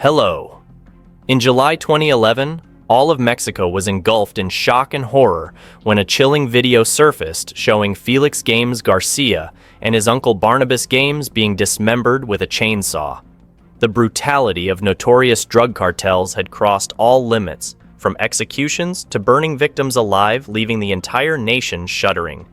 Hello. In July 2011, all of Mexico was engulfed in shock and horror when a chilling video surfaced showing Felix Games Garcia and his uncle Barnabas Games being dismembered with a chainsaw. The brutality of notorious drug cartels had crossed all limits, from executions to burning victims alive, leaving the entire nation shuddering.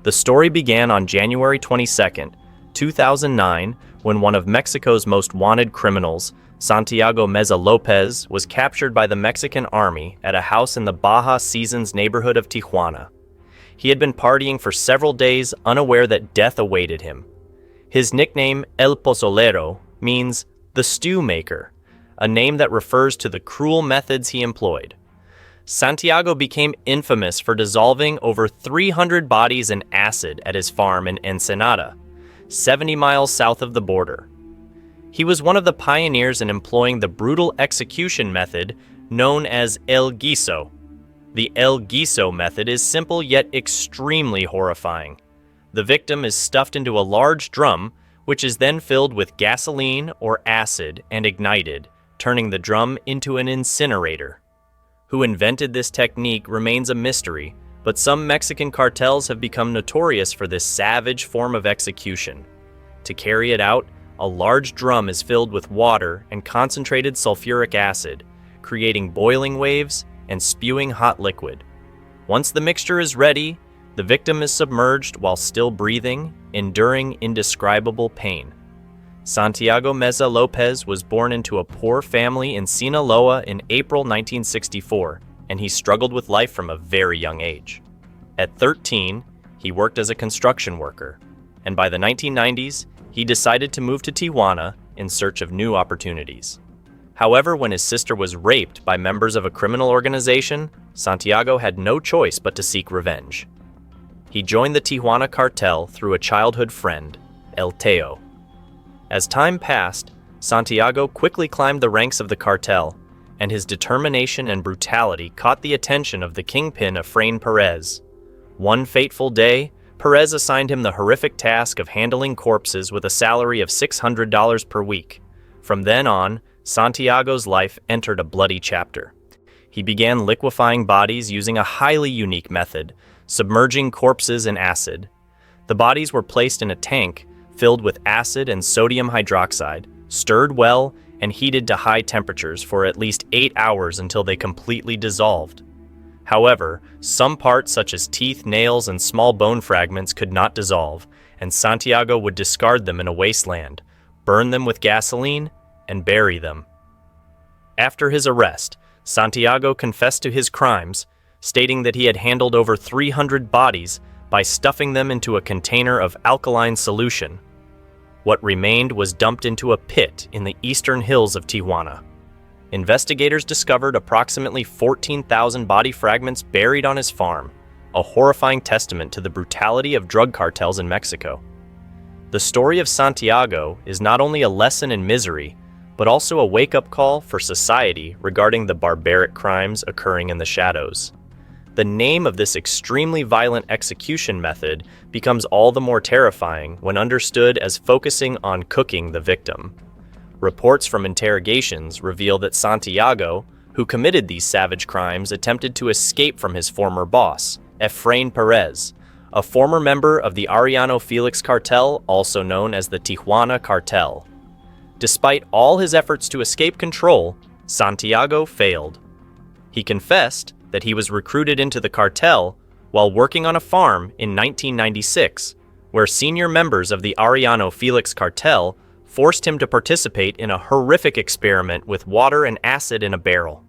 The story began on January 22, 2009, when one of Mexico's most wanted criminals, Santiago Meza Lopez, was captured by the Mexican army at a house in the Baja Seasons neighborhood of Tijuana. He had been partying for several days, unaware that death awaited him. His nickname, El Pozolero, means the stew maker, a name that refers to the cruel methods he employed. Santiago became infamous for dissolving over 300 bodies in acid at his farm in Ensenada, 70 miles south of the border. He was one of the pioneers in employing the brutal execution method known as El Guiso. The El Guiso method is simple yet extremely horrifying. The victim is stuffed into a large drum, which is then filled with gasoline or acid and ignited, turning the drum into an incinerator. Who invented this technique remains a mystery, but some Mexican cartels have become notorious for this savage form of execution. To carry it out, a large drum is filled with water and concentrated sulfuric acid, creating boiling waves and spewing hot liquid. Once the mixture is ready, the victim is submerged while still breathing, enduring indescribable pain. Santiago Meza Lopez was born into a poor family in Sinaloa in April 1964, and he struggled with life from a very young age. At 13, he worked as a construction worker, and by the 1990s, he decided to move to Tijuana in search of new opportunities. However, when his sister was raped by members of a criminal organization, Santiago had no choice but to seek revenge. He joined the Tijuana cartel through a childhood friend, El Teo. As time passed, Santiago quickly climbed the ranks of the cartel, and his determination and brutality caught the attention of the kingpin Efrain Perez. One fateful day, Perez assigned him the horrific task of handling corpses with a salary of $600 per week. From then on, Santiago's life entered a bloody chapter. He began liquefying bodies using a highly unique method, submerging corpses in acid. The bodies were placed in a tank filled with acid and sodium hydroxide, stirred well, and heated to high temperatures for at least 8 hours until they completely dissolved. However, some parts such as teeth, nails, and small bone fragments could not dissolve, and Santiago would discard them in a wasteland, burn them with gasoline, and bury them. After his arrest, Santiago confessed to his crimes, stating that he had handled over 300 bodies by stuffing them into a container of alkaline solution. What remained was dumped into a pit in the eastern hills of Tijuana. Investigators discovered approximately 14,000 body fragments buried on his farm, a horrifying testament to the brutality of drug cartels in Mexico. The story of Santiago is not only a lesson in misery, but also a wake-up call for society regarding the barbaric crimes occurring in the shadows. The name of this extremely violent execution method becomes all the more terrifying when understood as focusing on cooking the victim. Reports from interrogations reveal that Santiago, who committed these savage crimes, attempted to escape from his former boss, Efrain Perez, a former member of the Arellano Felix cartel, also known as the Tijuana Cartel. Despite all his efforts to escape control, Santiago failed. He confessed that he was recruited into the cartel while working on a farm in 1996, where senior members of the Arellano Felix cartel forced him to participate in a horrific experiment with water and acid in a barrel.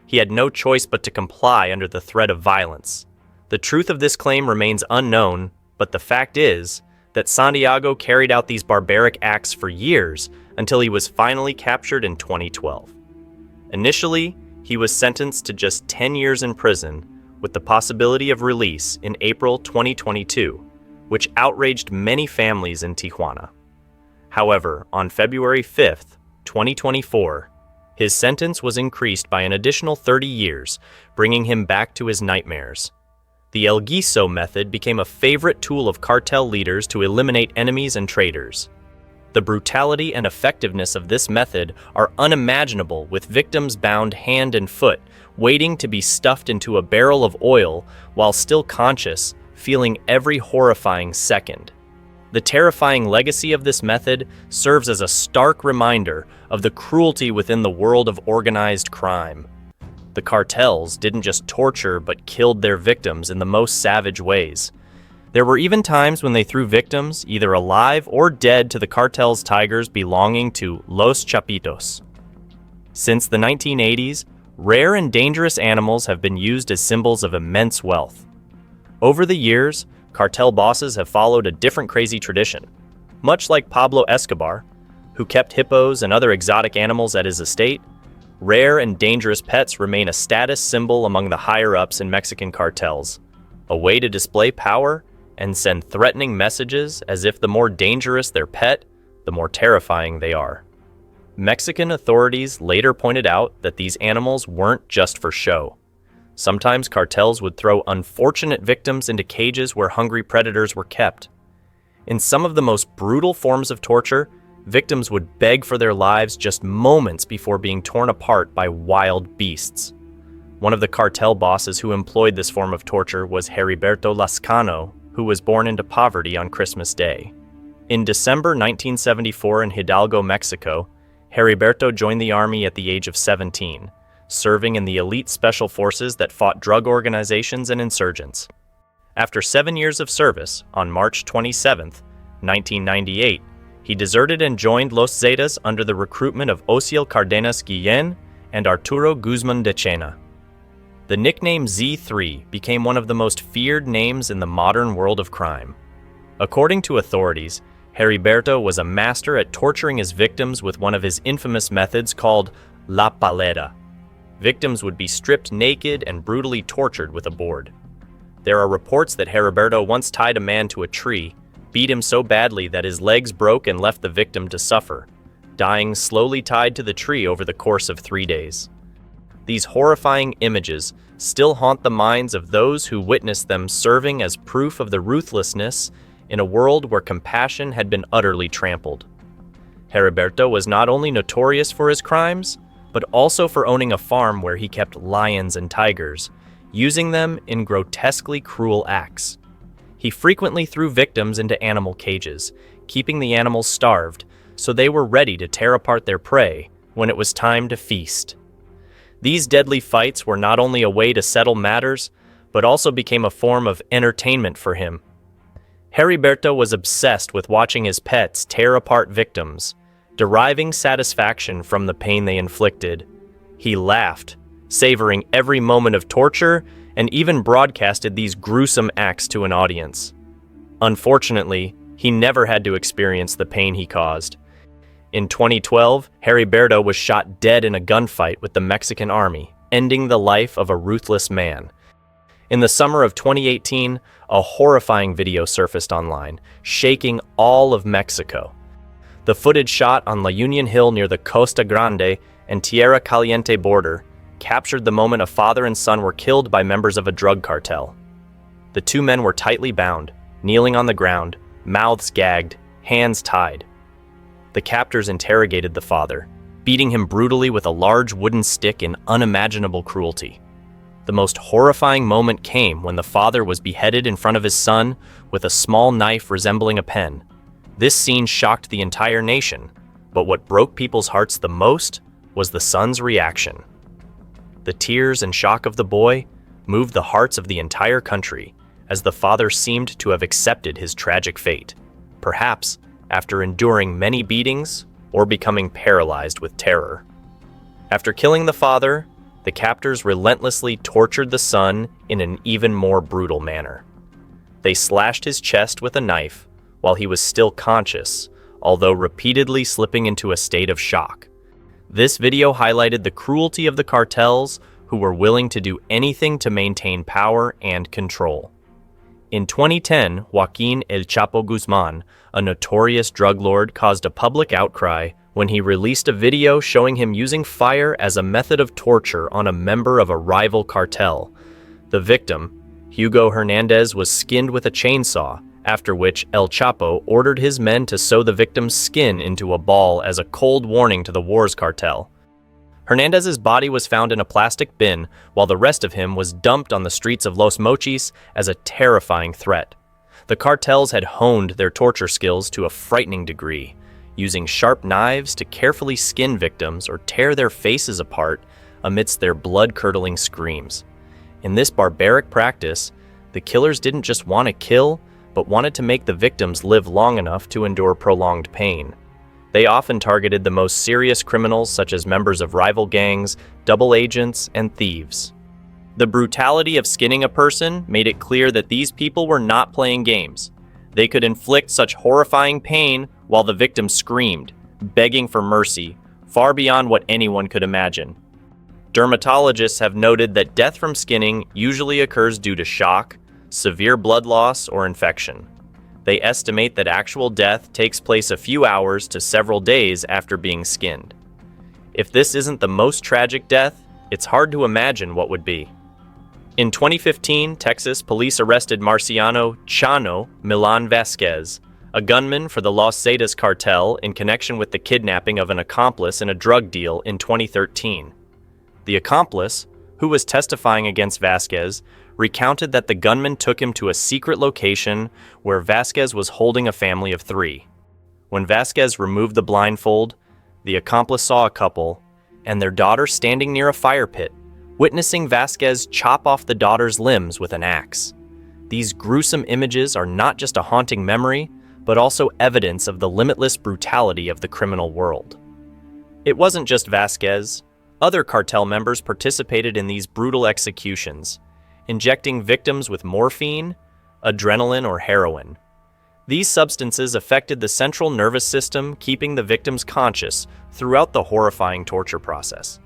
He had no choice but to comply under the threat of violence. The truth of this claim remains unknown, but the fact is that Santiago carried out these barbaric acts for years until he was finally captured in 2012. Initially, he was sentenced to just 10 years in prison, with the possibility of release in April 2022, which outraged many families in Tijuana. However, on February 5, 2024, his sentence was increased by an additional 30 years, bringing him back to his nightmares. The El Guiso method became a favorite tool of cartel leaders to eliminate enemies and traitors. The brutality and effectiveness of this method are unimaginable, with victims bound hand and foot, waiting to be stuffed into a barrel of oil while still conscious, feeling every horrifying second. The terrifying legacy of this method serves as a stark reminder of the cruelty within the world of organized crime. The cartels didn't just torture but killed their victims in the most savage ways. There were even times when they threw victims, either alive or dead, to the cartel's tigers belonging to Los Chapitos. Since the 1980s, rare and dangerous animals have been used as symbols of immense wealth. Over the years, cartel bosses have followed a different crazy tradition. Much like Pablo Escobar, who kept hippos and other exotic animals at his estate, rare and dangerous pets remain a status symbol among the higher-ups in Mexican cartels, a way to display power and send threatening messages, as if the more dangerous their pet, the more terrifying they are. Mexican authorities later pointed out that these animals weren't just for show. Sometimes cartels would throw unfortunate victims into cages where hungry predators were kept. In some of the most brutal forms of torture, victims would beg for their lives just moments before being torn apart by wild beasts. One of the cartel bosses who employed this form of torture was Heriberto Lascano, who was born into poverty on Christmas Day. In December 1974 in Hidalgo, Mexico, Heriberto joined the army at the age of 17, serving in the elite special forces that fought drug organizations and insurgents. After 7 years of service, on March 27, 1998, he deserted and joined Los Zetas under the recruitment of Osiel Cardenas Guillen and Arturo Guzman de Chena. The nickname Z3 became one of the most feared names in the modern world of crime. According to authorities, Heriberto was a master at torturing his victims with one of his infamous methods called La Paleta. Victims would be stripped naked and brutally tortured with a board. There are reports that Heriberto once tied a man to a tree, beat him so badly that his legs broke and left the victim to suffer, dying slowly tied to the tree over the course of 3 days. These horrifying images still haunt the minds of those who witnessed them, serving as proof of the ruthlessness in a world where compassion had been utterly trampled. Heriberto was not only notorious for his crimes, but also for owning a farm where he kept lions and tigers, using them in grotesquely cruel acts. He frequently threw victims into animal cages, keeping the animals starved so they were ready to tear apart their prey when it was time to feast. These deadly fights were not only a way to settle matters, but also became a form of entertainment for him. Heriberto was obsessed with watching his pets tear apart victims, deriving satisfaction from the pain they inflicted. He laughed, savoring every moment of torture, and even broadcasted these gruesome acts to an audience. Unfortunately, he never had to experience the pain he caused. In 2012, Heriberto was shot dead in a gunfight with the Mexican army, ending the life of a ruthless man. In the summer of 2018, a horrifying video surfaced online, shaking all of Mexico. The footage shot on La Union Hill near the Costa Grande and Tierra Caliente border captured the moment a father and son were killed by members of a drug cartel. The two men were tightly bound, kneeling on the ground, mouths gagged, hands tied. The captors interrogated the father, beating him brutally with a large wooden stick in unimaginable cruelty. The most horrifying moment came when the father was beheaded in front of his son with a small knife resembling a pen. This scene shocked the entire nation, but what broke people's hearts the most was the son's reaction. The tears and shock of the boy moved the hearts of the entire country, as the father seemed to have accepted his tragic fate, perhaps after enduring many beatings or becoming paralyzed with terror. After killing the father, the captors relentlessly tortured the son in an even more brutal manner. They slashed his chest with a knife while he was still conscious, although repeatedly slipping into a state of shock. This video highlighted the cruelty of the cartels, who were willing to do anything to maintain power and control. In 2010, Joaquin El Chapo Guzman, a notorious drug lord, caused a public outcry when he released a video showing him using fire as a method of torture on a member of a rival cartel. The victim, Hugo Hernandez, was skinned with a chainsaw after which El Chapo ordered his men to sew the victim's skin into a ball as a cold warning to the war's cartel. Hernandez's body was found in a plastic bin, while the rest of him was dumped on the streets of Los Mochis as a terrifying threat. The cartels had honed their torture skills to a frightening degree, using sharp knives to carefully skin victims or tear their faces apart amidst their blood-curdling screams. In this barbaric practice, the killers didn't just want to kill, but wanted to make the victims live long enough to endure prolonged pain. They often targeted the most serious criminals such as members of rival gangs, double agents, and thieves. The brutality of skinning a person made it clear that these people were not playing games. They could inflict such horrifying pain while the victim screamed, begging for mercy, far beyond what anyone could imagine. Dermatologists have noted that death from skinning usually occurs due to shock, severe blood loss, or infection. They estimate that actual death takes place a few hours to several days after being skinned. If this isn't the most tragic death, it's hard to imagine what would be. In 2015, Texas police arrested Marciano Chano Milan Vasquez, a gunman for the Los Zetas cartel in connection with the kidnapping of an accomplice in a drug deal in 2013. The accomplice, who was testifying against Vasquez, recounted that the gunman took him to a secret location where Vasquez was holding a family of 3. When Vasquez removed the blindfold, the accomplice saw a couple and their daughter standing near a fire pit, witnessing Vasquez chop off the daughter's limbs with an axe. These gruesome images are not just a haunting memory, but also evidence of the limitless brutality of the criminal world. It wasn't just Vasquez. Other cartel members participated in these brutal executions, injecting victims with morphine, adrenaline, or heroin. These substances affected the central nervous system, keeping the victims conscious throughout the horrifying torture process.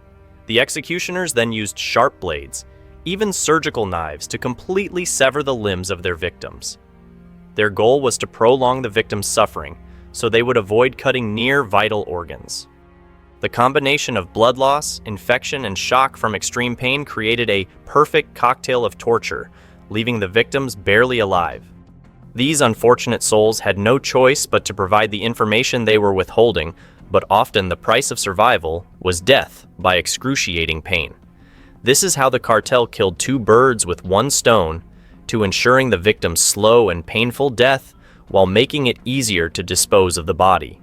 The executioners then used sharp blades, even surgical knives, to completely sever the limbs of their victims. Their goal was to prolong the victim's suffering, so they would avoid cutting near vital organs. The combination of blood loss, infection, and shock from extreme pain created a perfect cocktail of torture, leaving the victims barely alive. These unfortunate souls had no choice but to provide the information they were withholding, but often the price of survival was death by excruciating pain. This is how the cartel killed 2 birds with 1 stone, to ensuring the victim's slow and painful death while making it easier to dispose of the body.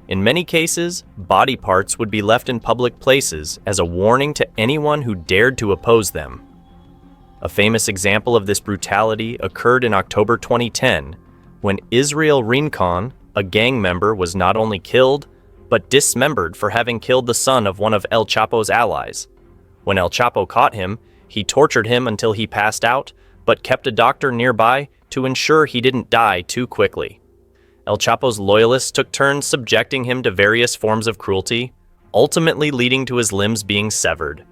In many cases, body parts would be left in public places as a warning to anyone who dared to oppose them. A famous example of this brutality occurred in October 2010, when Israel Rincon, a gang member, was not only killed, but dismembered for having killed the son of one of El Chapo's allies. When El Chapo caught him, he tortured him until he passed out, but kept a doctor nearby to ensure he didn't die too quickly. El Chapo's loyalists took turns subjecting him to various forms of cruelty, ultimately leading to his limbs being severed.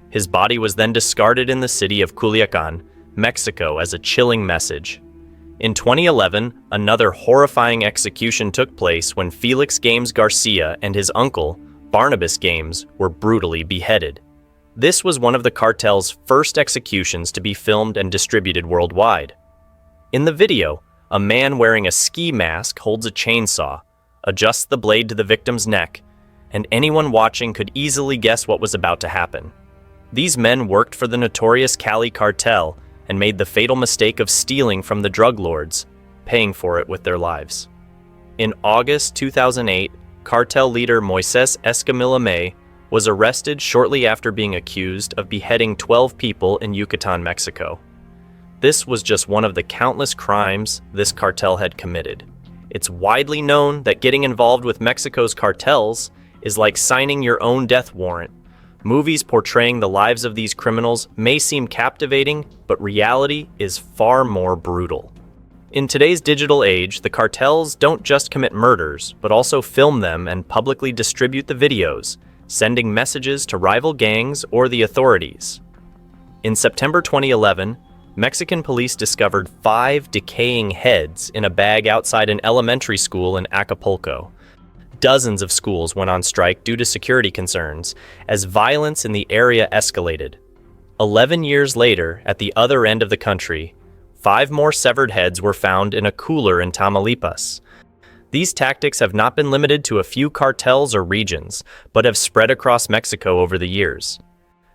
His body was then discarded in the city of Culiacan, Mexico, as a chilling message. In 2011, another horrifying execution took place when Felix Games Garcia and his uncle, Barnabas Games, were brutally beheaded. This was one of the cartel's first executions to be filmed and distributed worldwide. In the video, a man wearing a ski mask holds a chainsaw, adjusts the blade to the victim's neck, and anyone watching could easily guess what was about to happen. These men worked for the notorious Cali cartel and made the fatal mistake of stealing from the drug lords, paying for it with their lives. In August 2008, cartel leader Moises Escamilla was arrested shortly after being accused of beheading 12 people in Yucatan, Mexico. This was just one of the countless crimes this cartel had committed. It's widely known that getting involved with Mexico's cartels is like signing your own death warrant. Movies portraying the lives of these criminals may seem captivating, but reality is far more brutal. In today's digital age, the cartels don't just commit murders, but also film them and publicly distribute the videos, sending messages to rival gangs or the authorities. In September 2011, Mexican police discovered 5 decaying heads in a bag outside an elementary school in Acapulco. Dozens of schools went on strike due to security concerns, as violence in the area escalated. 11 years later, at the other end of the country, 5 more severed heads were found in a cooler in Tamaulipas. These tactics have not been limited to a few cartels or regions, but have spread across Mexico over the years.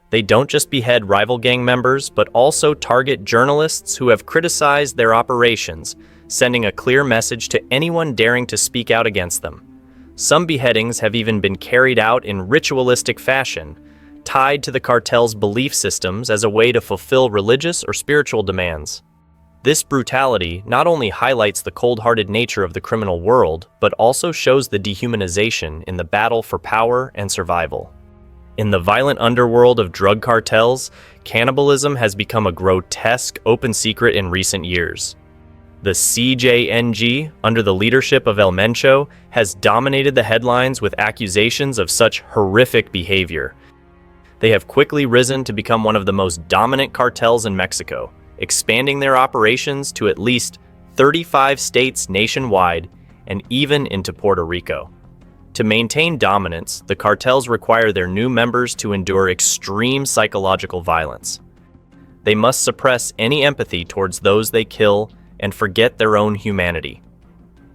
They don't just behead rival gang members, but also target journalists who have criticized their operations, sending a clear message to anyone daring to speak out against them. Some beheadings have even been carried out in ritualistic fashion, tied to the cartel's belief systems as a way to fulfill religious or spiritual demands. This brutality not only highlights the cold-hearted nature of the criminal world, but also shows the dehumanization in the battle for power and survival. In the violent underworld of drug cartels, cannibalism has become a grotesque open secret in recent years. The CJNG, under the leadership of El Mencho, has dominated the headlines with accusations of such horrific behavior. They have quickly risen to become one of the most dominant cartels in Mexico, expanding their operations to at least 35 states nationwide and even into Puerto Rico. To maintain dominance, the cartels require their new members to endure extreme psychological violence. They must suppress any empathy towards those they kill and forget their own humanity.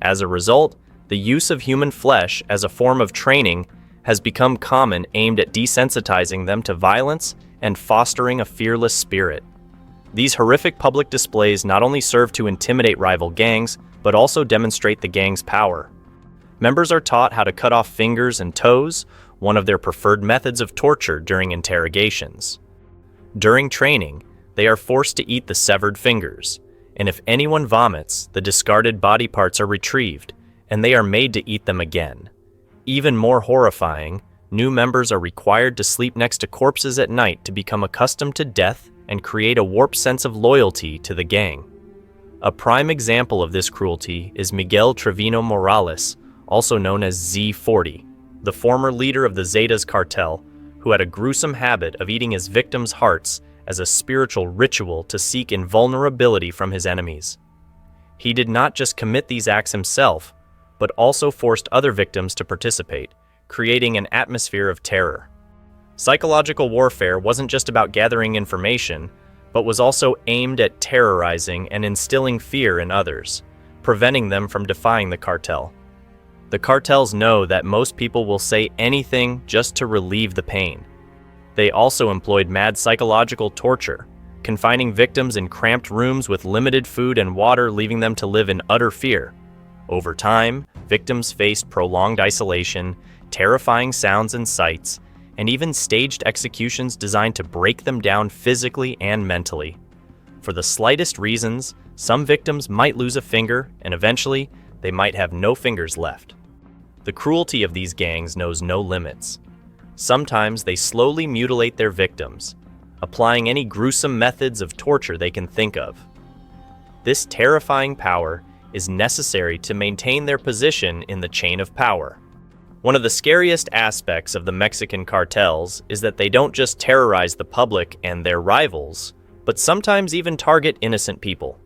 As a result, the use of human flesh as a form of training has become common, aimed at desensitizing them to violence and fostering a fearless spirit. These horrific public displays not only serve to intimidate rival gangs, but also demonstrate the gang's power. Members are taught how to cut off fingers and toes, one of their preferred methods of torture during interrogations. During training, they are forced to eat the severed fingers, and if anyone vomits, the discarded body parts are retrieved, and they are made to eat them again. Even more horrifying, new members are required to sleep next to corpses at night to become accustomed to death and create a warped sense of loyalty to the gang. A prime example of this cruelty is Miguel Trevino Morales, also known as Z40, the former leader of the Zetas cartel, who had a gruesome habit of eating his victims' hearts as a spiritual ritual to seek invulnerability from his enemies. He did not just commit these acts himself, but also forced other victims to participate, creating an atmosphere of terror. Psychological warfare wasn't just about gathering information, but was also aimed at terrorizing and instilling fear in others, preventing them from defying the cartel. The cartels know that most people will say anything just to relieve the pain. They also employed mad psychological torture, confining victims in cramped rooms with limited food and water, leaving them to live in utter fear. Over time, victims faced prolonged isolation, terrifying sounds and sights, and even staged executions designed to break them down physically and mentally. For the slightest reasons, some victims might lose a finger, and eventually, they might have no fingers left. The cruelty of these gangs knows no limits. Sometimes they slowly mutilate their victims, applying any gruesome methods of torture they can think of. This terrifying power is necessary to maintain their position in the chain of power. One of the scariest aspects of the Mexican cartels is that they don't just terrorize the public and their rivals, but sometimes even target innocent people.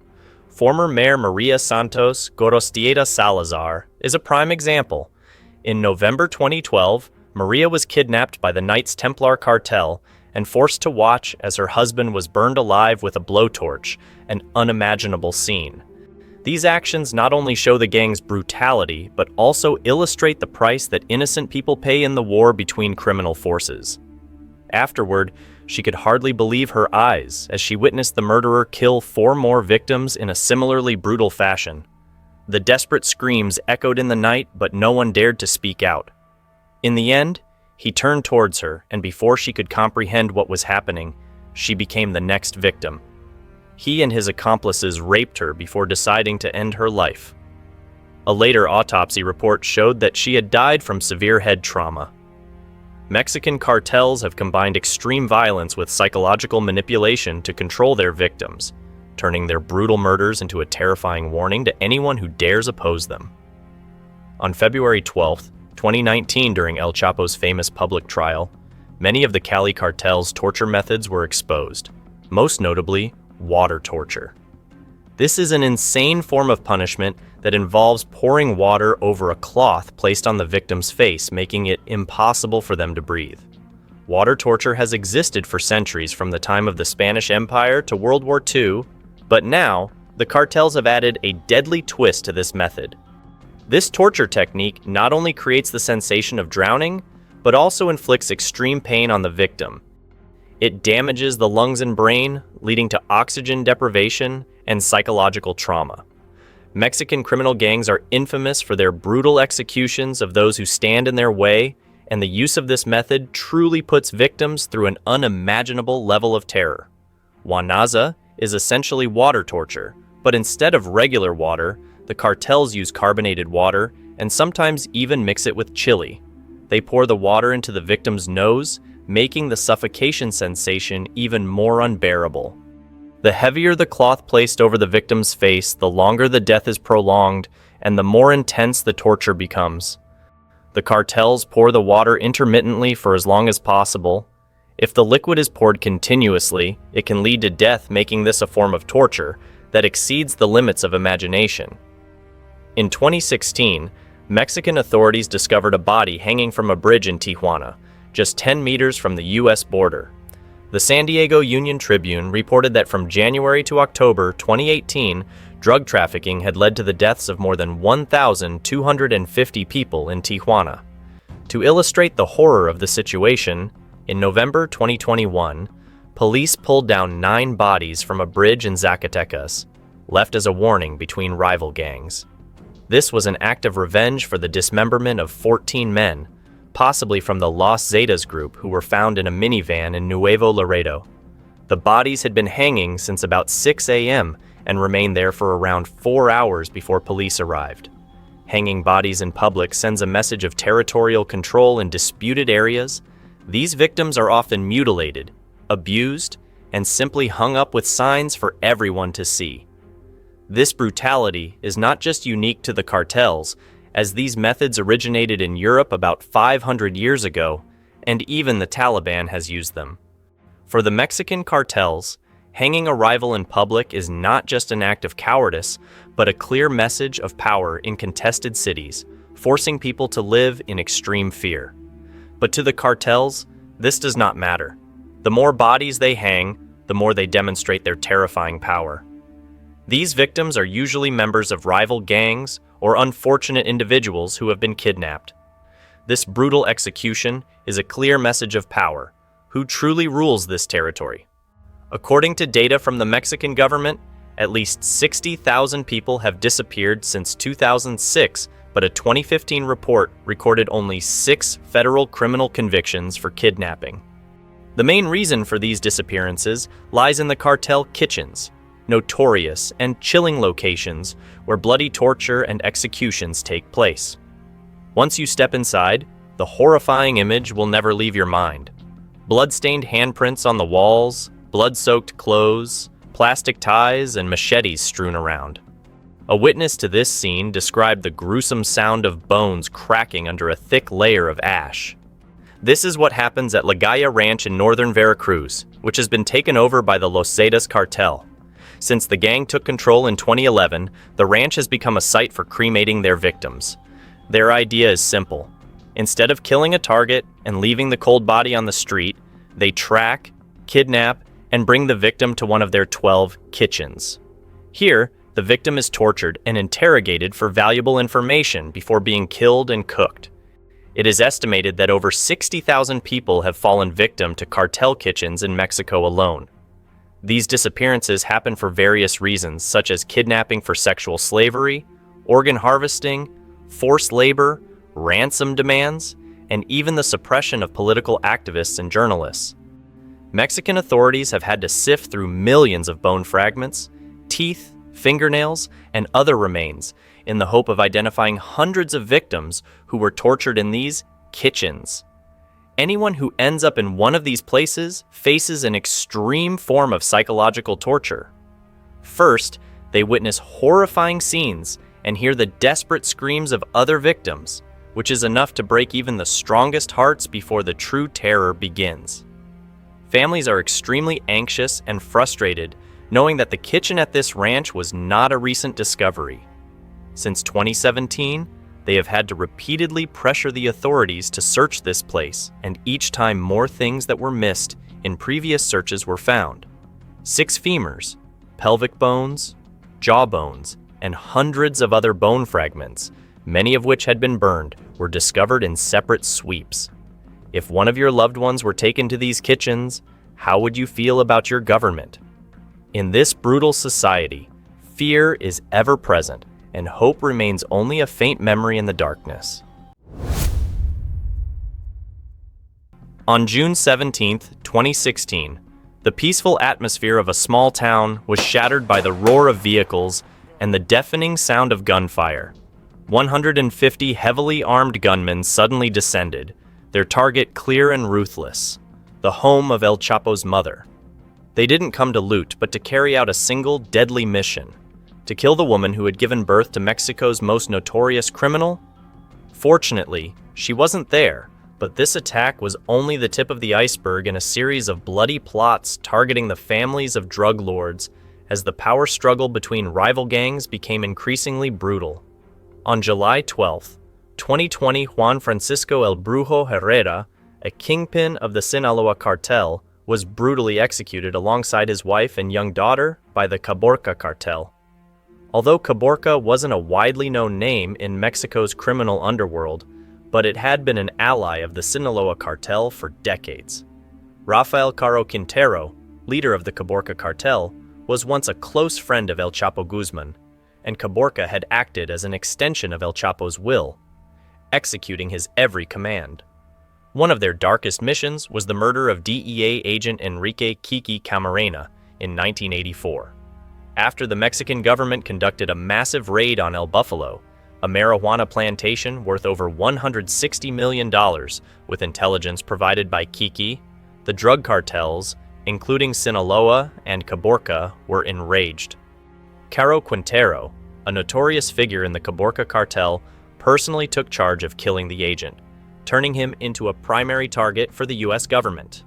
Former Mayor Maria Santos Gorostieta Salazar is a prime example. In November 2012, Maria was kidnapped by the Knights Templar cartel and forced to watch as her husband was burned alive with a blowtorch, an unimaginable scene. These actions not only show the gang's brutality, but also illustrate the price that innocent people pay in the war between criminal forces. Afterward, she could hardly believe her eyes as she witnessed the murderer kill 4 more victims in a similarly brutal fashion. The desperate screams echoed in the night, but no one dared to speak out. In the end, he turned towards her, and before she could comprehend what was happening, she became the next victim. He and his accomplices raped her before deciding to end her life. A later autopsy report showed that she had died from severe head trauma. Mexican cartels have combined extreme violence with psychological manipulation to control their victims, turning their brutal murders into a terrifying warning to anyone who dares oppose them. On February 12, 2019, during El Chapo's famous public trial, many of the Cali cartel's torture methods were exposed, most notably water torture. This is an insane form of punishment that involves pouring water over a cloth placed on the victim's face, making it impossible for them to breathe. Water torture has existed for centuries, from the time of the Spanish Empire to World War II, but now, the cartels have added a deadly twist to this method. This torture technique not only creates the sensation of drowning, but also inflicts extreme pain on the victim. It damages the lungs and brain, leading to oxygen deprivation and psychological trauma. Mexican criminal gangs are infamous for their brutal executions of those who stand in their way, and the use of this method truly puts victims through an unimaginable level of terror. Guanaza is essentially water torture, but instead of regular water, the cartels use carbonated water and sometimes even mix it with chili. They pour the water into the victim's nose, making the suffocation sensation even more unbearable. The heavier the cloth placed over the victim's face, the longer the death is prolonged, and the more intense the torture becomes. The cartels pour the water intermittently for as long as possible. If the liquid is poured continuously, it can lead to death, making this a form of torture that exceeds the limits of imagination. In 2016, Mexican authorities discovered a body hanging from a bridge in Tijuana, just 10 meters from the U.S. border. The San Diego Union-Tribune reported that from January to October 2018, drug trafficking had led to the deaths of more than 1,250 people in Tijuana. To illustrate the horror of the situation, in November 2021, police pulled down 9 bodies from a bridge in Zacatecas, left as a warning between rival gangs. This was an act of revenge for the dismemberment of 14 men, possibly from the Los Zetas group, who were found in a minivan in Nuevo Laredo. The bodies had been hanging since about 6 a.m. and remained there for around 4 hours before police arrived. Hanging bodies in public sends a message of territorial control in disputed areas. These victims are often mutilated, abused, and simply hung up with signs for everyone to see. This brutality is not just unique to the cartels, as these methods originated in Europe about 500 years ago, and even the Taliban has used them. For the Mexican cartels, hanging a rival in public is not just an act of cowardice, but a clear message of power in contested cities, forcing people to live in extreme fear. But to the cartels, this does not matter. The more bodies they hang, the more they demonstrate their terrifying power. These victims are usually members of rival gangs or unfortunate individuals who have been kidnapped. This brutal execution is a clear message of power. Who truly rules this territory? According to data from the Mexican government, at least 60,000 people have disappeared since 2006, but a 2015 report recorded only 6 federal criminal convictions for kidnapping. The main reason for these disappearances lies in the cartel kitchens, notorious and chilling locations where bloody torture and executions take place. Once you step inside, the horrifying image will never leave your mind. Blood-stained handprints on the walls, blood-soaked clothes, plastic ties, and machetes strewn around. A witness to this scene described the gruesome sound of bones cracking under a thick layer of ash. This is what happens at La Gaya Ranch in northern Veracruz, which has been taken over by the Los Zetas cartel. Since the gang took control in 2011, the ranch has become a site for cremating their victims. Their idea is simple. Instead of killing a target and leaving the cold body on the street, they track, kidnap, and bring the victim to one of their 12 kitchens. Here, the victim is tortured and interrogated for valuable information before being killed and cooked. It is estimated that over 60,000 people have fallen victim to cartel kitchens in Mexico alone. These disappearances happen for various reasons, such as kidnapping for sexual slavery, organ harvesting, forced labor, ransom demands, and even the suppression of political activists and journalists. Mexican authorities have had to sift through millions of bone fragments, teeth, fingernails, and other remains in the hope of identifying hundreds of victims who were tortured in these kitchens. Anyone who ends up in one of these places faces an extreme form of psychological torture. First, they witness horrifying scenes and hear the desperate screams of other victims, which is enough to break even the strongest hearts before the true terror begins. Families are extremely anxious and frustrated, knowing that the kitchen at this ranch was not a recent discovery. Since 2017, they have had to repeatedly pressure the authorities to search this place, and each time more things that were missed in previous searches were found. 6 femurs, pelvic bones, jawbones, and hundreds of other bone fragments, many of which had been burned, were discovered in separate sweeps. If one of your loved ones were taken to these kitchens, how would you feel about your government? In this brutal society, fear is ever present, and hope remains only a faint memory in the darkness. On June 17, 2016, the peaceful atmosphere of a small town was shattered by the roar of vehicles and the deafening sound of gunfire. 150 heavily armed gunmen suddenly descended, their target clear and ruthless, the home of El Chapo's mother. They didn't come to loot, but to carry out a single deadly mission: to kill the woman who had given birth to Mexico's most notorious criminal. Fortunately, she wasn't there, but this attack was only the tip of the iceberg in a series of bloody plots targeting the families of drug lords as the power struggle between rival gangs became increasingly brutal. On July 12, 2020, Juan Francisco El Brujo Herrera, a kingpin of the Sinaloa cartel, was brutally executed alongside his wife and young daughter by the Caborca cartel. Although Caborca wasn't a widely known name in Mexico's criminal underworld, but it had been an ally of the Sinaloa cartel for decades. Rafael Caro Quintero, leader of the Caborca cartel, was once a close friend of El Chapo Guzman, and Caborca had acted as an extension of El Chapo's will, executing his every command. One of their darkest missions was the murder of DEA agent Enrique Kiki Camarena in 1984. After the Mexican government conducted a massive raid on El Buffalo, a marijuana plantation worth over $160 million, with intelligence provided by Kiki, the drug cartels, including Sinaloa and Caborca, were enraged. Caro Quintero, a notorious figure in the Caborca cartel, personally took charge of killing the agent, turning him into a primary target for the U.S. government.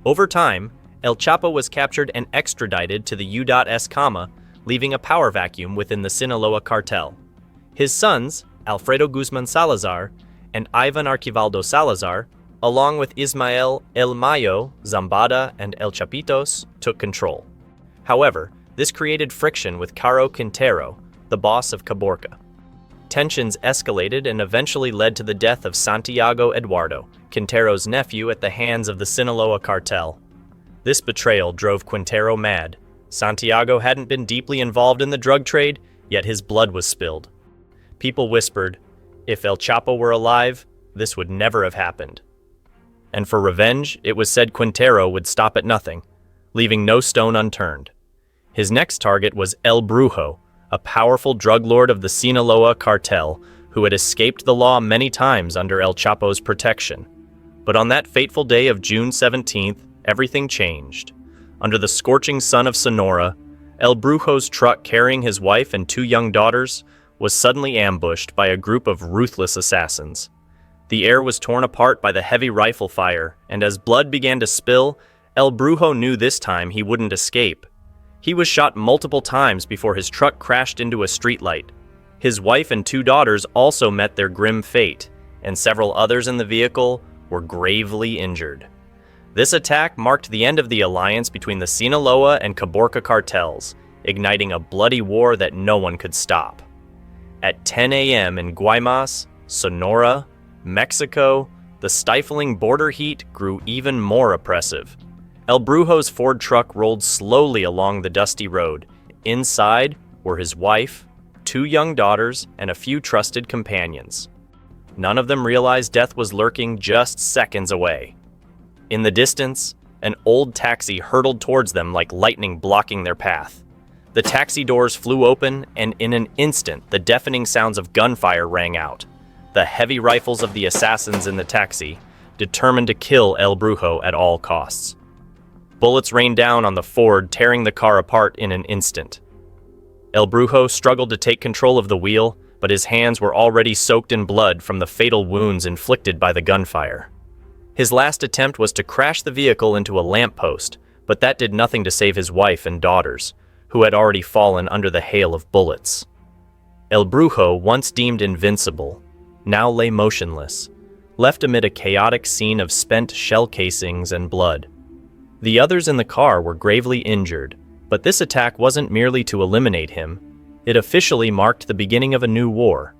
Over time, El Chapo was captured and extradited to the U.S., leaving a power vacuum within the Sinaloa cartel. His sons, Alfredo Guzman Salazar and Ivan Archivaldo Salazar, along with Ismael El Mayo, Zambada, and El Chapitos, took control. However, this created friction with Caro Quintero, the boss of Caborca. Tensions escalated and eventually led to the death of Santiago Eduardo, Quintero's nephew, at the hands of the Sinaloa cartel. This betrayal drove Quintero mad. Santiago hadn't been deeply involved in the drug trade, yet his blood was spilled. People whispered, if El Chapo were alive, this would never have happened. And for revenge, it was said Quintero would stop at nothing, leaving no stone unturned. His next target was El Brujo, a powerful drug lord of the Sinaloa cartel who had escaped the law many times under El Chapo's protection. But on that fateful day of June 17th, everything changed. Under the scorching sun of Sonora, El Brujo's truck carrying his wife and 2 young daughters was suddenly ambushed by a group of ruthless assassins. The air was torn apart by the heavy rifle fire, and as blood began to spill, El Brujo knew this time he wouldn't escape. He was shot multiple times before his truck crashed into a streetlight. His wife and 2 daughters also met their grim fate, and several others in the vehicle were gravely injured. This attack marked the end of the alliance between the Sinaloa and Caborca cartels, igniting a bloody war that no one could stop. At 10 a.m. in Guaymas, Sonora, Mexico, the stifling border heat grew even more oppressive. El Brujo's Ford truck rolled slowly along the dusty road. Inside were his wife, 2 young daughters, and a few trusted companions. None of them realized death was lurking just seconds away. In the distance, an old taxi hurtled towards them like lightning blocking their path. The taxi doors flew open, and in an instant, the deafening sounds of gunfire rang out. The heavy rifles of the assassins in the taxi, determined to kill El Brujo at all costs. Bullets rained down on the Ford, tearing the car apart in an instant. El Brujo struggled to take control of the wheel, but his hands were already soaked in blood from the fatal wounds inflicted by the gunfire. His last attempt was to crash the vehicle into a lamppost, but that did nothing to save his wife and daughters, who had already fallen under the hail of bullets. El Brujo, once deemed invincible, now lay motionless, left amid a chaotic scene of spent shell casings and blood. The others in the car were gravely injured, But this attack wasn't merely to eliminate him. It officially marked the beginning of a new war,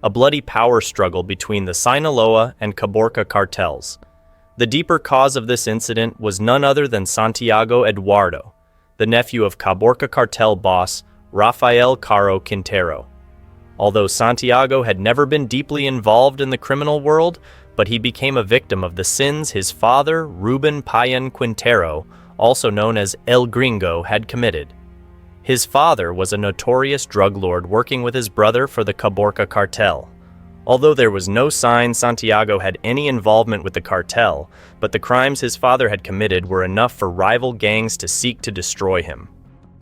a bloody power struggle between the Sinaloa and Caborca cartels. The deeper cause of this incident was none other than Santiago Eduardo, the nephew of Caborca cartel boss Rafael Caro Quintero. Although Santiago had never been deeply involved in the criminal world, but he became a victim of the sins his father, Ruben Payan Quintero, also known as El Gringo, had committed. His father was a notorious drug lord working with his brother for the Caborca cartel. Although there was no sign Santiago had any involvement with the cartel, but the crimes his father had committed were enough for rival gangs to seek to destroy him.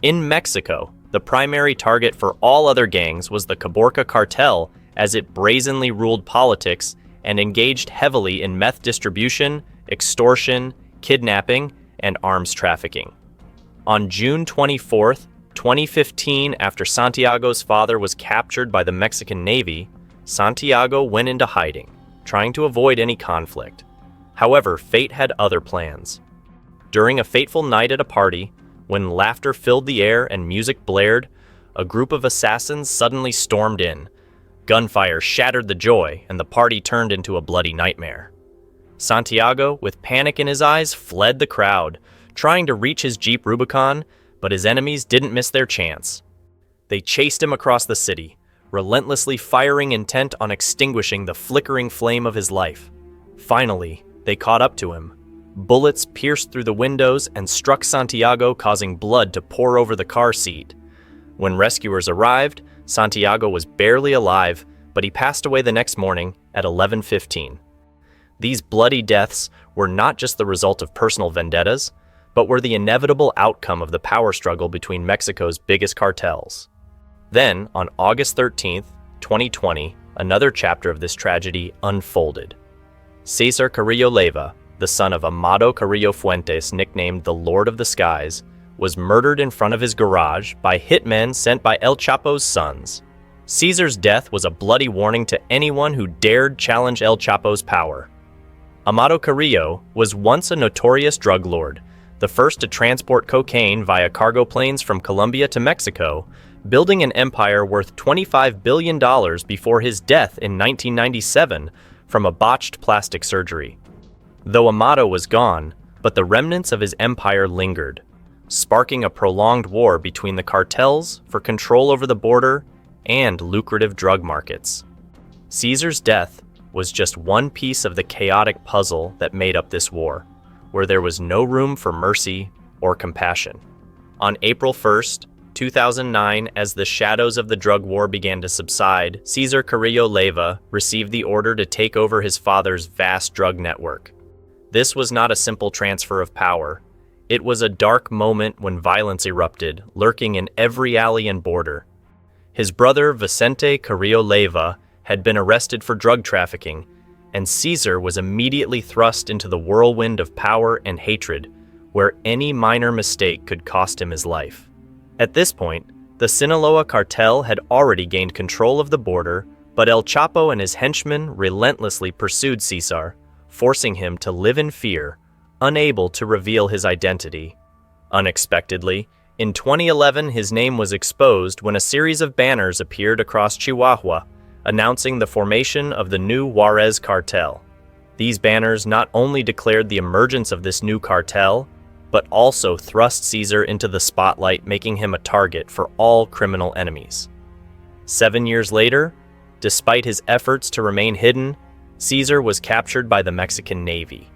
In Mexico, the primary target for all other gangs was the Caborca cartel, as it brazenly ruled politics and engaged heavily in meth distribution, extortion, kidnapping, and arms trafficking. On June 24, 2015, after Santiago's father was captured by the Mexican Navy, Santiago went into hiding, trying to avoid any conflict. However, fate had other plans. During a fateful night at a party, when laughter filled the air and music blared, a group of assassins suddenly stormed in. Gunfire shattered the joy, and the party turned into a bloody nightmare. Santiago, with panic in his eyes, fled the crowd, trying to reach his Jeep Rubicon, but his enemies didn't miss their chance. They chased him across the city, relentlessly firing intent on extinguishing the flickering flame of his life. Finally, they caught up to him. Bullets pierced through the windows and struck Santiago, causing blood to pour over the car seat. When rescuers arrived, Santiago was barely alive, but he passed away the next morning at 11:15. These bloody deaths were not just the result of personal vendettas, but were the inevitable outcome of the power struggle between Mexico's biggest cartels. Then, on August 13, 2020, another chapter of this tragedy unfolded. Cesar Carrillo Leyva, the son of Amado Carrillo Fuentes, nicknamed the Lord of the Skies, was murdered in front of his garage by hitmen sent by El Chapo's sons. Cesar's death was a bloody warning to anyone who dared challenge El Chapo's power. Amado Carrillo was once a notorious drug lord, the first to transport cocaine via cargo planes from Colombia to Mexico, building an empire worth $25 billion before his death in 1997 from a botched plastic surgery. Though Amado was gone, but the remnants of his empire lingered, sparking a prolonged war between the cartels for control over the border and lucrative drug markets. Cesar's death was just one piece of the chaotic puzzle that made up this war, where there was no room for mercy or compassion. On April 1st, 2009, as the shadows of the drug war began to subside, Cesar Carrillo Leyva received the order to take over his father's vast drug network. This was not a simple transfer of power. It was a dark moment when violence erupted, lurking in every alley and border. His brother Vicente Carrillo Leyva had been arrested for drug trafficking, and Cesar was immediately thrust into the whirlwind of power and hatred, where any minor mistake could cost him his life. At this point, the Sinaloa cartel had already gained control of the border, but El Chapo and his henchmen relentlessly pursued Cesar, forcing him to live in fear, unable to reveal his identity. Unexpectedly, in 2011, his name was exposed when a series of banners appeared across Chihuahua, announcing the formation of the new Juarez cartel. These banners not only declared the emergence of this new cartel, but also thrust Cesar into the spotlight, making him a target for all criminal enemies. 7 years later, despite his efforts to remain hidden, Cesar was captured by the Mexican Navy.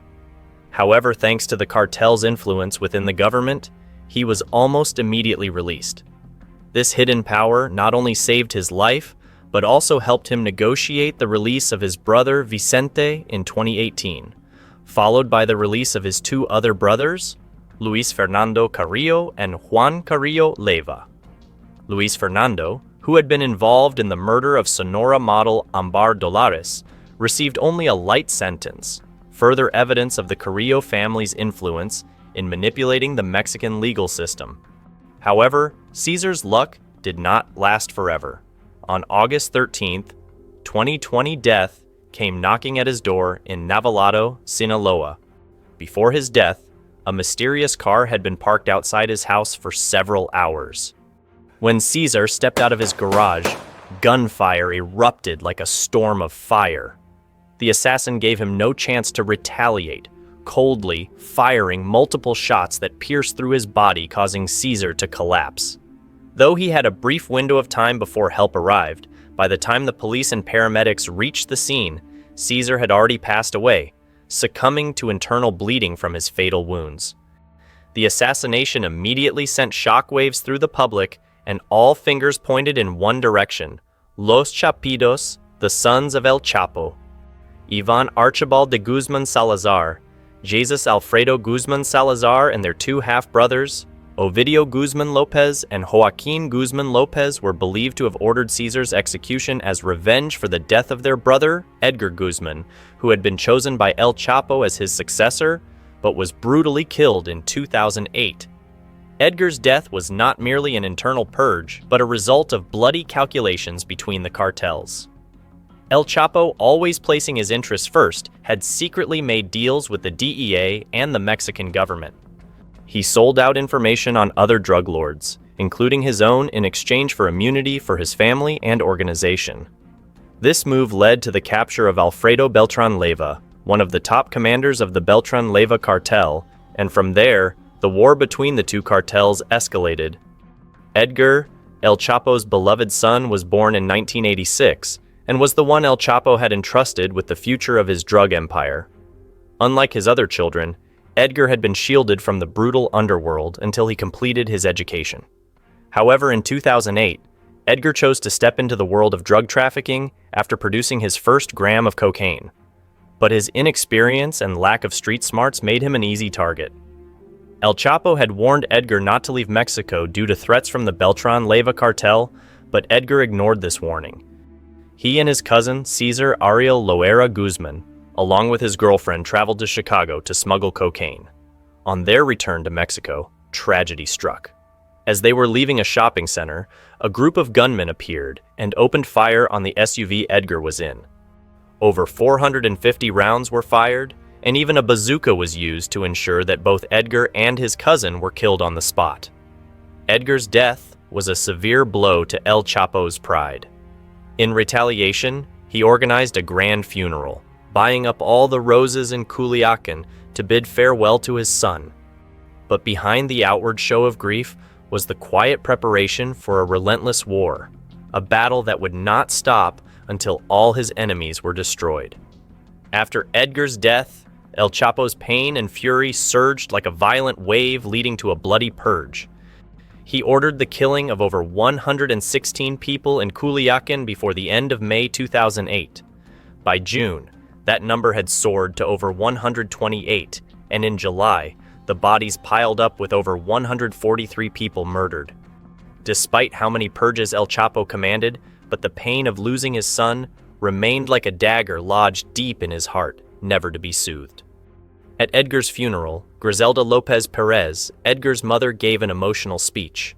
However, thanks to the cartel's influence within the government, he was almost immediately released. This hidden power not only saved his life, but also helped him negotiate the release of his brother Vicente in 2018, followed by the release of his two other brothers, Luis Fernando Carrillo and Juan Carrillo Leyva. Luis Fernando, who had been involved in the murder of Sonora model Ambar Dolares, received only a light sentence, further evidence of the Carrillo family's influence in manipulating the Mexican legal system. However, Cesar's luck did not last forever. On August 13th, 2020, death came knocking at his door in Navalado, Sinaloa. Before his death, a mysterious car had been parked outside his house for several hours. When Caesar stepped out of his garage, gunfire erupted like a storm of fire. The assassin gave him no chance to retaliate, coldly firing multiple shots that pierced through his body, causing Caesar to collapse. Though he had a brief window of time before help arrived, by the time the police and paramedics reached the scene, Caesar had already passed away, succumbing to internal bleeding from his fatal wounds. The assassination immediately sent shockwaves through the public, and all fingers pointed in one direction: Los Chapitos, the sons of El Chapo. Ivan Archibald de Guzman Salazar, Jesus Alfredo Guzman Salazar, and their two half-brothers, Ovidio Guzman Lopez and Joaquin Guzman Lopez, were believed to have ordered Caesar's execution as revenge for the death of their brother, Edgar Guzman, who had been chosen by El Chapo as his successor, but was brutally killed in 2008. Edgar's death was not merely an internal purge, but a result of bloody calculations between the cartels. El Chapo, always placing his interests first, had secretly made deals with the DEA and the Mexican government. He sold out information on other drug lords, including his own, in exchange for immunity for his family and organization. This move led to the capture of Alfredo Beltran Leyva, one of the top commanders of the Beltran Leyva cartel, and from there, the war between the two cartels escalated. Edgar, El Chapo's beloved son, was born in 1986 and was the one El Chapo had entrusted with the future of his drug empire. Unlike his other children, Edgar had been shielded from the brutal underworld until he completed his education. However, in 2008, Edgar chose to step into the world of drug trafficking after producing his first gram of cocaine. But his inexperience and lack of street smarts made him an easy target. El Chapo had warned Edgar not to leave Mexico due to threats from the Beltran Leyva cartel, but Edgar ignored this warning. He and his cousin, Cesar Ariel Loera Guzman, along with his girlfriend, traveled to Chicago to smuggle cocaine. On their return to Mexico, tragedy struck. As they were leaving a shopping center, a group of gunmen appeared and opened fire on the SUV Edgar was in. Over 450 rounds were fired, and even a bazooka was used to ensure that both Edgar and his cousin were killed on the spot. Edgar's death was a severe blow to El Chapo's pride. In retaliation, he organized a grand funeral, buying up all the roses in Culiacan to bid farewell to his son. But behind the outward show of grief was the quiet preparation for a relentless war, a battle that would not stop until all his enemies were destroyed. After Edgar's death, El Chapo's pain and fury surged like a violent wave, leading to a bloody purge. He ordered the killing of over 116 people in Culiacan before the end of May 2008. By June, that number had soared to over 128, and in July, the bodies piled up with over 143 people murdered. Despite how many purges El Chapo commanded, but the pain of losing his son remained like a dagger lodged deep in his heart, never to be soothed. At Edgar's funeral, Griselda Lopez Perez, Edgar's mother, gave an emotional speech.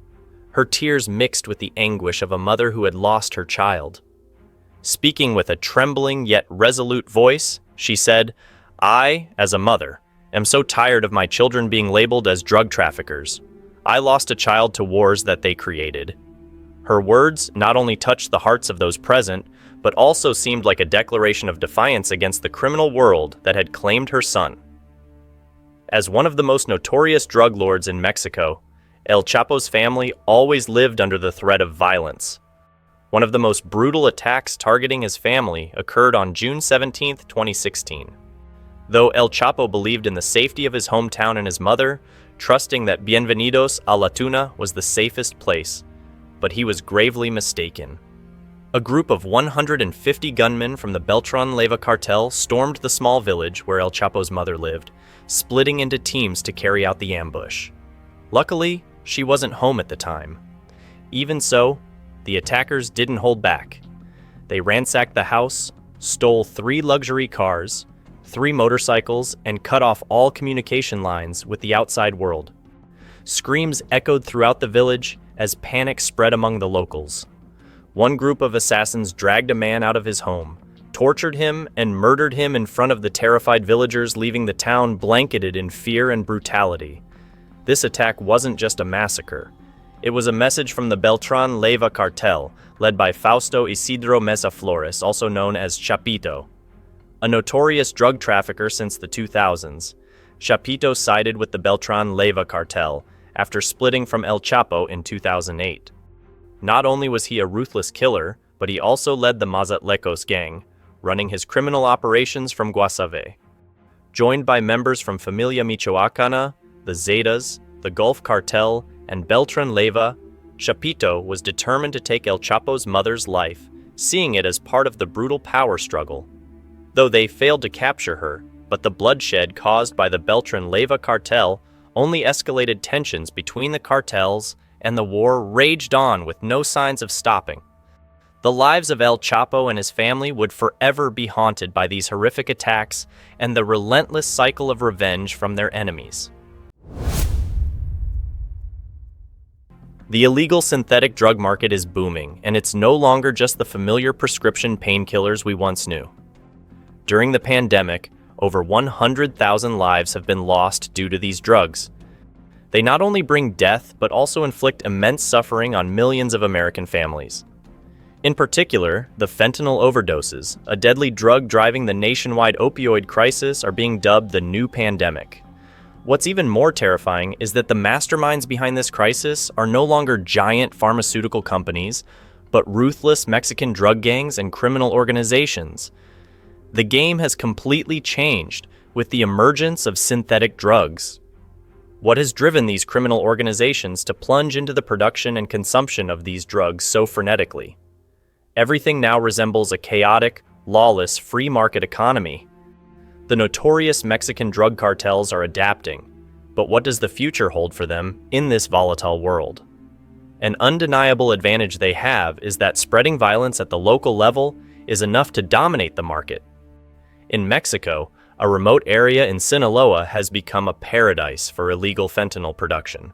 Her tears mixed with the anguish of a mother who had lost her child. Speaking with a trembling yet resolute voice, she said, "I, as a mother, am so tired of my children being labeled as drug traffickers. I lost a child to wars that they created." Her words not only touched the hearts of those present, but also seemed like a declaration of defiance against the criminal world that had claimed her son. As one of the most notorious drug lords in Mexico, El Chapo's family always lived under the threat of violence. One of the most brutal attacks targeting his family occurred on June 17, 2016. Though El Chapo believed in the safety of his hometown and his mother, trusting that Bienvenidos a la Tuna was the safest place, but he was gravely mistaken. A group of 150 gunmen from the Beltran Leyva cartel stormed the small village where El Chapo's mother lived, splitting into teams to carry out the ambush. Luckily, she wasn't home at the time. Even so, the attackers didn't hold back. They ransacked the house, stole 3 luxury cars, 3 motorcycles, and cut off all communication lines with the outside world. Screams echoed throughout the village as panic spread among the locals. One group of assassins dragged a man out of his home, tortured him, and murdered him in front of the terrified villagers, leaving the town blanketed in fear and brutality. This attack wasn't just a massacre. It was a message from the Beltran Leyva cartel, led by Fausto Isidro Mesa Flores, also known as Chapito. A notorious drug trafficker since the 2000s, Chapito sided with the Beltran Leyva cartel after splitting from El Chapo in 2008. Not only was he a ruthless killer, but he also led the Mazatlecos gang, running his criminal operations from Guasave. Joined by members from Familia Michoacana, the Zetas, the Gulf Cartel, and Beltran Leyva, Chapito was determined to take El Chapo's mother's life, seeing it as part of the brutal power struggle. Though they failed to capture her, but the bloodshed caused by the Beltran Leyva cartel only escalated tensions between the cartels, and the war raged on with no signs of stopping. The lives of El Chapo and his family would forever be haunted by these horrific attacks and the relentless cycle of revenge from their enemies. The illegal synthetic drug market is booming, and it's no longer just the familiar prescription painkillers we once knew. During the pandemic, over 100,000 lives have been lost due to these drugs. They not only bring death, but also inflict immense suffering on millions of American families. In particular, the fentanyl overdoses, a deadly drug driving the nationwide opioid crisis, are being dubbed the new pandemic. What's even more terrifying is that the masterminds behind this crisis are no longer giant pharmaceutical companies, but ruthless Mexican drug gangs and criminal organizations. The game has completely changed with the emergence of synthetic drugs. What has driven these criminal organizations to plunge into the production and consumption of these drugs so frenetically? Everything now resembles a chaotic, lawless, free market economy. The notorious Mexican drug cartels are adapting, but what does the future hold for them in this volatile world? An undeniable advantage they have is that spreading violence at the local level is enough to dominate the market. In Mexico, a remote area in Sinaloa has become a paradise for illegal fentanyl production.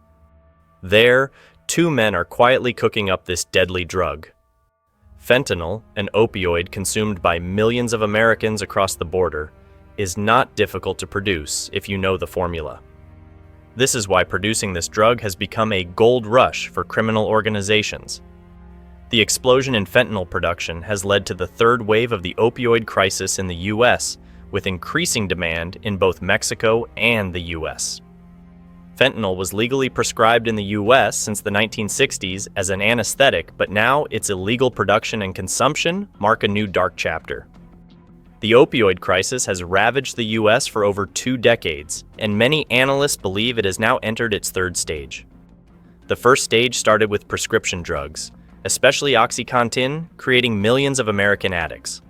There, two men are quietly cooking up this deadly drug. Fentanyl, an opioid consumed by millions of Americans across the border, is not difficult to produce if you know the formula. This is why producing this drug has become a gold rush for criminal organizations. The explosion in fentanyl production has led to the third wave of the opioid crisis in the U.S., with increasing demand in both Mexico and the U.S. Fentanyl was legally prescribed in the U.S. since the 1960s as an anesthetic, but now its illegal production and consumption mark a new dark chapter. The opioid crisis has ravaged the U.S. for over 2 decades, and many analysts believe it has now entered its third stage. The first stage started with prescription drugs, especially OxyContin, creating millions of American addicts.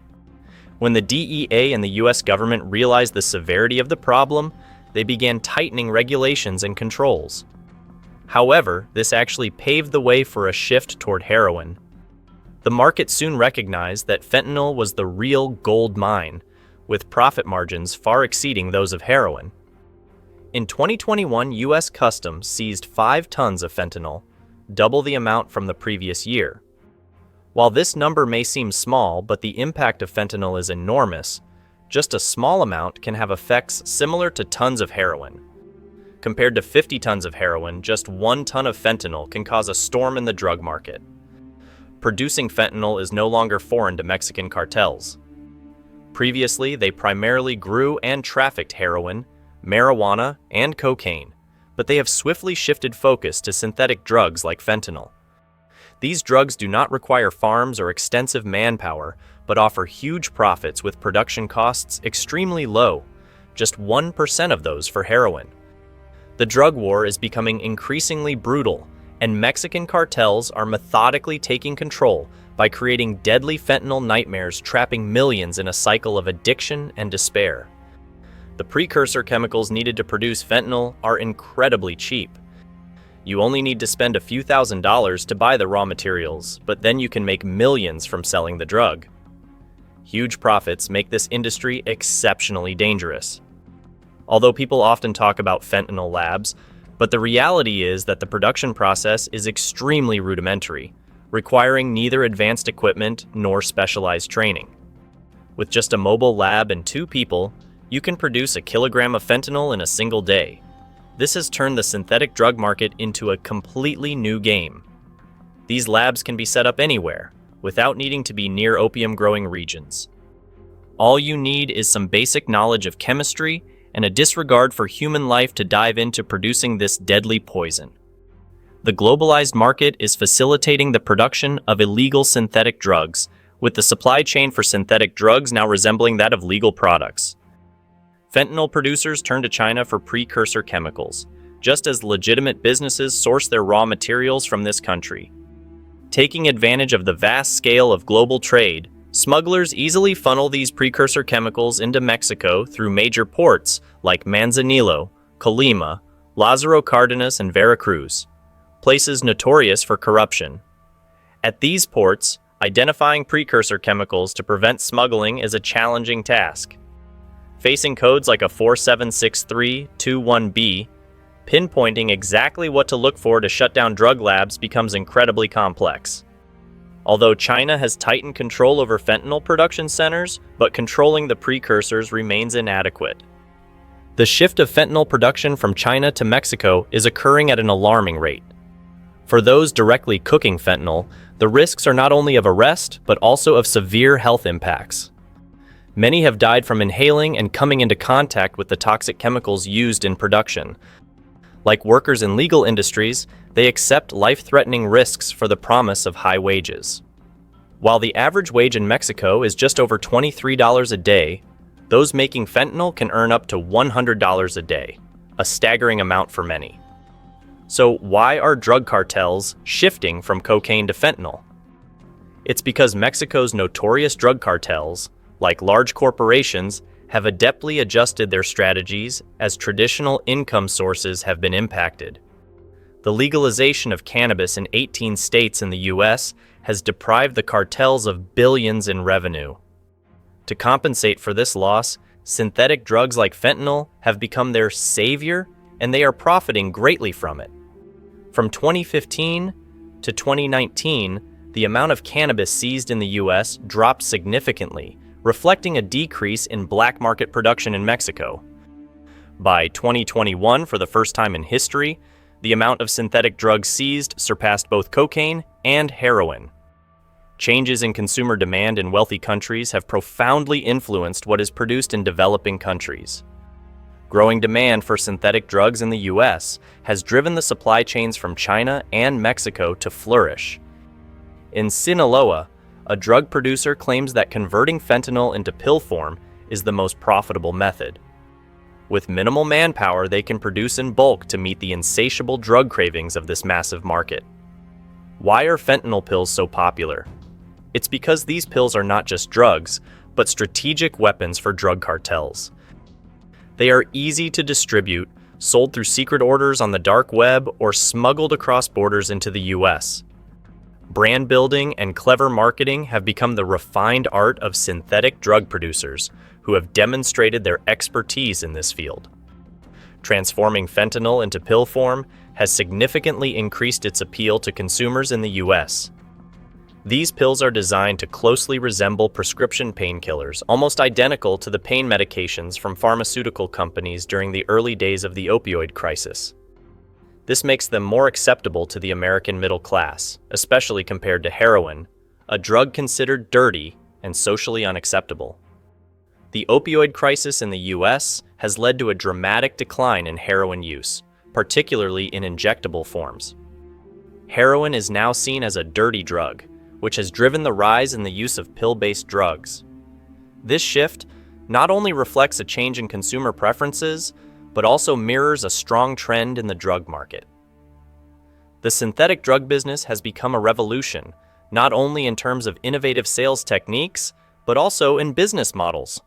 When the DEA and the U.S. government realized the severity of the problem, they began tightening regulations and controls. However, this actually paved the way for a shift toward heroin. The market soon recognized that fentanyl was the real gold mine, with profit margins far exceeding those of heroin. In 2021, U.S. Customs seized 5 tons of fentanyl, double the amount from the previous year. While this number may seem small, but the impact of fentanyl is enormous, just a small amount can have effects similar to tons of heroin. Compared to 50 tons of heroin, just 1 ton of fentanyl can cause a storm in the drug market. Producing fentanyl is no longer foreign to Mexican cartels. Previously, they primarily grew and trafficked heroin, marijuana, and cocaine, but they have swiftly shifted focus to synthetic drugs like fentanyl. These drugs do not require farms or extensive manpower, but offer huge profits with production costs extremely low, just 1% of those for heroin. The drug war is becoming increasingly brutal, and Mexican cartels are methodically taking control by creating deadly fentanyl nightmares, trapping millions in a cycle of addiction and despair. The precursor chemicals needed to produce fentanyl are incredibly cheap. You only need to spend a few $1,000s to buy the raw materials, but then you can make millions from selling the drug. Huge profits make this industry exceptionally dangerous. Although people often talk about fentanyl labs, but the reality is that the production process is extremely rudimentary, requiring neither advanced equipment nor specialized training. With just a mobile lab and 2 people, you can produce a kilogram of fentanyl in a single day. This has turned the synthetic drug market into a completely new game. These labs can be set up anywhere, without needing to be near opium-growing regions. All you need is some basic knowledge of chemistry and a disregard for human life to dive into producing this deadly poison. The globalized market is facilitating the production of illegal synthetic drugs, with the supply chain for synthetic drugs now resembling that of legal products. Fentanyl producers turn to China for precursor chemicals, just as legitimate businesses source their raw materials from this country. Taking advantage of the vast scale of global trade, smugglers easily funnel these precursor chemicals into Mexico through major ports like Manzanillo, Colima, Lázaro Cárdenas, and Veracruz, places notorious for corruption. At these ports, identifying precursor chemicals to prevent smuggling is a challenging task. Facing codes like a 476321B, pinpointing exactly what to look for to shut down drug labs becomes incredibly complex. Although China has tightened control over fentanyl production centers, but controlling the precursors remains inadequate. The shift of fentanyl production from China to Mexico is occurring at an alarming rate. For those directly cooking fentanyl, the risks are not only of arrest, but also of severe health impacts. Many have died from inhaling and coming into contact with the toxic chemicals used in production. Like workers in legal industries, they accept life-threatening risks for the promise of high wages. While the average wage in Mexico is just over $23 a day, those making fentanyl can earn up to $100 a day, a staggering amount for many. So why are drug cartels shifting from cocaine to fentanyl? It's because Mexico's notorious drug cartels, like large corporations, have adeptly adjusted their strategies as traditional income sources have been impacted. The legalization of cannabis in 18 states in the U.S. has deprived the cartels of billions in revenue. To compensate for this loss, synthetic drugs like fentanyl have become their savior, and they are profiting greatly from it. From 2015 to 2019, the amount of cannabis seized in the U.S. dropped significantly, reflecting a decrease in black market production in Mexico. By 2021, for the first time in history, the amount of synthetic drugs seized surpassed both cocaine and heroin. Changes in consumer demand in wealthy countries have profoundly influenced what is produced in developing countries. Growing demand for synthetic drugs in the U.S. has driven the supply chains from China and Mexico to flourish. In Sinaloa, a drug producer claims that converting fentanyl into pill form is the most profitable method. With minimal manpower, they can produce in bulk to meet the insatiable drug cravings of this massive market. Why are fentanyl pills so popular? It's because these pills are not just drugs, but strategic weapons for drug cartels. They are easy to distribute, sold through secret orders on the dark web, or smuggled across borders into the U.S. Brand building and clever marketing have become the refined art of synthetic drug producers, who have demonstrated their expertise in this field. Transforming fentanyl into pill form has significantly increased its appeal to consumers in the U.S. These pills are designed to closely resemble prescription painkillers, almost identical to the pain medications from pharmaceutical companies during the early days of the opioid crisis. This makes them more acceptable to the American middle class, especially compared to heroin, a drug considered dirty and socially unacceptable. The opioid crisis in the U.S. has led to a dramatic decline in heroin use, particularly in injectable forms. Heroin is now seen as a dirty drug, which has driven the rise in the use of pill-based drugs. This shift not only reflects a change in consumer preferences, but also mirrors a strong trend in the drug market. The synthetic drug business has become a revolution, not only in terms of innovative sales techniques, but also in business models.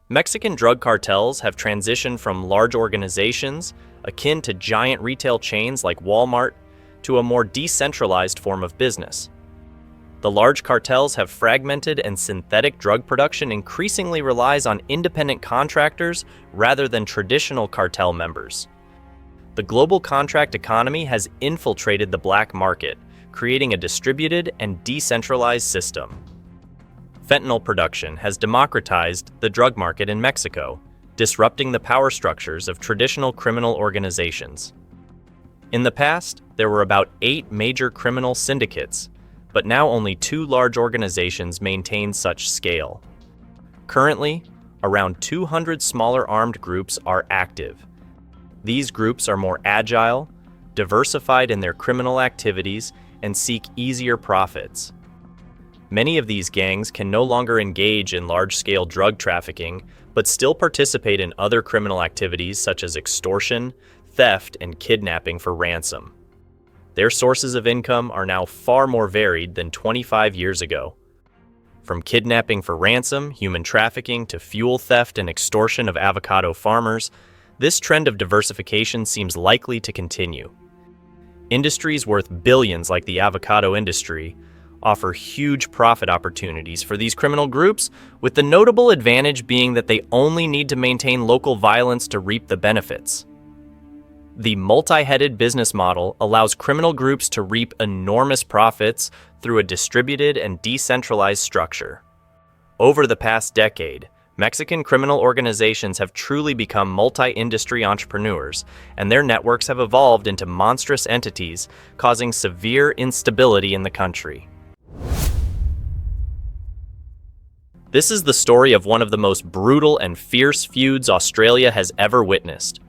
Mexican drug cartels have transitioned from large organizations, akin to giant retail chains like Walmart, to a more decentralized form of business. The large cartels have fragmented, and synthetic drug production increasingly relies on independent contractors rather than traditional cartel members. The global contract economy has infiltrated the black market, creating a distributed and decentralized system. Fentanyl production has democratized the drug market in Mexico, disrupting the power structures of traditional criminal organizations. In the past, there were about 8 major criminal syndicates, but now only 2 large organizations maintain such scale. Currently, around 200 smaller armed groups are active. These groups are more agile, diversified in their criminal activities, and seek easier profits. Many of these gangs can no longer engage in large-scale drug trafficking, but still participate in other criminal activities such as extortion, theft, and kidnapping for ransom. Their sources of income are now far more varied than 25 years ago. From kidnapping for ransom, human trafficking, to fuel theft and extortion of avocado farmers, this trend of diversification seems likely to continue. Industries worth billions like the avocado industry offer huge profit opportunities for these criminal groups, with the notable advantage being that they only need to maintain local violence to reap the benefits. The multi-headed business model allows criminal groups to reap enormous profits through a distributed and decentralized structure. Over the past decade, Mexican criminal organizations have truly become multi-industry entrepreneurs, and their networks have evolved into monstrous entities, causing severe instability in the country. This is the story of one of the most brutal and fierce feuds Australia has ever witnessed.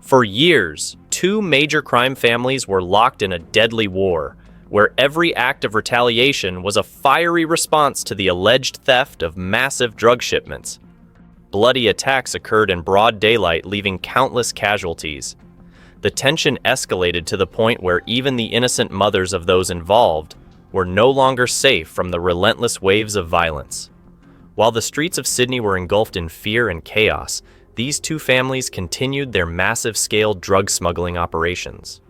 For years, 2 major crime families were locked in a deadly war, where every act of retaliation was a fiery response to the alleged theft of massive drug shipments. Bloody attacks occurred in broad daylight, leaving countless casualties. The tension escalated to the point where even the innocent mothers of those involved were no longer safe from the relentless waves of violence. While the streets of Sydney were engulfed in fear and chaos, these 2 families continued their massive-scale drug smuggling operations.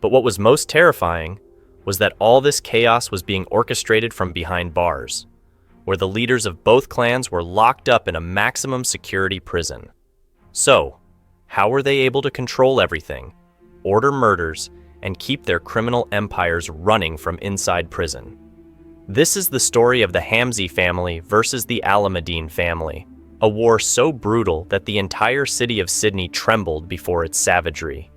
But what was most terrifying was that all this chaos was being orchestrated from behind bars, where the leaders of both clans were locked up in a maximum security prison. So, how were they able to control everything, order murders, and keep their criminal empires running from inside prison? This is the story of the Hamzy family versus the Alameddine family, a war so brutal that the entire city of Sydney trembled before its savagery.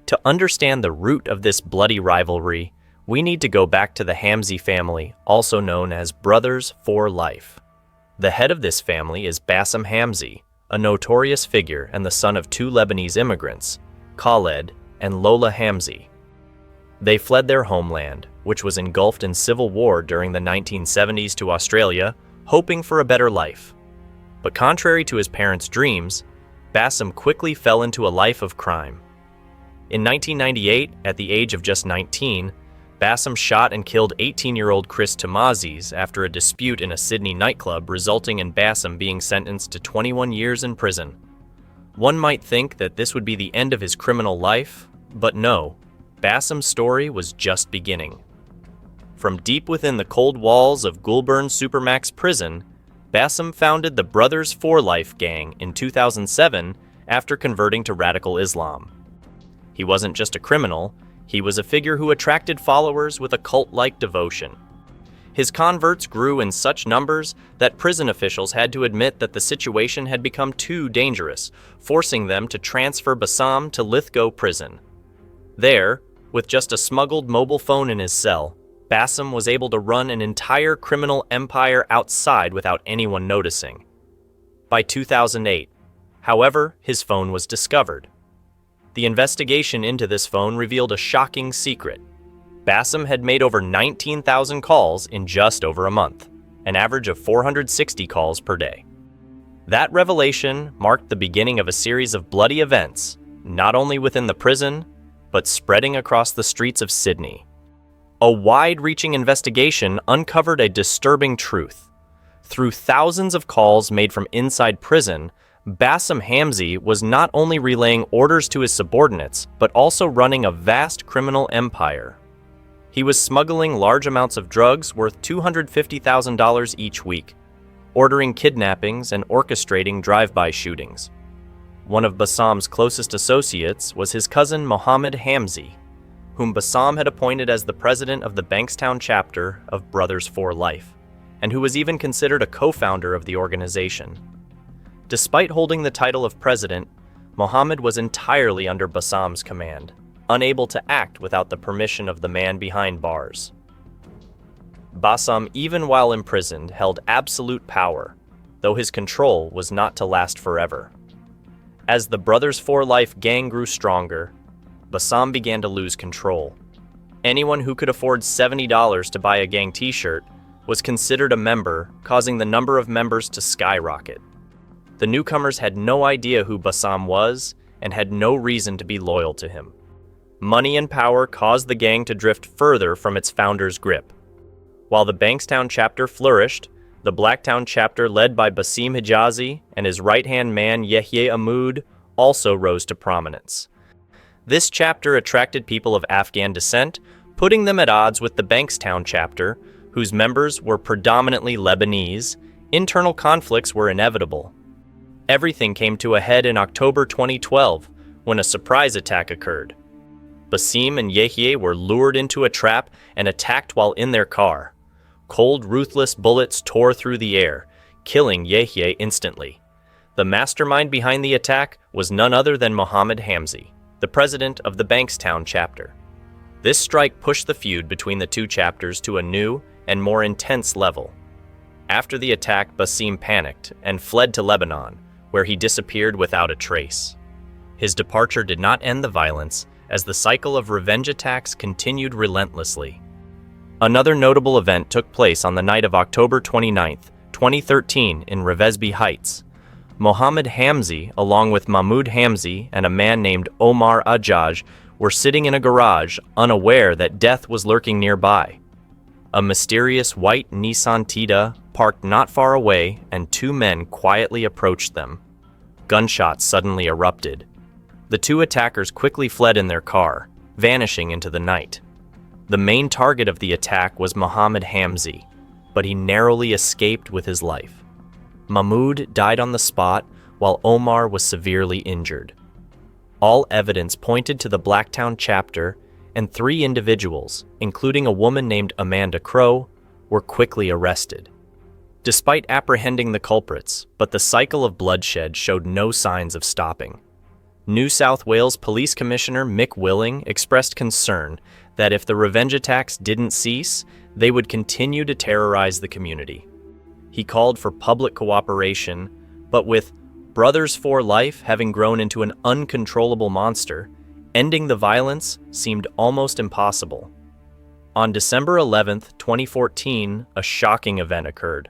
To understand the root of this bloody rivalry, we need to go back to the Hamzy family, also known as Brothers for Life. The head of this family is Bassem Hamzy, a notorious figure and the son of 2 Lebanese immigrants, Khaled and Lola Hamzy. They fled their homeland, which was engulfed in civil war during the 1970s, to Australia, hoping for a better life. But contrary to his parents' dreams, Bassem quickly fell into a life of crime. In 1998, at the age of just 19, Bassem shot and killed 18-year-old Chris Tamazis after a dispute in a Sydney nightclub, resulting in Bassem being sentenced to 21 years in prison. One might think that this would be the end of his criminal life, but no, Bassem's story was just beginning. From deep within the cold walls of Goulburn Supermax prison, Bassem founded the Brothers for Life gang in 2007 after converting to radical Islam. He wasn't just a criminal, he was a figure who attracted followers with a cult-like devotion. His converts grew in such numbers that prison officials had to admit that the situation had become too dangerous, forcing them to transfer Bassem to Lithgow prison. There, with just a smuggled mobile phone in his cell, Bassem was able to run an entire criminal empire outside without anyone noticing. By 2008, however, his phone was discovered. The investigation into this phone revealed a shocking secret. Bassem had made over 19,000 calls in just over a month, an average of 460 calls per day. That revelation marked the beginning of a series of bloody events, not only within the prison, but spreading across the streets of Sydney. A wide-reaching investigation uncovered a disturbing truth. Through thousands of calls made from inside prison, Bassem Hamzy was not only relaying orders to his subordinates, but also running a vast criminal empire. He was smuggling large amounts of drugs worth $250,000 each week, ordering kidnappings and orchestrating drive-by shootings. One of Bassem's closest associates was his cousin Mohammed Hamzy, whom Bassem had appointed as the president of the Bankstown chapter of Brothers for Life, and who was even considered a co-founder of the organization. Despite holding the title of president, Mohammed was entirely under Bassam's command, unable to act without the permission of the man behind bars. Bassam, even while imprisoned, held absolute power, though his control was not to last forever. As the Brothers for Life gang grew stronger, Bassam began to lose control. Anyone who could afford $70 to buy a gang t-shirt was considered a member, causing the number of members to skyrocket. The newcomers had no idea who Bassam was and had no reason to be loyal to him. Money and power caused the gang to drift further from its founder's grip. While the Bankstown chapter flourished, the Blacktown chapter led by Basim Hijazi and his right-hand man Yehye Ahmoud also rose to prominence. This chapter attracted people of Afghan descent, putting them at odds with the Bankstown chapter, whose members were predominantly Lebanese. Internal conflicts were inevitable. Everything came to a head in October 2012, when a surprise attack occurred. Basim and Yehye were lured into a trap and attacked while in their car. Cold, ruthless bullets tore through the air, killing Yehye instantly. The mastermind behind the attack was none other than Mohammed Hamzi, the president of the Bankstown chapter. This strike pushed the feud between the two chapters to a new and more intense level. After the attack, Basim panicked and fled to Lebanon, where he disappeared without a trace. His departure did not end the violence, as the cycle of revenge attacks continued relentlessly. Another notable event took place on the night of October 29, 2013 in Revesby Heights. Mohammed Hamzi, along with Mahmoud Hamzi and a man named Omar Ajaj, were sitting in a garage, unaware that death was lurking nearby. A mysterious white Nissan Tida parked not far away, and two men quietly approached them. Gunshots suddenly erupted. The two attackers quickly fled in their car, vanishing into the night. The main target of the attack was Mohammed Hamzi, but he narrowly escaped with his life. Mahmoud died on the spot, while Omar was severely injured. All evidence pointed to the Blacktown chapter, and 3 individuals, including a woman named Amanda Crow, were quickly arrested. Despite apprehending the culprits, but the cycle of bloodshed showed no signs of stopping. New South Wales Police Commissioner Mick Willing expressed concern that if the revenge attacks didn't cease, they would continue to terrorize the community. He called for public cooperation, but with Brothers for Life having grown into an uncontrollable monster, ending the violence seemed almost impossible. On December 11, 2014, a shocking event occurred.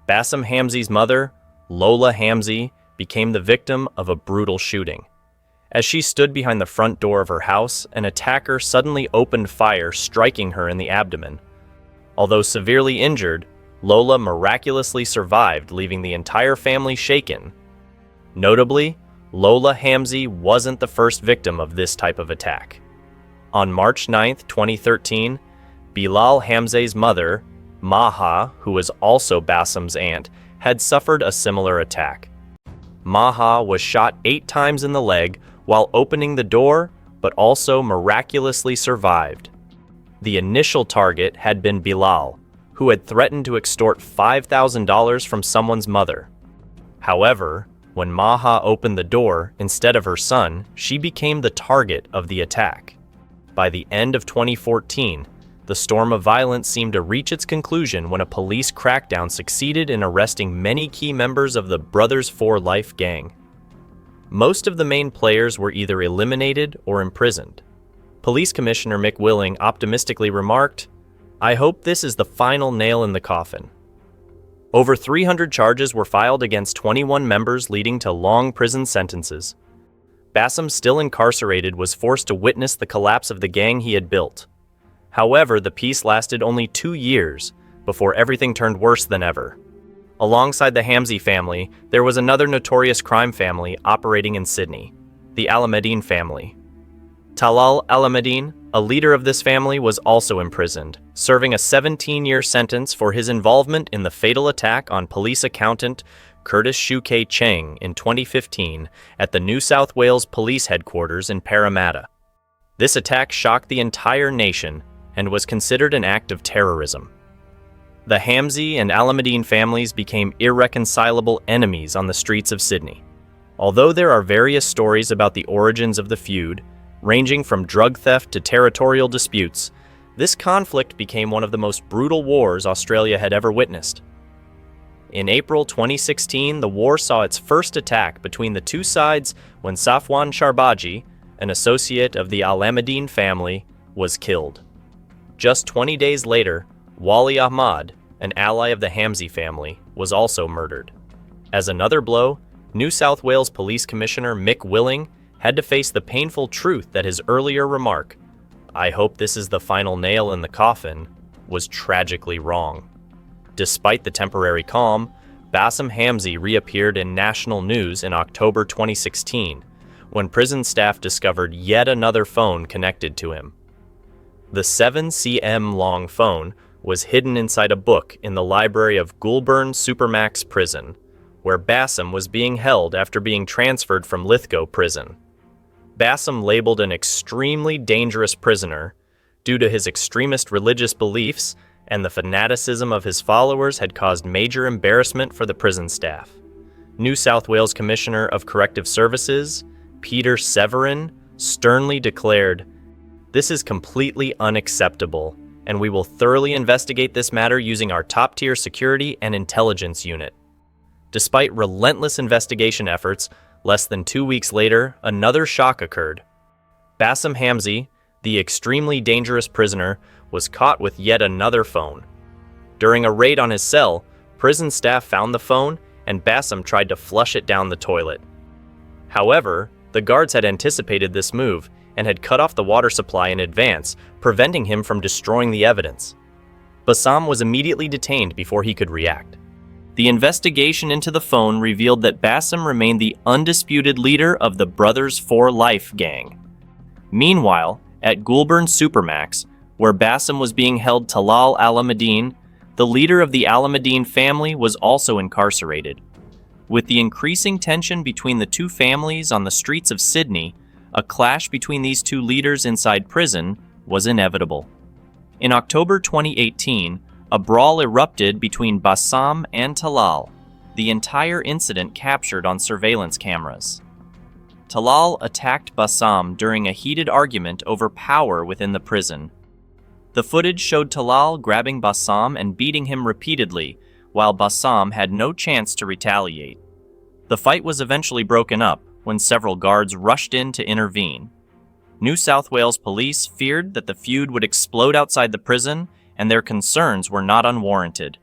Bassam Hamzi's mother, Lola Hamzi, became the victim of a brutal shooting. As she stood behind the front door of her house, an attacker suddenly opened fire, striking her in the abdomen. Although severely injured, Lola miraculously survived, leaving the entire family shaken. Notably, Lola Hamzi wasn't the first victim of this type of attack. On March 9, 2013, Bilal Hamzi's mother, Maha, who was also Bassam's aunt, had suffered a similar attack. Maha was shot 8 times in the leg while opening the door, but also miraculously survived. The initial target had been Bilal, who had threatened to extort $5,000 from someone's mother. However, when Maha opened the door instead of her son, she became the target of the attack. By the end of 2014, the storm of violence seemed to reach its conclusion when a police crackdown succeeded in arresting many key members of the Brothers for Life gang. Most of the main players were either eliminated or imprisoned. Police Commissioner Mick Willing optimistically remarked, "I hope this is the final nail in the coffin." Over 300 charges were filed against 21 members, leading to long prison sentences. Bassam, still incarcerated, was forced to witness the collapse of the gang he had built. However, the peace lasted only 2 years before everything turned worse than ever. Alongside the Hamzi family, there was another notorious crime family operating in Sydney, the Alameddine family. Talal Alameddine, a leader of this family, was also imprisoned, serving a 17-year sentence for his involvement in the fatal attack on police accountant Curtis Shuke Cheng in 2015 at the New South Wales Police Headquarters in Parramatta. This attack shocked the entire nation and was considered an act of terrorism. The Hamzy and Alameddine families became irreconcilable enemies on the streets of Sydney. Although there are various stories about the origins of the feud, ranging from drug theft to territorial disputes, this conflict became one of the most brutal wars Australia had ever witnessed. In April 2016, the war saw its first attack between the two sides when Safwan Sharbaji, an associate of the Alameddine family, was killed. Just 20 days later, Wali Ahmad, an ally of the Hamzy family, was also murdered. As another blow, New South Wales Police Commissioner Mick Willing had to face the painful truth that his earlier remark, "I hope this is the final nail in the coffin," was tragically wrong. Despite the temporary calm, Bassem Hamzy reappeared in national news in October 2016, when prison staff discovered yet another phone connected to him. The 7 cm long phone was hidden inside a book in the library of Goulburn Supermax Prison, where Bassem was being held after being transferred from Lithgow Prison. Bassem, labeled an extremely dangerous prisoner due to his extremist religious beliefs and the fanaticism of his followers, had caused major embarrassment for the prison staff. New South Wales Commissioner of Corrective Services, Peter Severin, sternly declared, "This is completely unacceptable, and we will thoroughly investigate this matter using our top-tier security and intelligence unit." Despite relentless investigation efforts, less than 2 weeks later, another shock occurred. Bassem Hamzy, the extremely dangerous prisoner, was caught with yet another phone. During a raid on his cell, prison staff found the phone and Bassem tried to flush it down the toilet. However, the guards had anticipated this move and had cut off the water supply in advance, preventing him from destroying the evidence. Bassem was immediately detained before he could react. The investigation into the phone revealed that Bassem remained the undisputed leader of the Brothers for Life gang. Meanwhile, at Goulburn Supermax, where Bassem was being held, Talal Alameddine, the leader of the Alameddine family, was also incarcerated. With the increasing tension between the two families on the streets of Sydney, a clash between these two leaders inside prison was inevitable. In October 2018, a brawl erupted between Bassem and Talal, the entire incident captured on surveillance cameras. Talal attacked Bassem during a heated argument over power within the prison. The footage showed Talal grabbing Bassem and beating him repeatedly, while Bassem had no chance to retaliate. The fight was eventually broken up when several guards rushed in to intervene. New South Wales police feared that the feud would explode outside the prison, and their concerns were not unwarranted.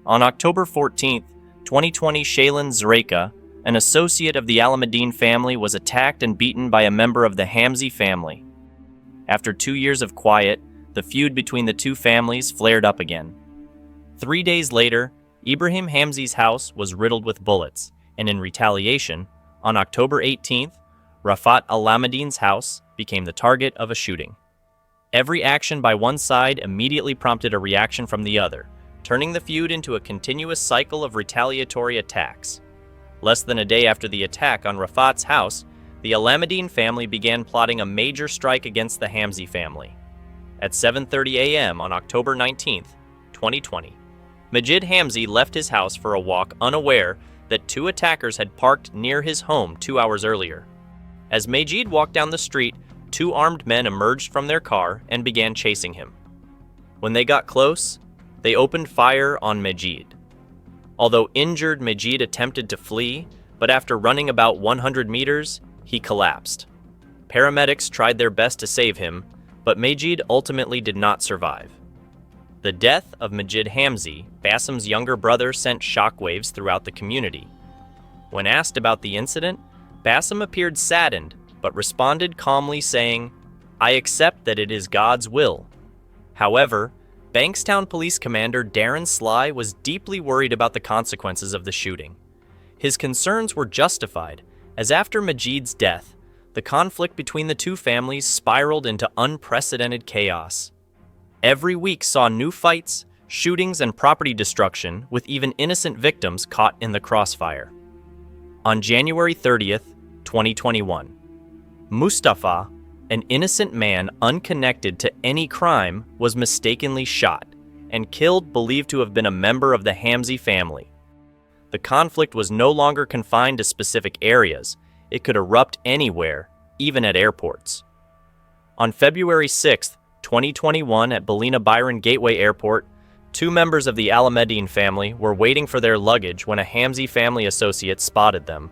On October 14, 2020, Shaylin Zreika, an associate of the Alameddine family, was attacked and beaten by a member of the Hamzy family. After 2 years of quiet, the feud between the two families flared up again. 3 days later, Ibrahim Hamzy's house was riddled with bullets, and in retaliation, on October 18th, Rafat Alameddine's house became the target of a shooting. Every action by one side immediately prompted a reaction from the other, turning the feud into a continuous cycle of retaliatory attacks. Less than a day after the attack on Rafat's house, the Alameddine family began plotting a major strike against the Hamzy family. At 7:30 a.m. on October 19, 2020, Majid Hamzy left his house for a walk, unaware that two attackers had parked near his home 2 hours earlier. As Majid walked down the street, two armed men emerged from their car and began chasing him. When they got close, they opened fire on Majid. Although injured, Majid attempted to flee, but after running about 100 meters, he collapsed. Paramedics tried their best to save him, but Majid ultimately did not survive. The death of Majid Hamzy, Bassem's younger brother, sent shockwaves throughout the community. When asked about the incident, Bassem appeared saddened, but responded calmly saying, "I accept that it is God's will." However, Bankstown Police Commander Darren Sly was deeply worried about the consequences of the shooting. His concerns were justified, as after Majid's death, the conflict between the two families spiraled into unprecedented chaos. Every week saw new fights, shootings, and property destruction, with even innocent victims caught in the crossfire. On January 30th, 2021, Mustafa, an innocent man unconnected to any crime, was mistakenly shot, and killed believed to have been a member of the Hamzy family. The conflict was no longer confined to specific areas. It could erupt anywhere, even at airports. On February 6, 2021, at Ballina Byron Gateway Airport, 2 members of the Alameddine family were waiting for their luggage when a Hamzy family associate spotted them.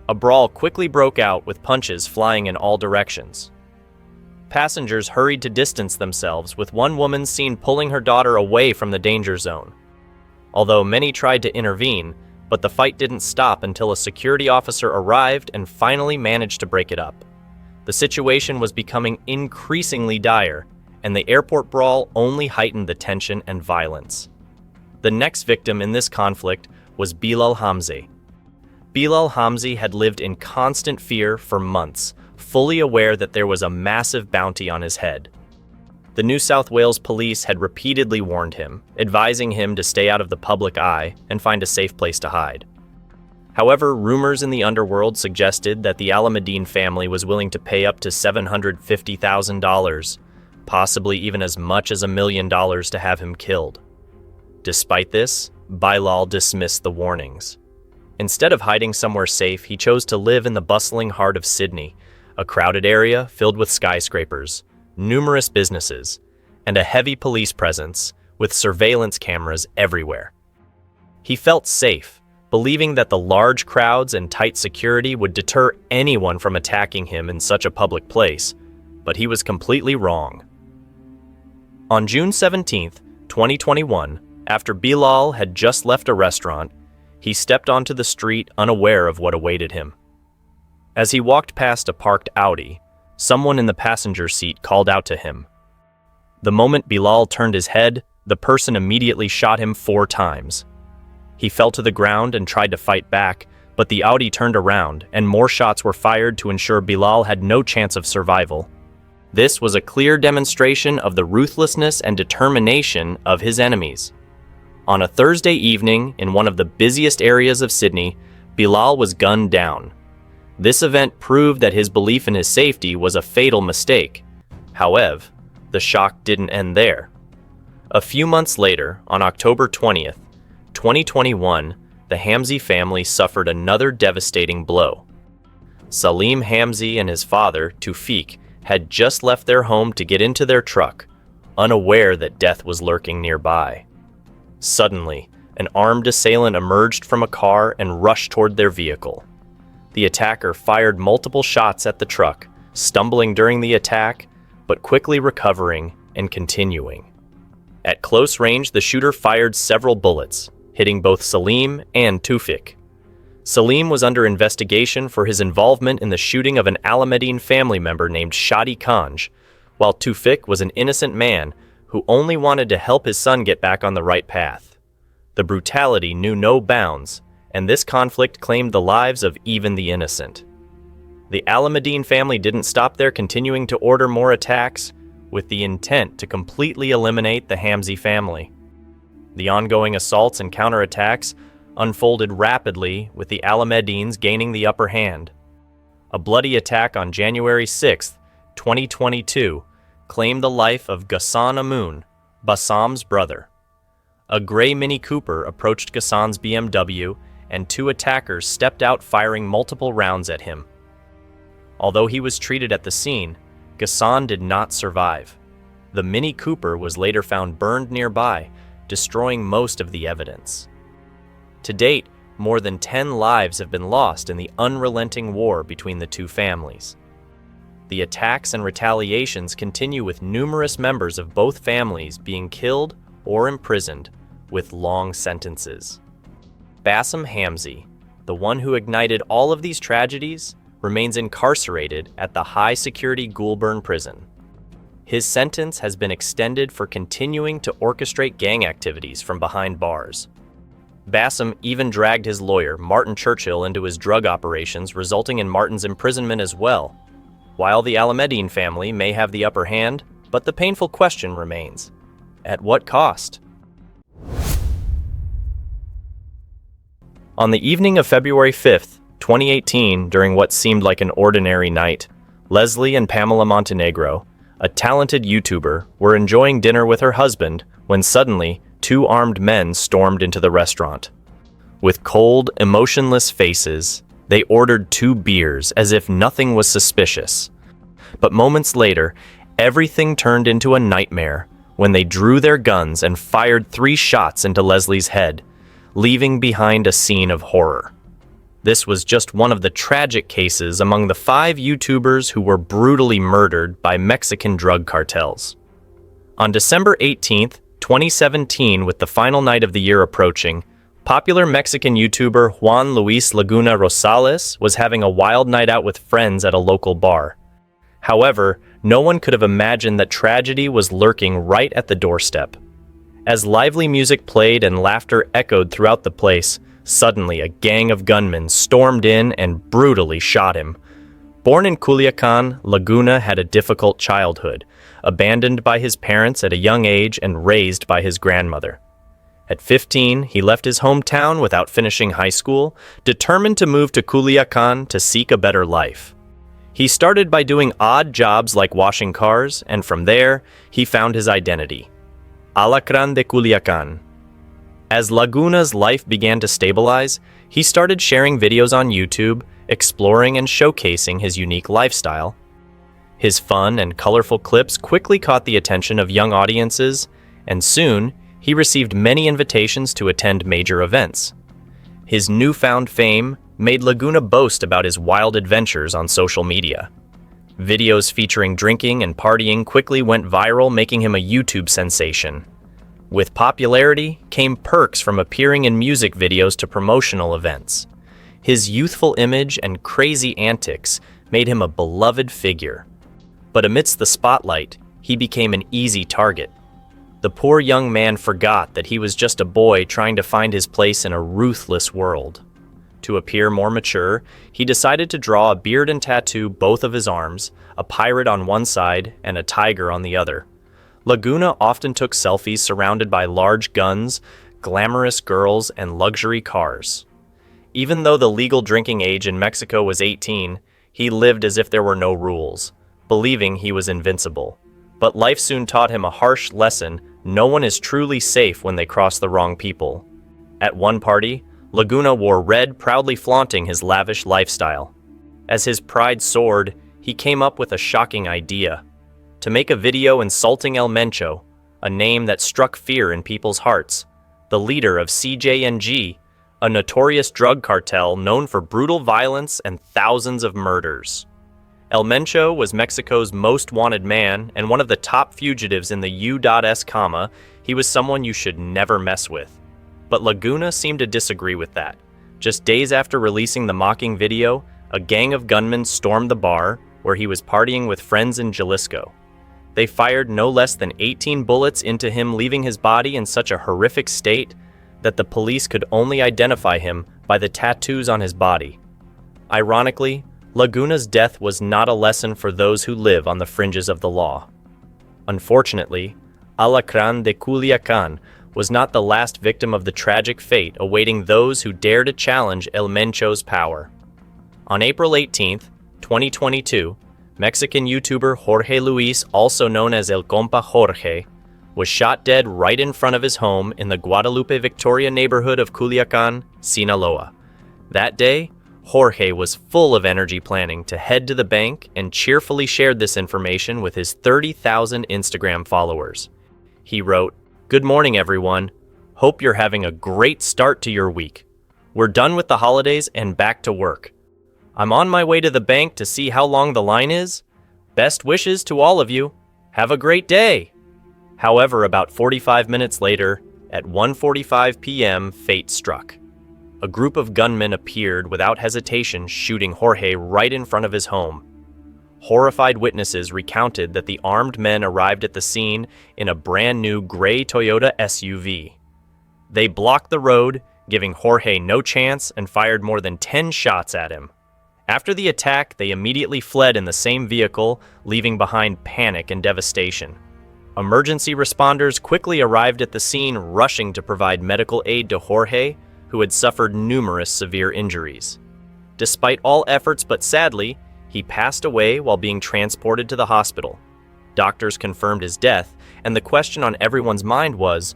A brawl quickly broke out with punches flying in all directions. Passengers hurried to distance themselves, with one woman seen pulling her daughter away from the danger zone. Although many tried to intervene, but the fight didn't stop until a security officer arrived and finally managed to break it up. The situation was becoming increasingly dire, and the airport brawl only heightened the tension and violence. The next victim in this conflict was Bilal Hamzy. Bilal Hamzy had lived in constant fear for months, fully aware that there was a massive bounty on his head. The New South Wales police had repeatedly warned him, advising him to stay out of the public eye and find a safe place to hide. However, rumors in the underworld suggested that the Alameddine family was willing to pay up to $750,000, possibly even as much as $1 million to have him killed. Despite this, Bilal dismissed the warnings. Instead of hiding somewhere safe, he chose to live in the bustling heart of Sydney, a crowded area filled with skyscrapers, numerous businesses, and a heavy police presence with surveillance cameras everywhere. He felt safe, believing that the large crowds and tight security would deter anyone from attacking him in such a public place, but he was completely wrong. On June 17, 2021, after Bilal had just left a restaurant, he stepped onto the street unaware of what awaited him. As he walked past a parked Audi, someone in the passenger seat called out to him. The moment Bilal turned his head, the person immediately shot him 4 times. He fell to the ground and tried to fight back, but the Audi turned around and more shots were fired to ensure Bilal had no chance of survival. This was a clear demonstration of the ruthlessness and determination of his enemies. On a Thursday evening in one of the busiest areas of Sydney, Bilal was gunned down. This event proved that his belief in his safety was a fatal mistake. However, the shock didn't end there. A few months later, on October 20th, 2021, the Hamzy family suffered another devastating blow. Salim Hamzy and his father, Tufik, had just left their home to get into their truck, unaware that death was lurking nearby. Suddenly, an armed assailant emerged from a car and rushed toward their vehicle. The attacker fired multiple shots at the truck, stumbling during the attack, but quickly recovering and continuing. At close range, the shooter fired several bullets, hitting both Salim and Tufik. Salim was under investigation for his involvement in the shooting of an Alameddine family member named Shadi Kanj, while Tufik was an innocent man who only wanted to help his son get back on the right path. The brutality knew no bounds, and this conflict claimed the lives of even the innocent. The Alameddine family didn't stop there, continuing to order more attacks with the intent to completely eliminate the Hamzy family. The ongoing assaults and counterattacks unfolded rapidly, with the Alameddines gaining the upper hand. A bloody attack on January 6, 2022, claimed the life of Ghassan Amoun, Bassam's brother. A gray Mini Cooper approached Ghassan's BMW, and 2 attackers stepped out firing multiple rounds at him. Although he was treated at the scene, Ghassan did not survive. The Mini Cooper was later found burned nearby, destroying most of the evidence. To date, more than 10 lives have been lost in the unrelenting war between the 2 families. The attacks and retaliations continue, with numerous members of both families being killed or imprisoned with long sentences. Bassam Hamzy, the one who ignited all of these tragedies, remains incarcerated at the high-security Goulburn prison. His sentence has been extended for continuing to orchestrate gang activities from behind bars. Bassam even dragged his lawyer, Martin Churchill, into his drug operations, resulting in Martin's imprisonment as well. While the Alameddine family may have the upper hand, but the painful question remains: at what cost? On the evening of February 5th, 2018, during what seemed like an ordinary night, Leslie and Pamela Montenegro, a talented YouTuber, were enjoying dinner with her husband when suddenly 2 armed men stormed into the restaurant. With cold, emotionless faces, they ordered 2 beers as if nothing was suspicious. But moments later, everything turned into a nightmare when they drew their guns and fired 3 shots into Leslie's head, leaving behind a scene of horror. This was just one of the tragic cases among the 5 YouTubers who were brutally murdered by Mexican drug cartels. On December 18, 2017, with the final night of the year approaching, popular Mexican YouTuber Juan Luis Laguna Rosales was having a wild night out with friends at a local bar. However, no one could have imagined that tragedy was lurking right at the doorstep. As lively music played and laughter echoed throughout the place, suddenly a gang of gunmen stormed in and brutally shot him. Born in Culiacan, Laguna had a difficult childhood, abandoned by his parents at a young age and raised by his grandmother. At 15, he left his hometown without finishing high school, determined to move to Culiacan to seek a better life. He started by doing odd jobs like washing cars, and from there, he found his identity. Alacrán de Culiacán. As Laguna's life began to stabilize, he started sharing videos on YouTube, exploring and showcasing his unique lifestyle. His fun and colorful clips quickly caught the attention of young audiences, and soon, he received many invitations to attend major events. His newfound fame made Laguna boast about his wild adventures on social media. Videos featuring drinking and partying quickly went viral, making him a YouTube sensation. With popularity came perks from appearing in music videos to promotional events. His youthful image and crazy antics made him a beloved figure. But amidst the spotlight, he became an easy target. The poor young man forgot that he was just a boy trying to find his place in a ruthless world. To appear more mature, he decided to draw a beard and tattoo both of his arms, a pirate on one side and a tiger on the other. Laguna often took selfies surrounded by large guns, glamorous girls, and luxury cars. Even though the legal drinking age in Mexico was 18, he lived as if there were no rules, believing he was invincible. But life soon taught him a harsh lesson: no one is truly safe when they cross the wrong people. At one party, Laguna wore red, proudly flaunting his lavish lifestyle. As his pride soared, he came up with a shocking idea: to make a video insulting El Mencho, a name that struck fear in people's hearts, the leader of CJNG, a notorious drug cartel known for brutal violence and thousands of murders. El Mencho was Mexico's most wanted man and one of the top fugitives in the U.S. He was someone you should never mess with. But Laguna seemed to disagree with that. Just days after releasing the mocking video, a gang of gunmen stormed the bar where he was partying with friends in Jalisco. They fired no less than 18 bullets into him, leaving his body in such a horrific state that the police could only identify him by the tattoos on his body. Ironically, Laguna's death was not a lesson for those who live on the fringes of the law. Unfortunately, Alacrán de Culiacán was not the last victim of the tragic fate awaiting those who dare to challenge El Mencho's power. On April 18, 2022, Mexican YouTuber Jorge Luis, also known as El Compa Jorge, was shot dead right in front of his home in the Guadalupe Victoria neighborhood of Culiacán, Sinaloa. That day, Jorge was full of energy, planning to head to the bank, and cheerfully shared this information with his 30,000 Instagram followers. He wrote, "Good morning, everyone. Hope you're having a great start to your week. We're done with the holidays and back to work. I'm on my way to the bank to see how long the line is. Best wishes to all of you. Have a great day." However, about 45 minutes later, at 1:45 p.m., fate struck. A group of gunmen appeared without hesitation, shooting Jorge right in front of his home. Horrified witnesses recounted that the armed men arrived at the scene in a brand new gray Toyota SUV. They blocked the road, giving Jorge no chance, and fired more than 10 shots at him. After the attack, they immediately fled in the same vehicle, leaving behind panic and devastation. Emergency responders quickly arrived at the scene, rushing to provide medical aid to Jorge, who had suffered numerous severe injuries. Despite all efforts, but sadly, he passed away while being transported to the hospital. doctors confirmed his death, and the question on everyone's mind was,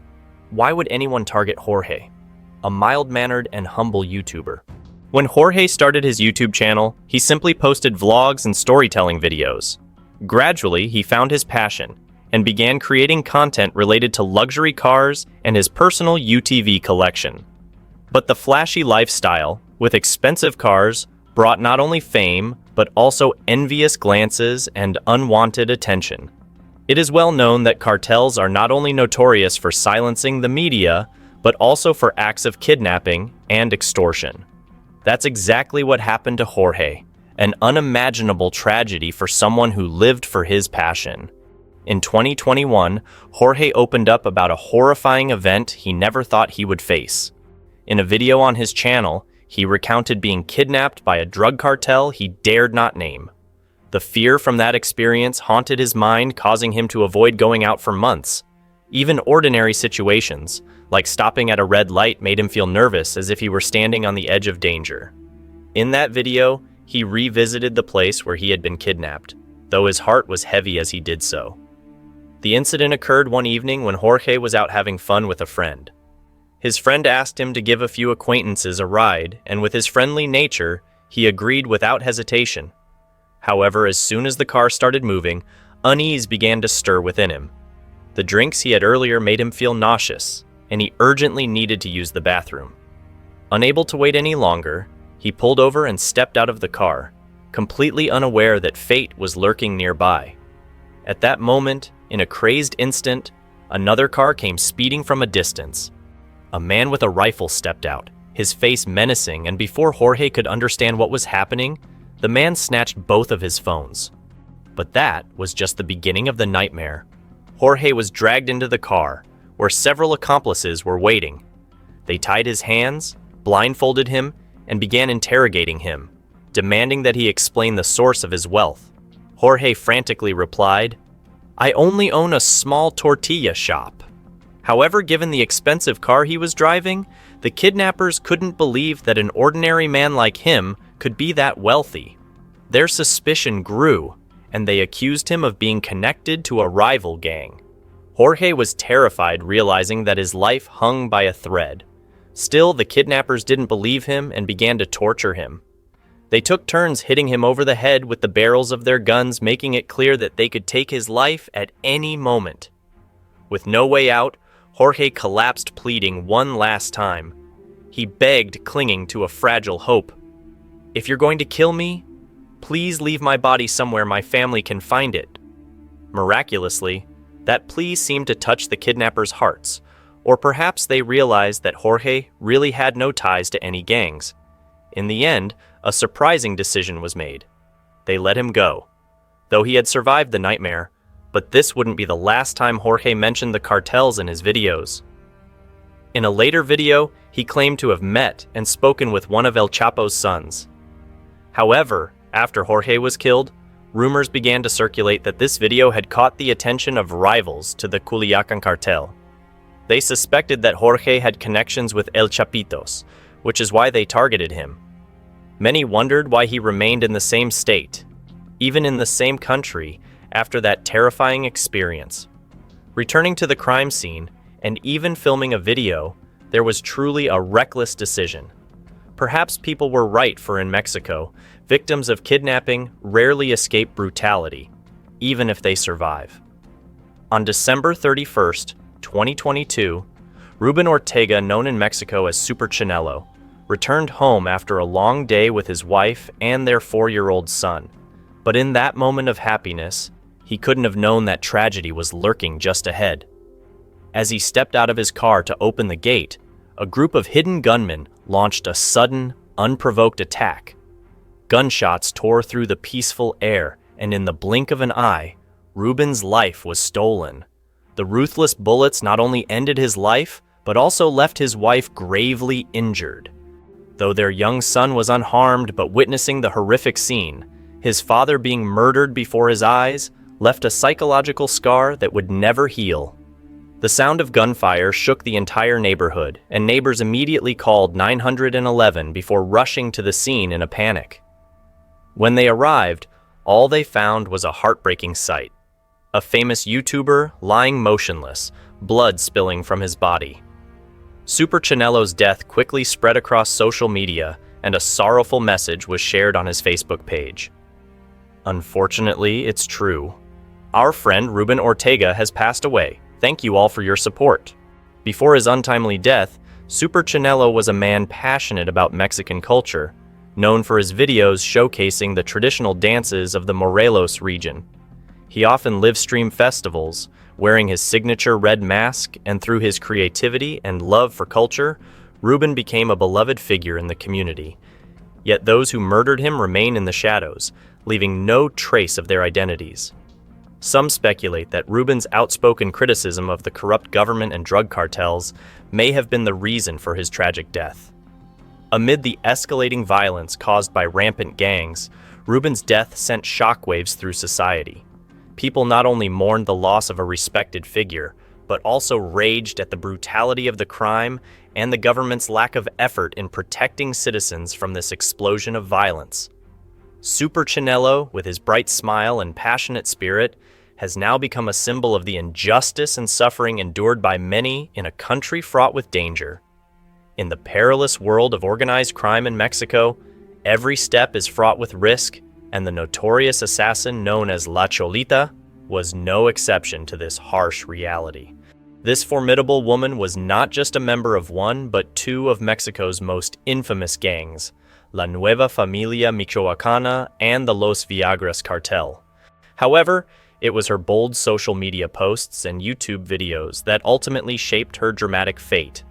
why would anyone target Jorge, a mild-mannered and humble YouTuber? When Jorge started his YouTube channel, he simply posted vlogs and storytelling videos. Gradually, he found his passion and began creating content related to luxury cars and his personal UTV collection. But the flashy lifestyle, with expensive cars, brought not only fame, but also envious glances and unwanted attention. It is well known that cartels are not only notorious for silencing the media, but also for acts of kidnapping and extortion. That's exactly what happened to Jorge, an unimaginable tragedy for someone who lived for his passion. In 2021, Jorge opened up about a horrifying event he never thought he would face. In a video on his channel, he recounted being kidnapped by a drug cartel he dared not name. The fear from that experience haunted his mind, causing him to avoid going out for months. Even ordinary situations, like stopping at a red light, made him feel nervous, as if he were standing on the edge of danger. In that video, he revisited the place where he had been kidnapped, though his heart was heavy as he did so. The incident occurred one evening when Jorge was out having fun with a friend. His friend asked him to give a few acquaintances a ride, and with his friendly nature, he agreed without hesitation. However, as soon as the car started moving, unease began to stir within him. The drinks he had earlier made him feel nauseous, and he urgently needed to use the bathroom. Unable to wait any longer, he pulled over and stepped out of the car, completely unaware that fate was lurking nearby. At that moment, in a crazed instant, another car came speeding from a distance. A man with a rifle stepped out, his face menacing, and before Jorge could understand what was happening, the man snatched both of his phones. But that was just the beginning of the nightmare. Jorge was dragged into the car, where several accomplices were waiting. They tied his hands, blindfolded him, and began interrogating him, demanding that he explain the source of his wealth. Jorge frantically replied, "I only own a small tortilla shop." However, given the expensive car he was driving, the kidnappers couldn't believe that an ordinary man like him could be that wealthy. Their suspicion grew, and they accused him of being connected to a rival gang. Jorge was terrified, realizing that his life hung by a thread. Still, the kidnappers didn't believe him and began to torture him. They took turns hitting him over the head with the barrels of their guns, making it clear that they could take his life at any moment. With no way out, Jorge collapsed, pleading one last time. He begged, clinging to a fragile hope. "If you're going to kill me, please leave my body somewhere my family can find it." Miraculously, that plea seemed to touch the kidnappers' hearts, or perhaps they realized that Jorge really had no ties to any gangs. In the end, a surprising decision was made. They let him go, though he had survived the nightmare, but this wouldn't be the last time Jorge mentioned the cartels in his videos. In a later video, he claimed to have met and spoken with one of El Chapo's sons. However, after Jorge was killed, rumors began to circulate that this video had caught the attention of rivals to the Culiacan cartel. They suspected that Jorge had connections with El Chapitos, which is why they targeted him. Many wondered why he remained in the same state, even in the same country, after that terrifying experience. Returning to the crime scene, and even filming a video, there was truly a reckless decision. Perhaps people were right, for in Mexico, victims of kidnapping rarely escape brutality, even if they survive. On December 31st, 2022, Ruben Ortega, known in Mexico as Super Chinelo, returned home after a long day with his wife and their 4-year-old son. But in that moment of happiness, he couldn't have known that tragedy was lurking just ahead. As he stepped out of his car to open the gate, a group of hidden gunmen launched a sudden, unprovoked attack. Gunshots tore through the peaceful air, and in the blink of an eye, Ruben's life was stolen. The ruthless bullets not only ended his life, but also left his wife gravely injured. Though their young son was unharmed, but witnessing the horrific scene, his father being murdered before his eyes, left a psychological scar that would never heal. The sound of gunfire shook the entire neighborhood, and neighbors immediately called 911 before rushing to the scene in a panic. When they arrived, all they found was a heartbreaking sight. a famous YouTuber lying motionless, blood spilling from his body. Super Chinelo's death quickly spread across social media, and a sorrowful message was shared on his Facebook page. Unfortunately, it's true. Our friend Ruben Ortega has passed away. Thank you all for your support. Before his untimely death, Super Chinelo was a man passionate about Mexican culture, known for his videos showcasing the traditional dances of the Morelos region. He often live-streamed festivals, wearing his signature red mask, and through his creativity and love for culture, Ruben became a beloved figure in the community. Yet those who murdered him remain in the shadows, leaving no trace of their identities. Some speculate that Ruben's outspoken criticism of the corrupt government and drug cartels may have been the reason for his tragic death. Amid the escalating violence caused by rampant gangs, Ruben's death sent shockwaves through society. People not only mourned the loss of a respected figure, but also raged at the brutality of the crime and the government's lack of effort in protecting citizens from this explosion of violence. Super Chinelo, with his bright smile and passionate spirit, has now become a symbol of the injustice and suffering endured by many in a country fraught with danger. In the perilous world of organized crime in Mexico, every step is fraught with risk, and the notorious assassin known as La Cholita was no exception to this harsh reality. This formidable woman was not just a member of one, but two of Mexico's most infamous gangs, La Nueva Familia Michoacana and the Los Viagras Cartel. However, it was her bold social media posts and YouTube videos that ultimately shaped her dramatic fate.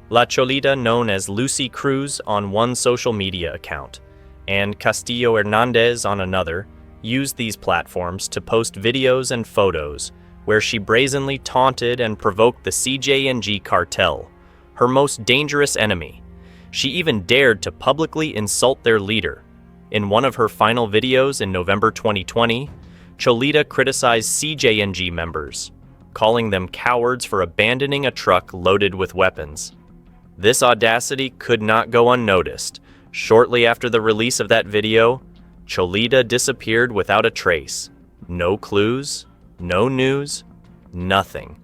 La Cholita, known as Lucy Cruz on one social media account, and Castillo Hernandez on another, used these platforms to post videos and photos where she brazenly taunted and provoked the CJNG cartel, her most dangerous enemy. She even dared to publicly insult their leader. In one of her final videos in November 2020, Cholita criticized CJNG members, calling them cowards for abandoning a truck loaded with weapons. This audacity could not go unnoticed. Shortly after the release of that video, Cholita disappeared without a trace. No clues, no news, nothing.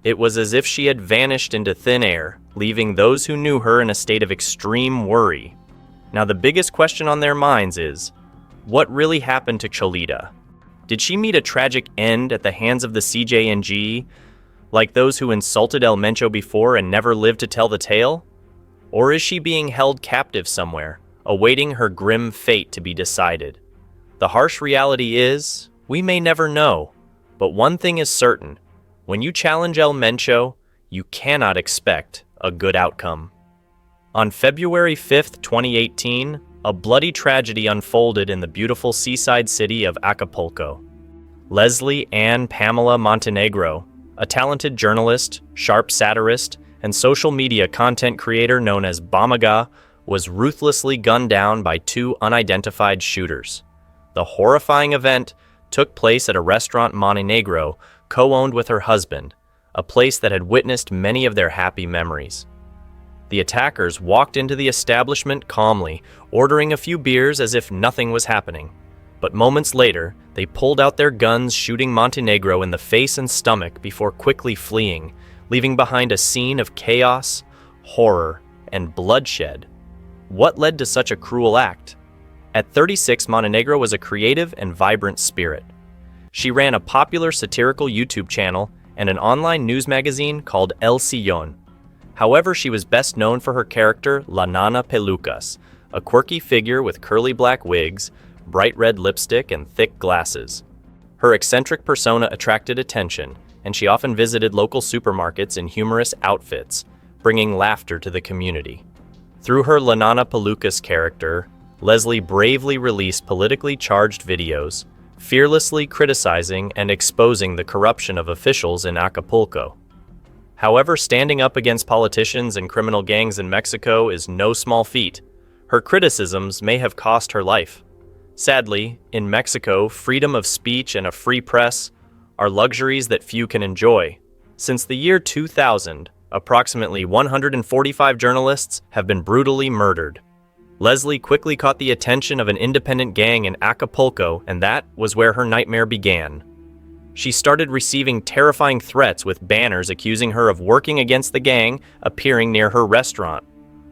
It was as if she had vanished into thin air, leaving those who knew her in a state of extreme worry. Now the biggest question on their minds is, what really happened to Cholita? Did she meet a tragic end at the hands of the CJNG, like those who insulted El Mencho before and never lived to tell the tale? Or is she being held captive somewhere, awaiting her grim fate to be decided? The harsh reality is, we may never know, but one thing is certain: when you challenge El Mencho, you cannot expect a good outcome. On February 5th, 2018, a bloody tragedy unfolded in the beautiful seaside city of Acapulco. Leslie Ann Pamela Montenegro, a talented journalist, sharp satirist, and social media content creator known as Bamaga, was ruthlessly gunned down by two unidentified shooters. The horrifying event took place at a restaurant Montenegro co-owned with her husband, a place that had witnessed many of their happy memories. The attackers walked into the establishment calmly, ordering a few beers as if nothing was happening. But moments later, they pulled out their guns, shooting Montenegro in the face and stomach before quickly fleeing, leaving behind a scene of chaos, horror, and bloodshed. What led to such a cruel act? At 36, Montenegro was a creative and vibrant spirit. She ran a popular satirical YouTube channel and an online news magazine called El Sillón. However, she was best known for her character La Nana Pelucas, a quirky figure with curly black wigs, bright red lipstick, and thick glasses. Her eccentric persona attracted attention, and she often visited local supermarkets in humorous outfits, bringing laughter to the community. Through her La Nana Pelucas character, Leslie bravely released politically charged videos, fearlessly criticizing and exposing the corruption of officials in Acapulco. However, standing up against politicians and criminal gangs in Mexico is no small feat. Her criticisms may have cost her life. Sadly, in Mexico, freedom of speech and a free press are luxuries that few can enjoy. Since the year 2000, approximately 145 journalists have been brutally murdered. Leslie quickly caught the attention of an independent gang in Acapulco, and that was where her nightmare began. She started receiving terrifying threats with banners accusing her of working against the gang appearing near her restaurant.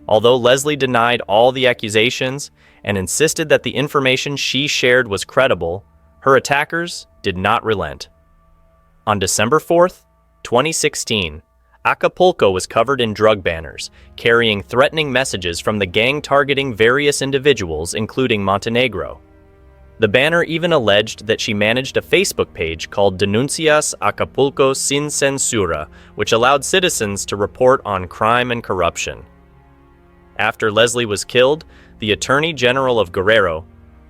Although Leslie denied all the accusations and insisted that the information she shared was credible, her attackers did not relent. On December 4th, 2016, Acapulco was covered in drug banners, carrying threatening messages from the gang targeting various individuals, including Montenegro. The banner even alleged that she managed a Facebook page called Denuncias Acapulco Sin Censura, which allowed citizens to report on crime and corruption. After Leslie was killed, the Attorney General of Guerrero,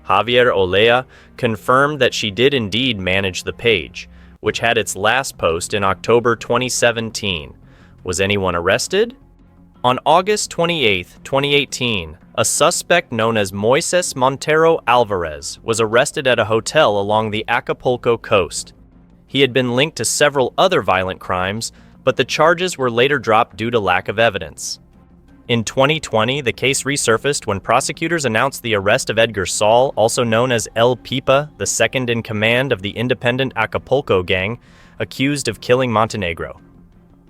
Javier Olea, confirmed that she did indeed manage the page, which had its last post in October 2017. Was anyone arrested? On August 28, 2018, a suspect known as Moises Montero Alvarez was arrested at a hotel along the Acapulco coast. He had been linked to several other violent crimes, but the charges were later dropped due to lack of evidence. In 2020, the case resurfaced when prosecutors announced the arrest of Edgar Saul, also known as El Pipa, the second in command of the independent Acapulco gang, accused of killing Montenegro.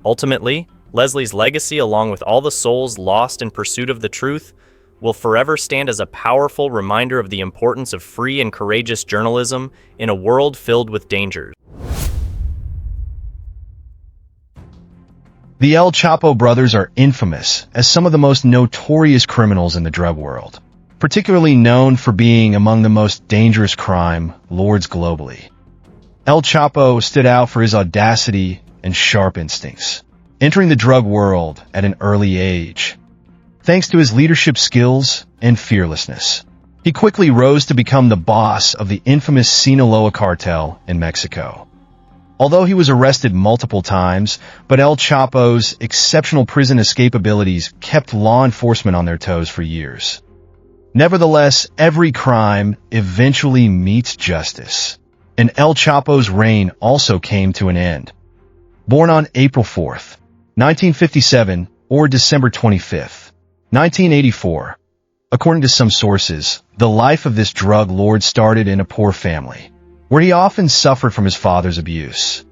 Ultimately, Leslie's legacy, along with all the souls lost in pursuit of the truth, will forever stand as a powerful reminder of the importance of free and courageous journalism in a world filled with dangers. The El Chapo brothers are infamous as some of the most notorious criminals in the drug world, particularly known for being among the most dangerous crime lords globally. El Chapo stood out for his audacity and sharp instincts, entering the drug world at an early age. Thanks to his leadership skills and fearlessness, he quickly rose to become the boss of the infamous Sinaloa cartel in Mexico. Although he was arrested multiple times, but El Chapo's exceptional prison escape abilities kept law enforcement on their toes for years. Nevertheless, every crime eventually meets justice, and El Chapo's reign also came to an end. Born on April 4th, 1957 or December 25th, 1984. According to some sources, the life of this drug lord started in a poor family, where he often suffered from his father's abuse.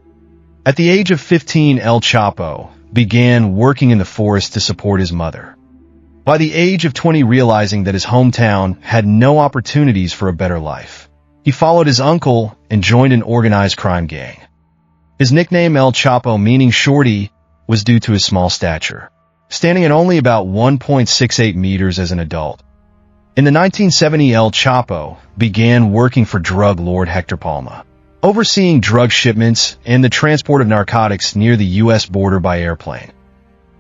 At the age of 15, El Chapo began working in the forest to support his mother. By the age of 20, realizing that his hometown had no opportunities for a better life, he followed his uncle and joined an organized crime gang. His nickname El Chapo, meaning shorty, was due to his small stature, standing at only about 1.68 meters as an adult. In the 1970s, El Chapo began working for drug lord Hector Palma, overseeing drug shipments and the transport of narcotics near the U.S. border by airplane.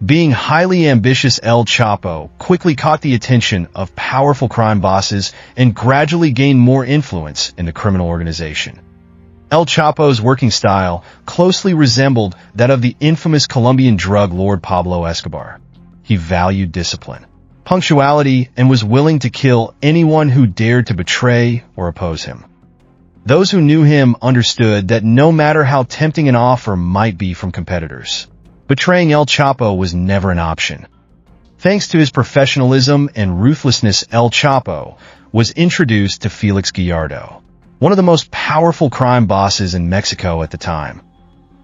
Being highly ambitious, El Chapo quickly caught the attention of powerful crime bosses and gradually gained more influence in the criminal organization. El Chapo's working style closely resembled that of the infamous Colombian drug lord Pablo Escobar. He valued discipline, punctuality, and was willing to kill anyone who dared to betray or oppose him. Those who knew him understood that no matter how tempting an offer might be from competitors, betraying El Chapo was never an option. Thanks to his professionalism and ruthlessness, El Chapo was introduced to Felix Gallardo, one of the most powerful crime bosses in Mexico at the time.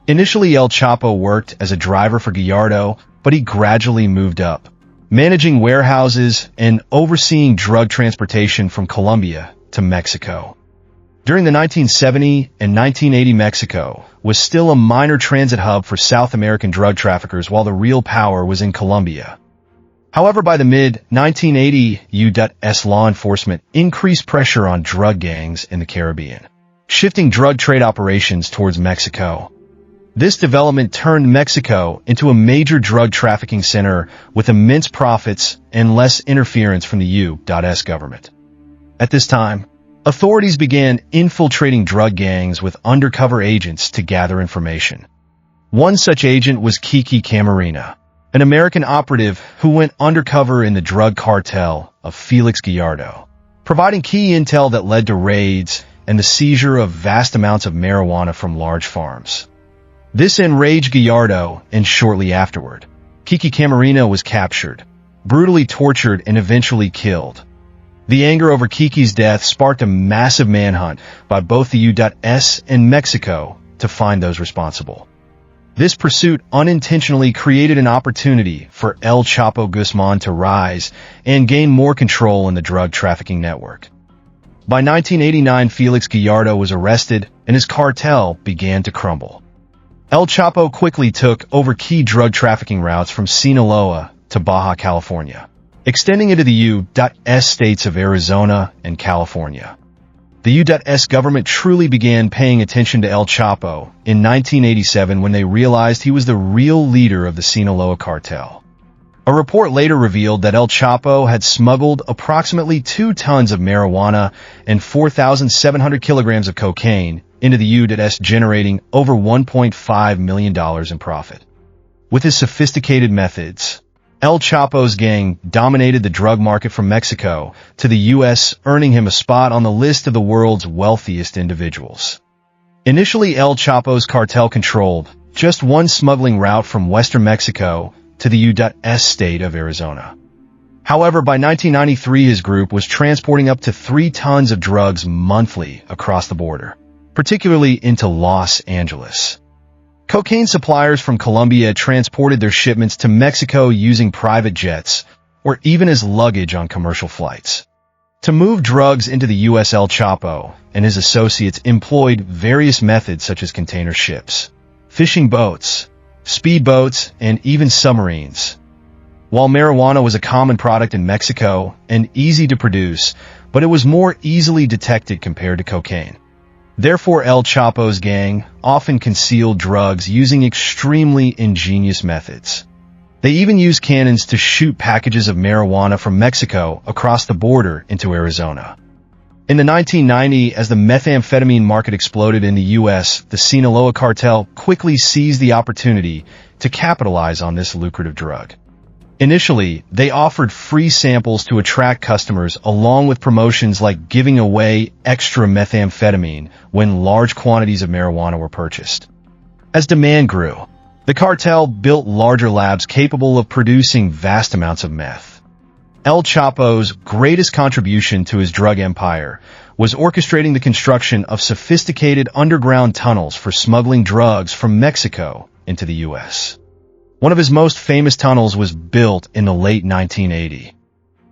Initially, El Chapo worked as a driver for Gallardo, but he gradually moved up, managing warehouses and overseeing drug transportation from Colombia to Mexico. During the 1970s and 1980s, Mexico was still a minor transit hub for South American drug traffickers, while the real power was in Colombia. However, by the mid-1980s, U.S. law enforcement increased pressure on drug gangs in the Caribbean, shifting drug trade operations towards Mexico. This development turned Mexico into a major drug trafficking center with immense profits and less interference from the U.S. government. At this time, authorities began infiltrating drug gangs with undercover agents to gather information. One such agent was Kiki Camarena, an American operative who went undercover in the drug cartel of Felix Gallardo, providing key intel that led to raids and the seizure of vast amounts of marijuana from large farms. This enraged Gallardo, and shortly afterward, Kiki Camarena was captured, brutally tortured, and eventually killed. The anger over Kiki's death sparked a massive manhunt by both the U.S. and Mexico to find those responsible. This pursuit unintentionally created an opportunity for El Chapo Guzman to rise and gain more control in the drug trafficking network. By 1989, Felix Gallardo was arrested and his cartel began to crumble. El Chapo quickly took over key drug trafficking routes from Sinaloa to Baja California, extending into the U.S. states of Arizona and California. The U.S. government truly began paying attention to El Chapo in 1987 when they realized he was the real leader of the Sinaloa cartel. A report later revealed that El Chapo had smuggled approximately 2 tons of marijuana and 4,700 kilograms of cocaine into the U.S., generating over $1.5 million in profit. With his sophisticated methods, El Chapo's gang dominated the drug market from Mexico to the U.S., earning him a spot on the list of the world's wealthiest individuals. Initially, El Chapo's cartel controlled just one smuggling route from western Mexico to the U.S. state of Arizona. However, by 1993, his group was transporting up to 3 tons of drugs monthly across the border, particularly into Los Angeles. Cocaine suppliers from Colombia transported their shipments to Mexico using private jets or even as luggage on commercial flights. To move drugs into the U.S., El Chapo and his associates employed various methods such as container ships, fishing boats, speedboats, and even submarines. While marijuana was a common product in Mexico and easy to produce, but it was more easily detected compared to cocaine. Therefore, El Chapo's gang often concealed drugs using extremely ingenious methods. They even used cannons to shoot packages of marijuana from Mexico across the border into Arizona. In the 1990s, as the methamphetamine market exploded in the U.S., the Sinaloa cartel quickly seized the opportunity to capitalize on this lucrative drug. Initially, they offered free samples to attract customers along with promotions like giving away extra methamphetamine when large quantities of marijuana were purchased. As demand grew, the cartel built larger labs capable of producing vast amounts of meth. El Chapo's greatest contribution to his drug empire was orchestrating the construction of sophisticated underground tunnels for smuggling drugs from Mexico into the U.S. One of his most famous tunnels was built in the late 1980s.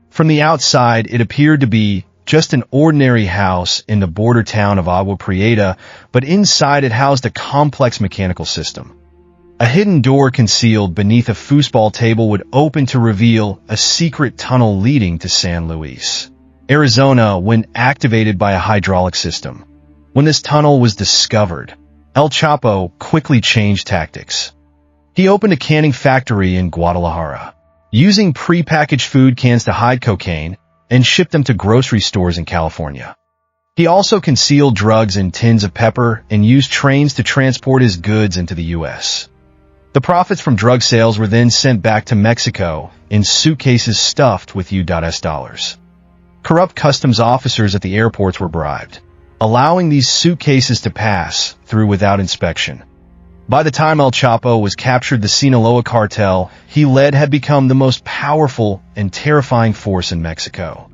From the outside, it appeared to be just an ordinary house in the border town of Agua Prieta, but inside it housed a complex mechanical system. A hidden door concealed beneath a foosball table would open to reveal a secret tunnel leading to San Luis, Arizona, when activated by a hydraulic system. When this tunnel was discovered, El Chapo quickly changed tactics. He opened a canning factory in Guadalajara, using pre-packaged food cans to hide cocaine and shipped them to grocery stores in California. He also concealed drugs in tins of pepper and used trains to transport his goods into the U.S. The profits from drug sales were then sent back to Mexico in suitcases stuffed with U.S. dollars. Corrupt customs officers at the airports were bribed, allowing these suitcases to pass through without inspection. By the time El Chapo was captured, the Sinaloa cartel he led had become the most powerful and terrifying force in Mexico.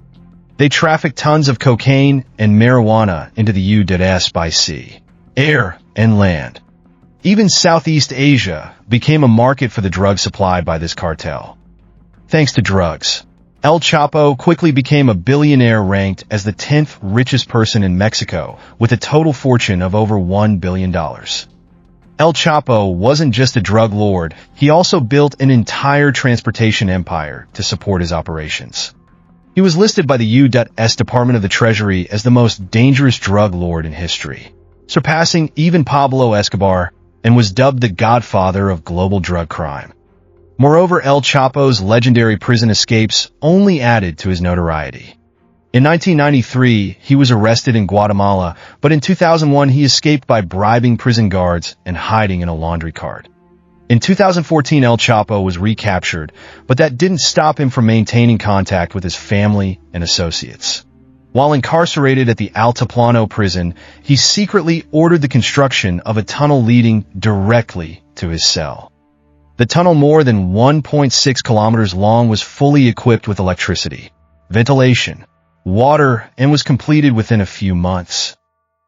They trafficked tons of cocaine and marijuana into the U.S. by sea, air, and land. Even Southeast Asia became a market for the drugs supplied by this cartel. Thanks to drugs, El Chapo quickly became a billionaire, ranked as the 10th richest person in Mexico with a total fortune of over $1 billion. El Chapo wasn't just a drug lord, he also built an entire transportation empire to support his operations. He was listed by the U.S. Department of the Treasury as the most dangerous drug lord in history, surpassing even Pablo Escobar, and was dubbed the godfather of global drug crime. Moreover, El Chapo's legendary prison escapes only added to his notoriety. In 1993, he was arrested in Guatemala, but in 2001 he escaped by bribing prison guards and hiding in a laundry cart. In 2014, El Chapo was recaptured, but that didn't stop him from maintaining contact with his family and associates. While incarcerated at the Altiplano prison, he secretly ordered the construction of a tunnel leading directly to his cell. The tunnel, more than 1.6 kilometers long, was fully equipped with electricity, ventilation, water, and was completed within a few months.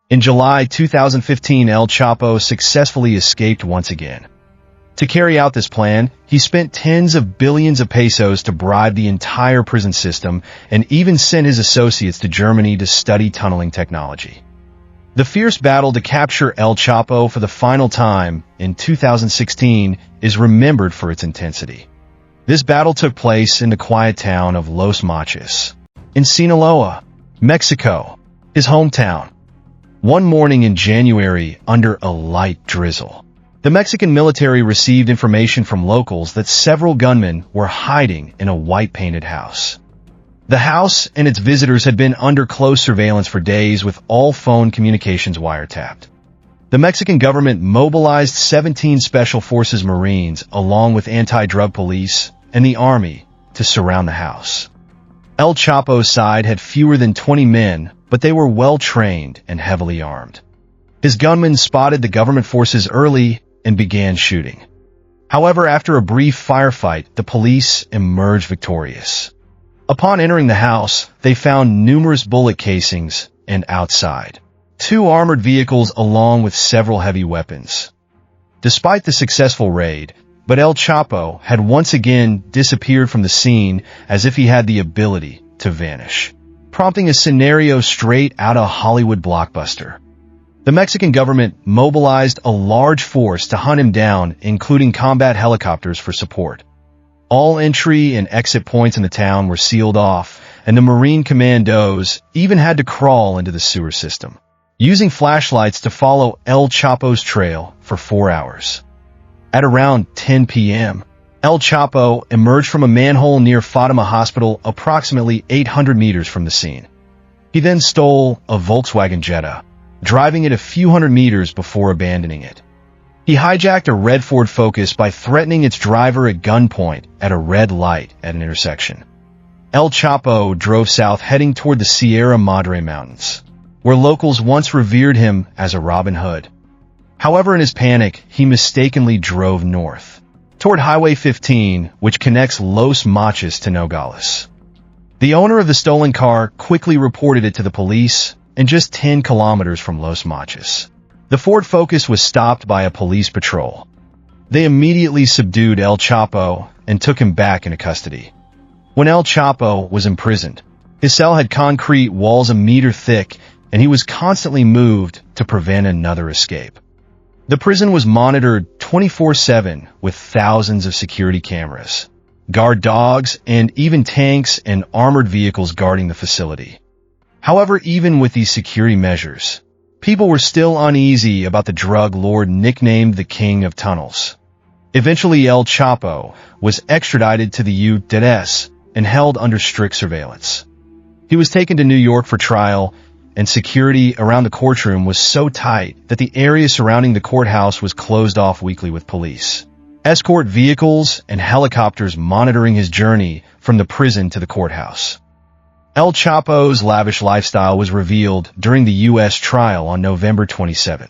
In July 2015, El Chapo successfully escaped once again. To carry out this plan, he spent tens of billions of pesos to bribe the entire prison system and even sent his associates to Germany to study tunneling technology. The fierce battle to capture El Chapo for the final time in 2016 is remembered for its intensity. This battle took place in the quiet town of Los Mochis, in Sinaloa, Mexico, his hometown. One morning in January, under a light drizzle, the Mexican military received information from locals that several gunmen were hiding in a white-painted house. The house and its visitors had been under close surveillance for days with all phone communications wiretapped. The Mexican government mobilized 17 Special Forces Marines along with anti-drug police and the army to surround the house. El Chapo's side had fewer than 20 men, but they were well-trained and heavily armed. His gunmen spotted the government forces early and began shooting. However, after a brief firefight, the police emerged victorious. Upon entering the house, they found numerous bullet casings and outside 2 armored vehicles along with several heavy weapons. Despite the successful raid, but El Chapo had once again disappeared from the scene as if he had the ability to vanish, prompting a scenario straight out of a Hollywood blockbuster. The Mexican government mobilized a large force to hunt him down, including combat helicopters for support. All entry and exit points in the town were sealed off, and the Marine commandos even had to crawl into the sewer system, using flashlights to follow El Chapo's trail for 4 hours. At around 10 p.m., El Chapo emerged from a manhole near Fatima Hospital approximately 800 meters from the scene. He then stole a Volkswagen Jetta, driving it a few hundred meters before abandoning it. He hijacked a red Ford Focus by threatening its driver at gunpoint at a red light at an intersection. El Chapo drove south heading toward the Sierra Madre Mountains, where locals once revered him as a Robin Hood. However, in his panic, he mistakenly drove north, toward Highway 15, which connects Los Mochis to Nogales. The owner of the stolen car quickly reported it to the police, and just 10 kilometers from Los Mochis, the Ford Focus was stopped by a police patrol. They immediately subdued El Chapo and took him back into custody. When El Chapo was imprisoned, his cell had concrete walls a meter thick, and he was constantly moved to prevent another escape. The prison was monitored 24/7 with thousands of security cameras, guard dogs, and even tanks and armored vehicles guarding the facility. However, even with these security measures, people were still uneasy about the drug lord nicknamed the King of Tunnels. Eventually, El Chapo was extradited to the U.S. and held under strict surveillance. He was taken to New York for trial, and security around the courtroom was so tight that the area surrounding the courthouse was closed off weekly with police, escort vehicles, and helicopters monitoring his journey from the prison to the courthouse. El Chapo's lavish lifestyle was revealed during the U.S. trial on November 27,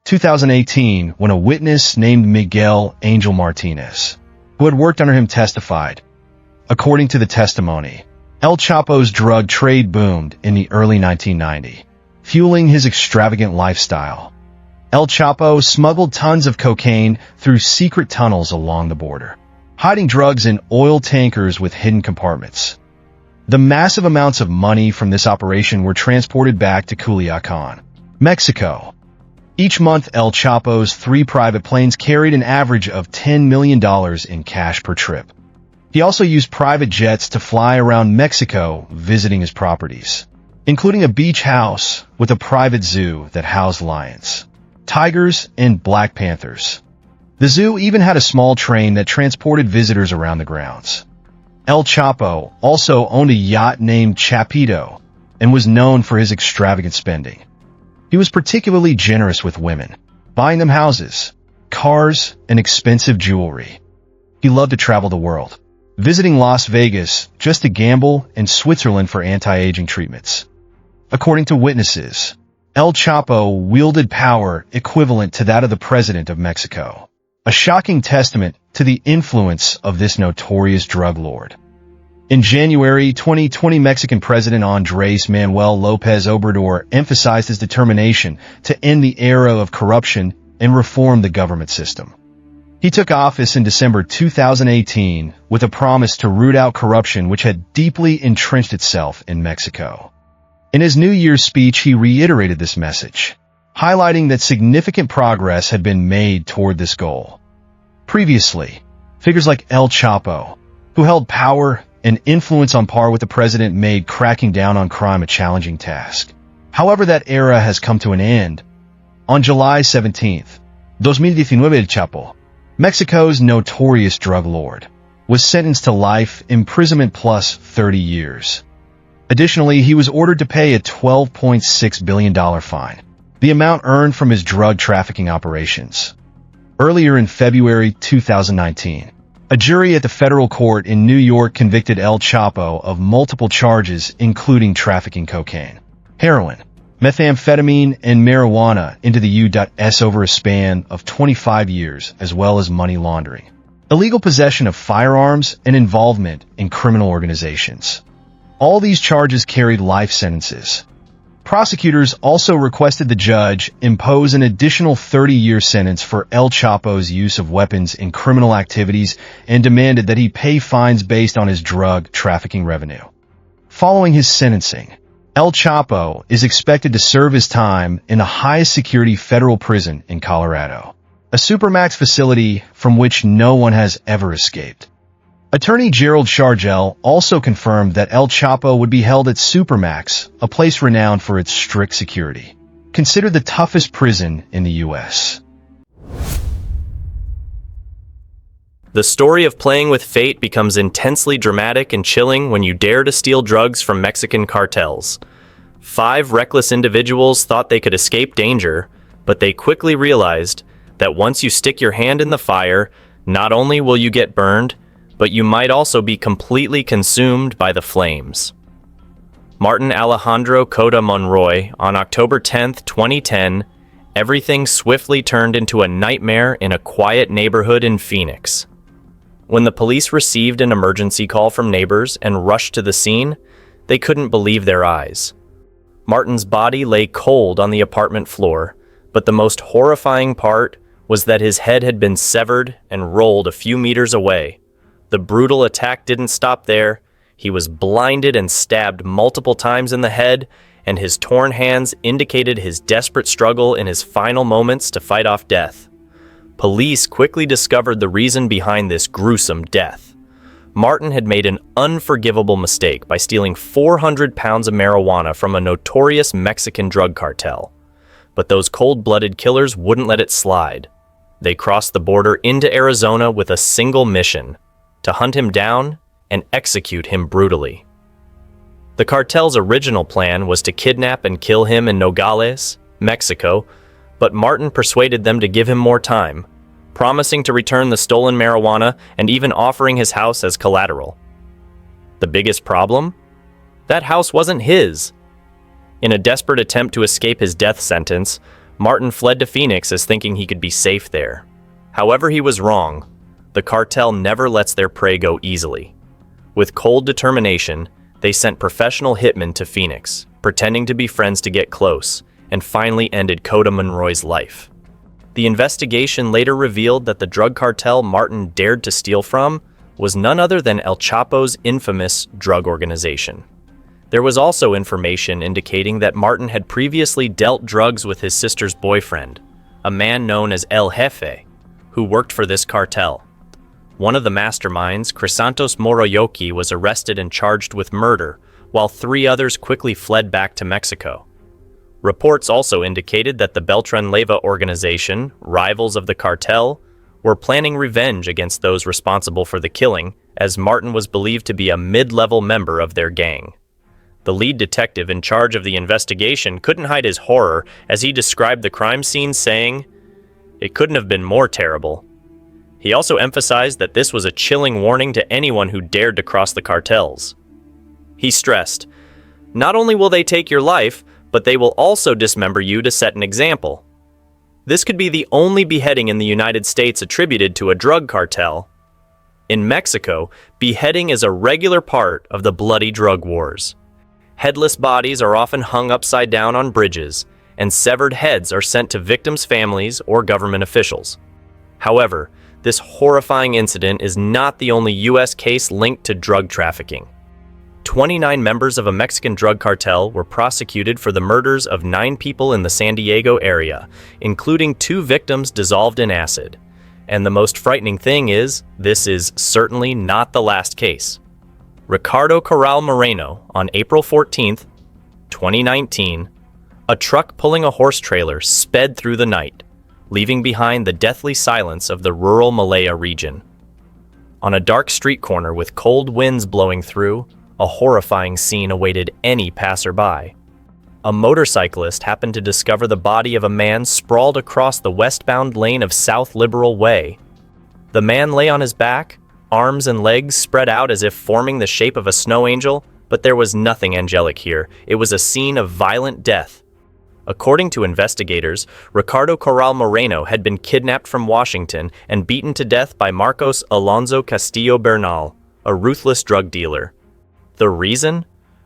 2018, when a witness named Miguel Angel Martinez, who had worked under him, testified. According to the testimony, El Chapo's drug trade boomed in the early 1990s, fueling his extravagant lifestyle. El Chapo smuggled tons of cocaine through secret tunnels along the border, hiding drugs in oil tankers with hidden compartments. The massive amounts of money from this operation were transported back to Culiacan, Mexico. Each month, El Chapo's 3 private planes carried an average of $10 million in cash per trip. He also used private jets to fly around Mexico visiting his properties, including a beach house with a private zoo that housed lions, tigers, and black panthers. The zoo even had a small train that transported visitors around the grounds. El Chapo also owned a yacht named Chapito and was known for his extravagant spending. He was particularly generous with women, buying them houses, cars, and expensive jewelry. He loved to travel the world, visiting Las Vegas just to gamble and Switzerland for anti-aging treatments. According to witnesses, El Chapo wielded power equivalent to that of the President of Mexico, a shocking testament to the influence of this notorious drug lord. In January 2020, Mexican President Andrés Manuel López Obrador emphasized his determination to end the era of corruption and reform the government system. He took office in December 2018 with a promise to root out corruption which had deeply entrenched itself in Mexico. In his New Year's speech, he reiterated this message, highlighting that significant progress had been made toward this goal. Previously, figures like El Chapo, who held power and influence on par with the president, made cracking down on crime a challenging task. However, that era has come to an end. On July 17th, 2019, El Chapo, Mexico's notorious drug lord, was sentenced to life imprisonment plus 30 years. Additionally, he was ordered to pay a $12.6 billion fine, the amount earned from his drug trafficking operations. Earlier in February 2019, a jury at the federal court in New York convicted El Chapo of multiple charges including trafficking cocaine, heroin, methamphetamine, and marijuana into the U.S. over a span of 25 years, as well as money laundering, illegal possession of firearms, and involvement in criminal organizations. All these charges carried life sentences. Prosecutors also requested the judge impose an additional 30-year sentence for El Chapo's use of weapons in criminal activities and demanded that he pay fines based on his drug trafficking revenue. Following his sentencing, El Chapo is expected to serve his time in the highest security federal prison in Colorado, a supermax facility from which no one has ever escaped. Attorney Gerald Shargel also confirmed that El Chapo would be held at Supermax, a place renowned for its strict security, considered the toughest prison in the U.S. The story of playing with fate becomes intensely dramatic and chilling when you dare to steal drugs from Mexican cartels. 5 reckless individuals thought they could escape danger, but they quickly realized that once you stick your hand in the fire, not only will you get burned, but you might also be completely consumed by the flames. Martin Alejandro Cota Monroy, on October 10, 2010, everything swiftly turned into a nightmare in a quiet neighborhood in Phoenix. When the police received an emergency call from neighbors and rushed to the scene, they couldn't believe their eyes. Martin's body lay cold on the apartment floor, but the most horrifying part was that his head had been severed and rolled a few meters away. The brutal attack didn't stop there. He was blinded and stabbed multiple times in the head, and his torn hands indicated his desperate struggle in his final moments to fight off death. Police quickly discovered the reason behind this gruesome death. Martin had made an unforgivable mistake by stealing 400 pounds of marijuana from a notorious Mexican drug cartel. But those cold-blooded killers wouldn't let it slide. They crossed the border into Arizona with a single mission: to hunt him down and execute him brutally. The cartel's original plan was to kidnap and kill him in Nogales, Mexico, but Martin persuaded them to give him more time, promising to return the stolen marijuana and even offering his house as collateral. The biggest problem? That house wasn't his. In a desperate attempt to escape his death sentence, Martin fled to Phoenix as thinking he could be safe there. However, he was wrong. The cartel never lets their prey go easily. With cold determination, they sent professional hitmen to Phoenix, pretending to be friends to get close, and finally ended Cota Monroy's life. The investigation later revealed that the drug cartel Martin dared to steal from was none other than El Chapo's infamous drug organization. There was also information indicating that Martin had previously dealt drugs with his sister's boyfriend, a man known as El Jefe, who worked for this cartel. One of the masterminds, Crisantos Moroyoki, was arrested and charged with murder, while 3 others quickly fled back to Mexico. Reports also indicated that the Beltran Leyva organization, rivals of the cartel, were planning revenge against those responsible for the killing, as Martin was believed to be a mid-level member of their gang. The lead detective in charge of the investigation couldn't hide his horror as he described the crime scene, saying, "It couldn't have been more terrible." He also emphasized that this was a chilling warning to anyone who dared to cross the cartels. He stressed, "Not only will they take your life, but they will also dismember you to set an example." This could be the only beheading in the United States attributed to a drug cartel. In Mexico, beheading is a regular part of the bloody drug wars. Headless bodies are often hung upside down on bridges, and severed heads are sent to victims' families or government officials. However, this horrifying incident is not the only U.S. case linked to drug trafficking. 29 members of a Mexican drug cartel were prosecuted for the murders of 9 people in the San Diego area, including 2 victims dissolved in acid. And the most frightening thing is, this is certainly not the last case. Ricardo Corral Moreno, on April 14, 2019, a truck pulling a horse trailer sped through the night, leaving behind the deathly silence of the rural Malaya region. On a dark street corner with cold winds blowing through, a horrifying scene awaited any passerby. A motorcyclist happened to discover the body of a man sprawled across the westbound lane of South Liberal Way. The man lay on his back, arms and legs spread out as if forming the shape of a snow angel, but there was nothing angelic here. It was a scene of violent death. According to investigators, Ricardo Corral Moreno had been kidnapped from Washington and beaten to death by Marcos Alonso Castillo Bernal, a ruthless drug dealer. The reason?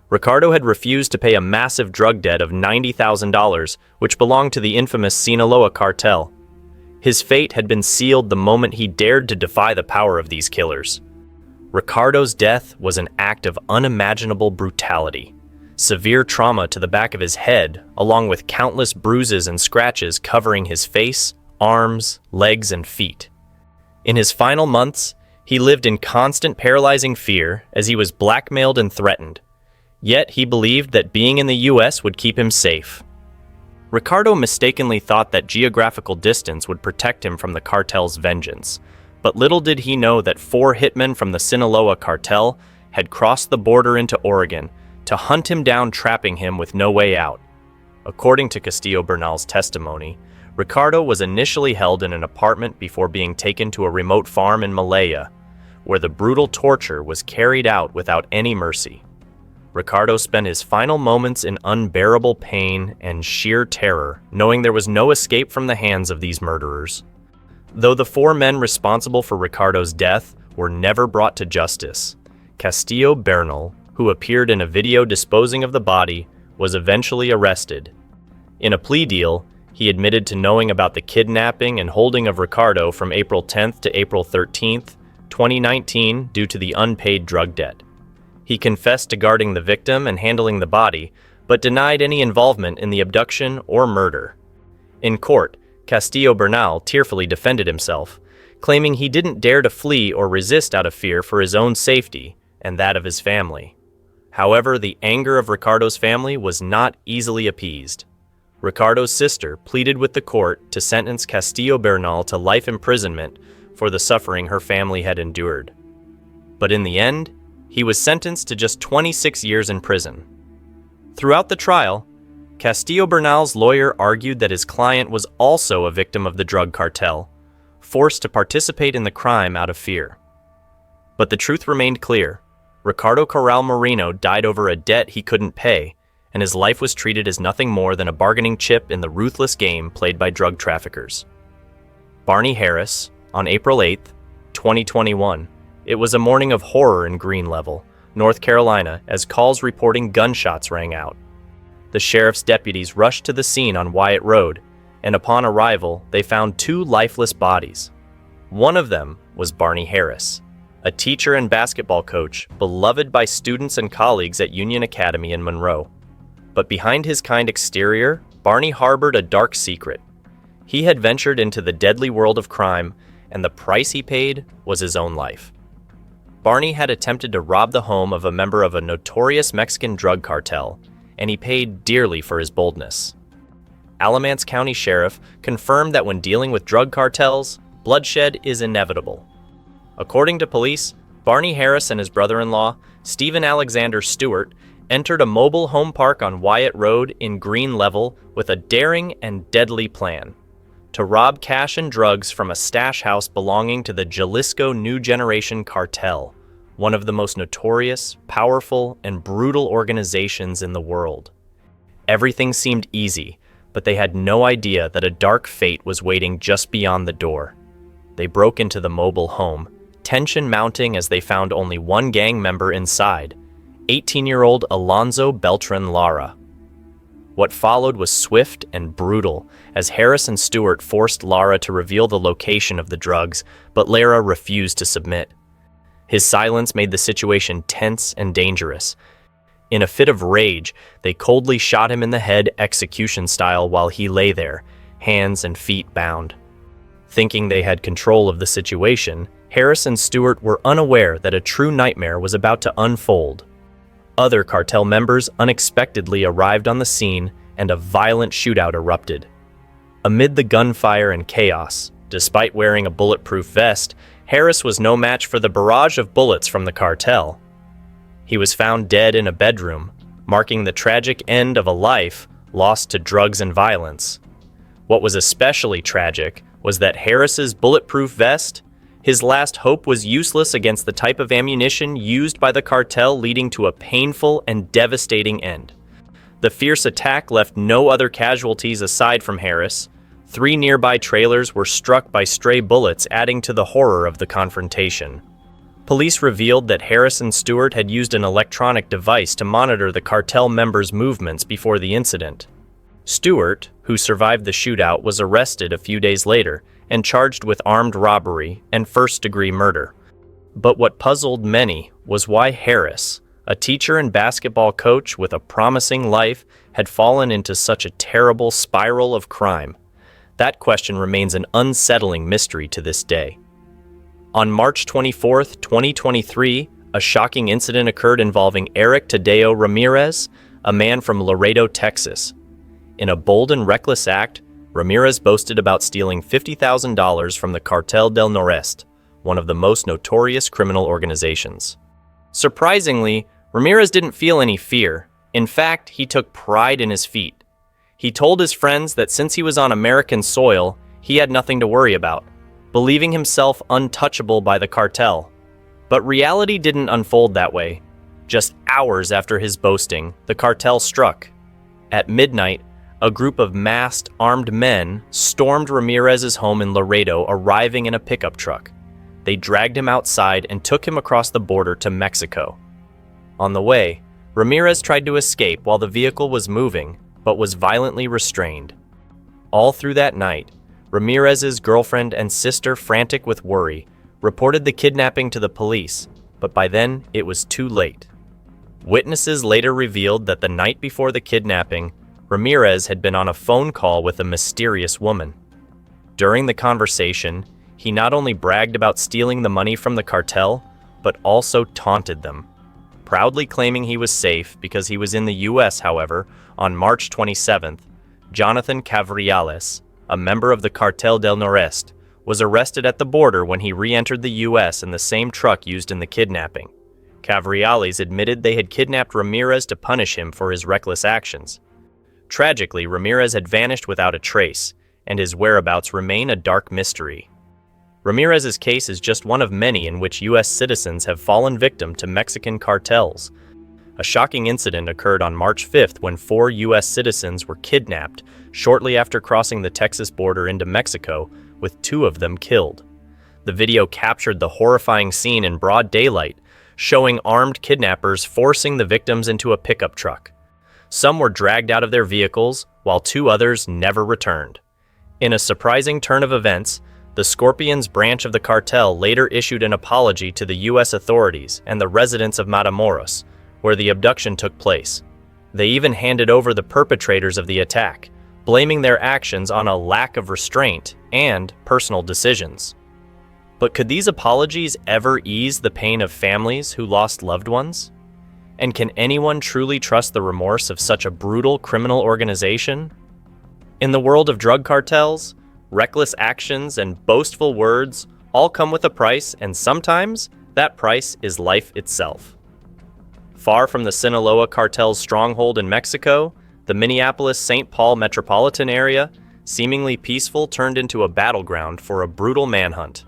Ricardo had refused to pay a massive drug debt of $90,000, which belonged to the infamous Sinaloa cartel. His fate had been sealed the moment he dared to defy the power of these killers. Ricardo's death was an act of unimaginable brutality. Severe trauma to the back of his head, along with countless bruises and scratches covering his face, arms, legs, and feet. In his final months, he lived in constant paralyzing fear as he was blackmailed and threatened. Yet he believed that being in the U.S. would keep him safe. Ricardo mistakenly thought that geographical distance would protect him from the cartel's vengeance, but little did he know that 4 hitmen from the Sinaloa cartel had crossed the border into Oregon to hunt him down, trapping him with no way out. According to Castillo Bernal's testimony, Ricardo was initially held in an apartment before being taken to a remote farm in Malaya, where the brutal torture was carried out without any mercy. Ricardo spent his final moments in unbearable pain and sheer terror, knowing there was no escape from the hands of these murderers. Though the 4 men responsible for Ricardo's death were never brought to justice, Castillo Bernal, who appeared in a video disposing of the body, was eventually arrested. In a plea deal, he admitted to knowing about the kidnapping and holding of Ricardo from April 10th to April 13th, 2019 due to the unpaid drug debt. He confessed to guarding the victim and handling the body, but denied any involvement in the abduction or murder. In court, Castillo Bernal tearfully defended himself, claiming he didn't dare to flee or resist out of fear for his own safety and that of his family. However, the anger of Ricardo's family was not easily appeased. Ricardo's sister pleaded with the court to sentence Castillo Bernal to life imprisonment for the suffering her family had endured. But in the end, he was sentenced to just 26 years in prison. Throughout the trial, Castillo Bernal's lawyer argued that his client was also a victim of the drug cartel, forced to participate in the crime out of fear. But the truth remained clear. Ricardo Corral Moreno died over a debt he couldn't pay, and his life was treated as nothing more than a bargaining chip in the ruthless game played by drug traffickers. Barney Harris, on April 8, 2021, it was a morning of horror in Green Level, North Carolina, as calls reporting gunshots rang out. The sheriff's deputies rushed to the scene on Wyatt Road, and upon arrival, they found 2 lifeless bodies. One of them was Barney Harris, a teacher and basketball coach beloved by students and colleagues at Union Academy in Monroe. But behind his kind exterior, Barney harbored a dark secret. He had ventured into the deadly world of crime, and the price he paid was his own life. Barney had attempted to rob the home of a member of a notorious Mexican drug cartel, and he paid dearly for his boldness. Alamance County Sheriff confirmed that when dealing with drug cartels, bloodshed is inevitable. According to police, Barney Harris and his brother-in-law, Stephen Alexander Stewart, entered a mobile home park on Wyatt Road in Green Level with a daring and deadly plan: to rob cash and drugs from a stash house belonging to the Jalisco New Generation Cartel, one of the most notorious, powerful, and brutal organizations in the world. Everything seemed easy, but they had no idea that a dark fate was waiting just beyond the door. They broke into the mobile home, tension mounting as they found only one gang member inside, 18-year-old Alonzo Beltran Lara. What followed was swift and brutal, as Harris and Stewart forced Lara to reveal the location of the drugs, but Lara refused to submit. His silence made the situation tense and dangerous. In a fit of rage, they coldly shot him in the head execution style while he lay there, hands and feet bound. Thinking they had control of the situation, Harris and Stewart were unaware that a true nightmare was about to unfold. Other cartel members unexpectedly arrived on the scene and a violent shootout erupted. Amid the gunfire and chaos, despite wearing a bulletproof vest, Harris was no match for the barrage of bullets from the cartel. He was found dead in a bedroom, marking the tragic end of a life lost to drugs and violence. What was especially tragic was that Harris's bulletproof vest, his last hope, was useless against the type of ammunition used by the cartel, leading to a painful and devastating end. The fierce attack left no other casualties aside from Harris. 3 nearby trailers were struck by stray bullets, adding to the horror of the confrontation. Police revealed that Harris and Stewart had used an electronic device to monitor the cartel members' movements before the incident. Stewart, who survived the shootout, was arrested a few days later and charged with armed robbery and first-degree murder. But what puzzled many was why Harris, a teacher and basketball coach with a promising life, had fallen into such a terrible spiral of crime. That question remains an unsettling mystery to this day. On March 24, 2023, a shocking incident occurred involving Eric Tadeo Ramirez, a man from Laredo, Texas. In a bold and reckless act, Ramirez boasted about stealing $50,000 from the Cartel del Noreste, one of the most notorious criminal organizations. Surprisingly, Ramirez didn't feel any fear. In fact, he took pride in his feat. He told his friends that since he was on American soil, he had nothing to worry about, believing himself untouchable by the cartel. But reality didn't unfold that way. Just hours after his boasting, the cartel struck. At midnight, a group of masked, armed men stormed Ramirez's home in Laredo, arriving in a pickup truck. They dragged him outside and took him across the border to Mexico. On the way, Ramirez tried to escape while the vehicle was moving, but was violently restrained. All through that night, Ramirez's girlfriend and sister, frantic with worry, reported the kidnapping to the police, but by then it was too late. Witnesses later revealed that the night before the kidnapping, Ramirez had been on a phone call with a mysterious woman. During the conversation, he not only bragged about stealing the money from the cartel, but also taunted them. Proudly claiming he was safe because he was in the U.S., however, on March 27th, Jonathan Cabriales, a member of the Cartel del Noreste, was arrested at the border when he re-entered the U.S. in the same truck used in the kidnapping. Cabriales admitted they had kidnapped Ramirez to punish him for his reckless actions. Tragically, Ramirez had vanished without a trace, and his whereabouts remain a dark mystery. Ramirez's case is just one of many in which U.S. citizens have fallen victim to Mexican cartels. A shocking incident occurred on March 5th when 4 U.S. citizens were kidnapped shortly after crossing the Texas border into Mexico, with 2 of them killed. The video captured the horrifying scene in broad daylight, showing armed kidnappers forcing the victims into a pickup truck. Some were dragged out of their vehicles, while 2 others never returned. In a surprising turn of events, the Scorpions branch of the cartel later issued an apology to the U.S. authorities and the residents of Matamoros, where the abduction took place. They even handed over the perpetrators of the attack, blaming their actions on a lack of restraint and personal decisions. But could these apologies ever ease the pain of families who lost loved ones? And can anyone truly trust the remorse of such a brutal criminal organization? In the world of drug cartels, reckless actions and boastful words all come with a price, and sometimes that price is life itself. Far from the Sinaloa cartel's stronghold in Mexico, the Minneapolis-St. Paul metropolitan area, seemingly peaceful, turned into a battleground for a brutal manhunt.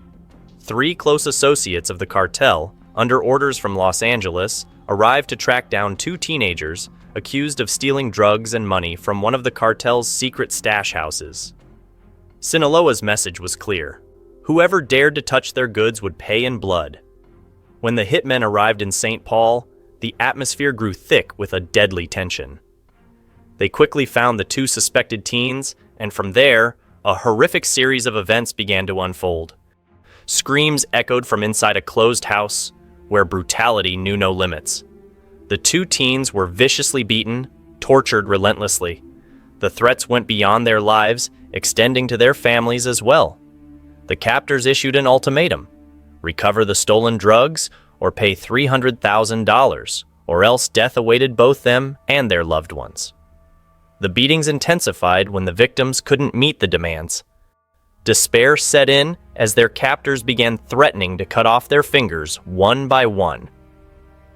3 close associates of the cartel, under orders from Los Angeles, arrived to track down 2 teenagers accused of stealing drugs and money from one of the cartel's secret stash houses. Sinaloa's message was clear: Whoever dared to touch their goods would pay in blood. When the hitmen arrived in St. Paul, the atmosphere grew thick with a deadly tension. They quickly found the two suspected teens, and from there, a horrific series of events began to unfold. Screams echoed from inside a closed house, where brutality knew no limits. The two teens were viciously beaten, tortured relentlessly. The threats went beyond their lives, extending to their families as well. The captors issued an ultimatum: recover the stolen drugs or pay $300,000, or else death awaited both them and their loved ones. The beatings intensified when the victims couldn't meet the demands. Despair set in as their captors began threatening to cut off their fingers one by one.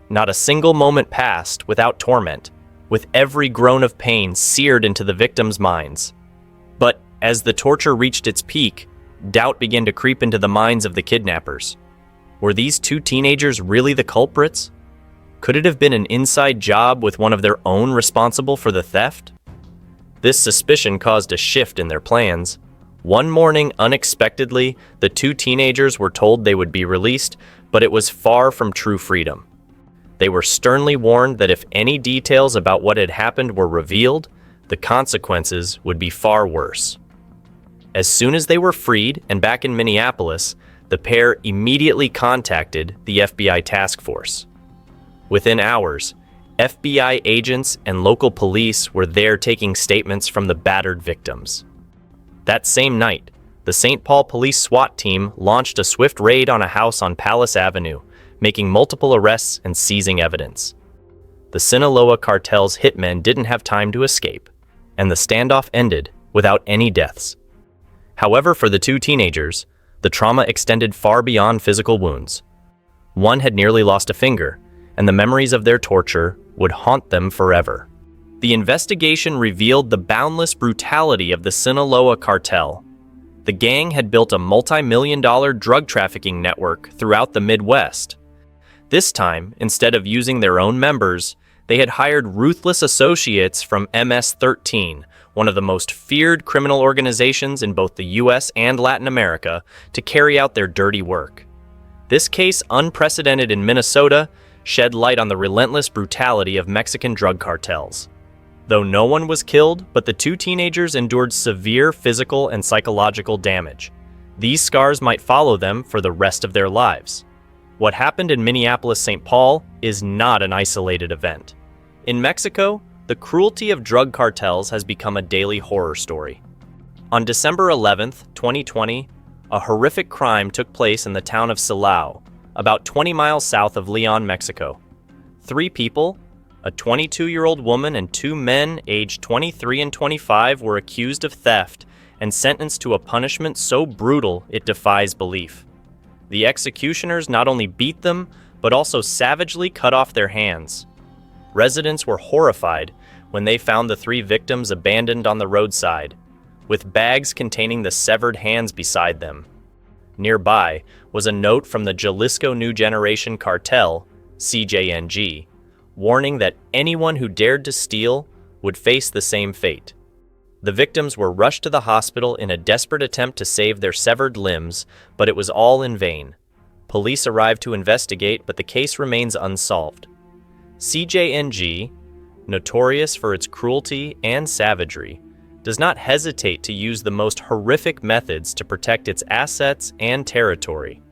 Not a single moment passed without torment, with every groan of pain seared into the victims' minds. But as the torture reached its peak, doubt began to creep into the minds of the kidnappers. Were these two teenagers really the culprits? Could it have been an inside job with one of their own responsible for the theft? This suspicion caused a shift in their plans. One morning, unexpectedly, the two teenagers were told they would be released, but it was far from true freedom. They were sternly warned that if any details about what had happened were revealed, the consequences would be far worse. As soon as they were freed and back in Minneapolis, the pair immediately contacted the FBI task force. Within hours, FBI agents and local police were there taking statements from the battered victims. That same night, the St. Paul Police SWAT team launched a swift raid on a house on Palace Avenue, making multiple arrests and seizing evidence. The Sinaloa cartel's hitmen didn't have time to escape, and the standoff ended without any deaths. However, for the two teenagers, the trauma extended far beyond physical wounds. One had nearly lost a finger, and the memories of their torture would haunt them forever. The investigation revealed the boundless brutality of the Sinaloa cartel. The gang had built a multi-million-dollar drug trafficking network throughout the Midwest. This time, instead of using their own members, they had hired ruthless associates from MS-13, one of the most feared criminal organizations in both the US and Latin America, to carry out their dirty work. This case, unprecedented in Minnesota, shed light on the relentless brutality of Mexican drug cartels. Though no one was killed, but the two teenagers endured severe physical and psychological damage. These scars might follow them for the rest of their lives. What happened in Minneapolis-St. Paul is not an isolated event. In Mexico, the cruelty of drug cartels has become a daily horror story. On December 11th, 2020, a horrific crime took place in the town of Silao, about 20 miles south of Leon, Mexico. 3 people, a 22-year-old woman and 2 men aged 23 and 25, were accused of theft and sentenced to a punishment so brutal it defies belief. The executioners not only beat them, but also savagely cut off their hands. Residents were horrified when they found the 3 victims abandoned on the roadside, with bags containing the severed hands beside them. Nearby was a note from the Jalisco New Generation Cartel, CJNG, warning that anyone who dared to steal would face the same fate. The victims were rushed to the hospital in a desperate attempt to save their severed limbs, but it was all in vain. Police arrived to investigate, but the case remains unsolved. CJNG, notorious for its cruelty and savagery, does not hesitate to use the most horrific methods to protect its assets and territory.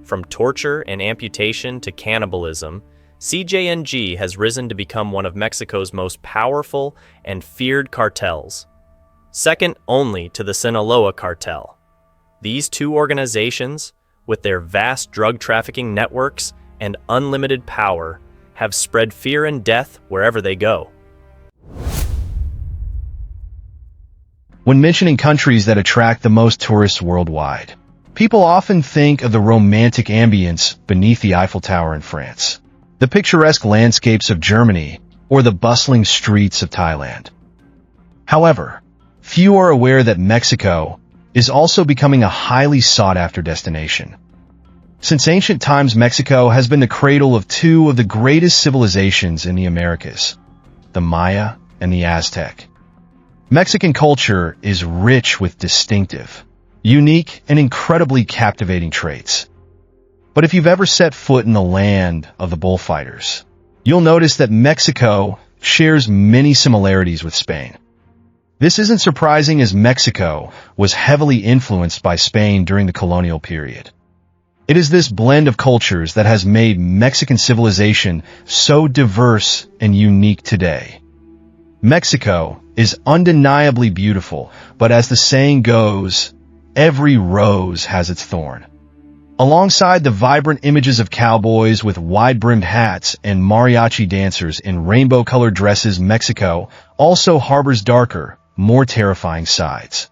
From torture and amputation to cannibalism, CJNG has risen to become one of Mexico's most powerful and feared cartels, second only to the Sinaloa cartel. These two organizations, with their vast drug trafficking networks and unlimited power, have spread fear and death wherever they go. When mentioning countries that attract the most tourists worldwide, people often think of the romantic ambience beneath the Eiffel Tower in France, the picturesque landscapes of Germany, or the bustling streets of Thailand. However, few are aware that Mexico is also becoming a highly sought-after destination. Since ancient times, Mexico has been the cradle of 2 of the greatest civilizations in the Americas, the Maya and the Aztec. Mexican culture is rich with distinctive, unique and incredibly captivating traits. But if you've ever set foot in the land of the bullfighters, you'll notice that Mexico shares many similarities with Spain. This isn't surprising, as Mexico was heavily influenced by Spain during the colonial period. It is this blend of cultures that has made Mexican civilization so diverse and unique today. Mexico is undeniably beautiful, but as the saying goes, every rose has its thorn. Alongside the vibrant images of cowboys with wide-brimmed hats and mariachi dancers in rainbow-colored dresses, Mexico also harbors darker, more terrifying sides.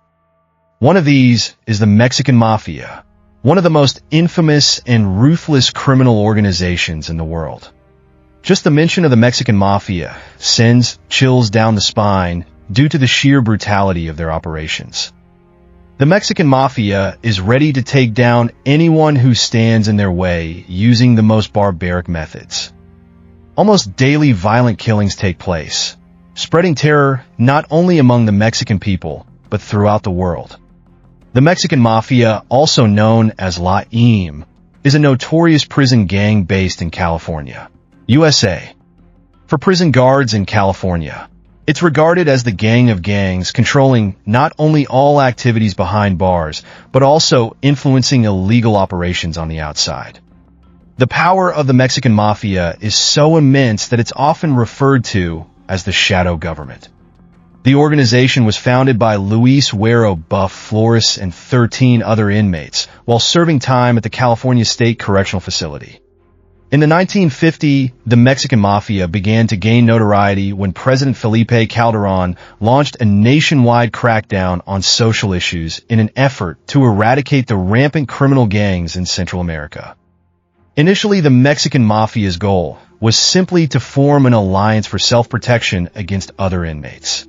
One of these is the Mexican Mafia, one of the most infamous and ruthless criminal organizations in the world. Just the mention of the Mexican Mafia sends chills down the spine due to the sheer brutality of their operations. The Mexican Mafia is ready to take down anyone who stands in their way using the most barbaric methods. Almost daily violent killings take place, spreading terror not only among the Mexican people, but throughout the world. The Mexican Mafia, also known as La IM, is a notorious prison gang based in California, USA. For prison guards in California, it's regarded as the gang of gangs, controlling not only all activities behind bars, but also influencing illegal operations on the outside. The power of the Mexican Mafia is so immense that it's often referred to as the shadow government. The organization was founded by Luis Huero Buff Flores and 13 other inmates while serving time at the California State Correctional Facility. In the 1950s, the Mexican Mafia began to gain notoriety when President Felipe Calderon launched a nationwide crackdown on social issues in an effort to eradicate the rampant criminal gangs in Central America. Initially, the Mexican Mafia's goal was simply to form an alliance for self-protection against other inmates.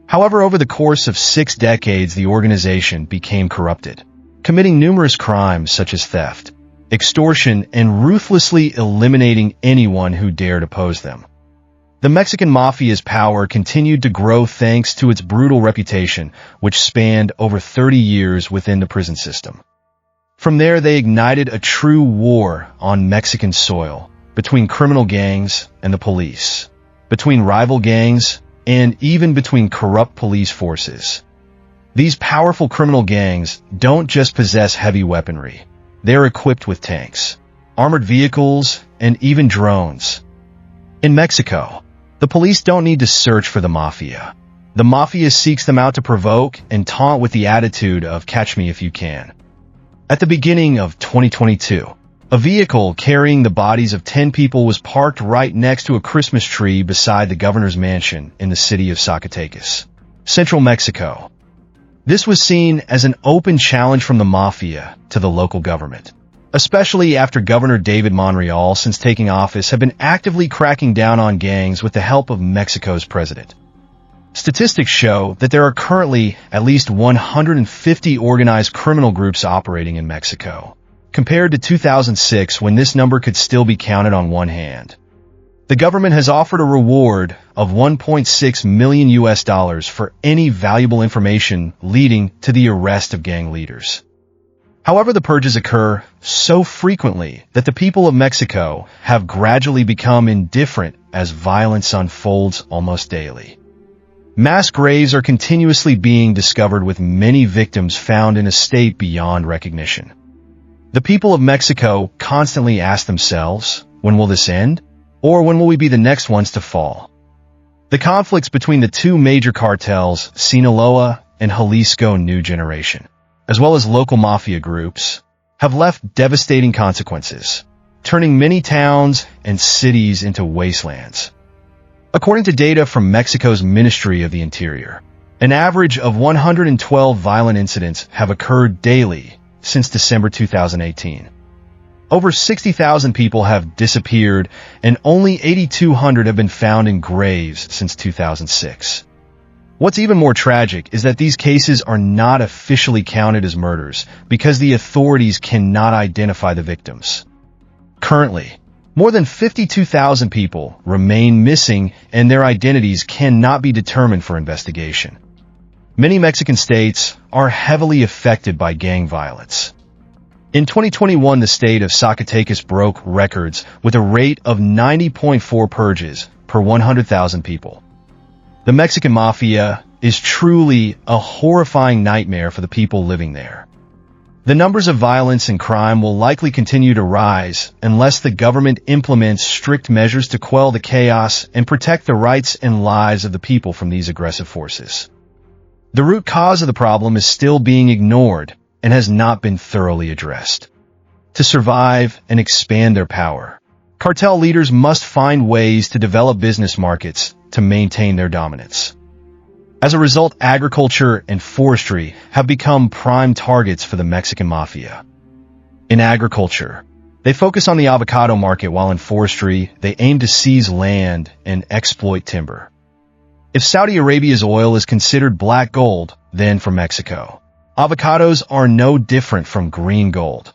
However, over the course of 6 decades, the organization became corrupted, committing numerous crimes such as theft, extortion, and ruthlessly eliminating anyone who dared oppose them. The Mexican Mafia's power continued to grow thanks to its brutal reputation, which spanned over 30 years within the prison system. From there, they ignited a true war on Mexican soil, between criminal gangs and the police, between rival gangs, and even between corrupt police forces. These powerful criminal gangs don't just possess heavy weaponry. They're equipped with tanks, armored vehicles, and even drones. In Mexico, the police don't need to search for the Mafia. The Mafia seeks them out to provoke and taunt with the attitude of "catch me if you can." At the beginning of 2022, a vehicle carrying the bodies of 10 people was parked right next to a Christmas tree beside the governor's mansion in the city of Zacatecas, central Mexico. This was seen as an open challenge from the Mafia to the local government, especially after Governor David Monreal, since taking office, have been actively cracking down on gangs with the help of Mexico's president. Statistics show that there are currently at least 150 organized criminal groups operating in Mexico, compared to 2006 when this number could still be counted on one hand. The government has offered a reward of $1.6 million for any valuable information leading to the arrest of gang leaders. However, the purges occur so frequently that the people of Mexico have gradually become indifferent as violence unfolds almost daily. Mass graves are continuously being discovered, with many victims found in a state beyond recognition. The people of Mexico constantly ask themselves, when will this end? Or when will we be the next ones to fall? The conflicts between the two major cartels, Sinaloa and Jalisco New Generation, as well as local mafia groups, have left devastating consequences, turning many towns and cities into wastelands. According to data from Mexico's Ministry of the Interior, an average of 112 violent incidents have occurred daily since December 2018. Over 60,000 people have disappeared, and only 8,200 have been found in graves since 2006. What's even more tragic is that these cases are not officially counted as murders because the authorities cannot identify the victims. Currently, more than 52,000 people remain missing, and their identities cannot be determined for investigation. Many Mexican states are heavily affected by gang violence. In 2021, the state of Zacatecas broke records with a rate of 90.4 purges per 100,000 people. The Mexican Mafia is truly a horrifying nightmare for the people living there. The numbers of violence and crime will likely continue to rise unless the government implements strict measures to quell the chaos and protect the rights and lives of the people from these aggressive forces. The root cause of the problem is still being ignored and has not been thoroughly addressed. To survive and expand their power, cartel leaders must find ways to develop business markets to maintain their dominance. As a result, agriculture and forestry have become prime targets for the Mexican Mafia. In agriculture, they focus on the avocado market, while in forestry, they aim to seize land and exploit timber. If Saudi Arabia's oil is considered black gold, then for Mexico, avocados are no different from green gold.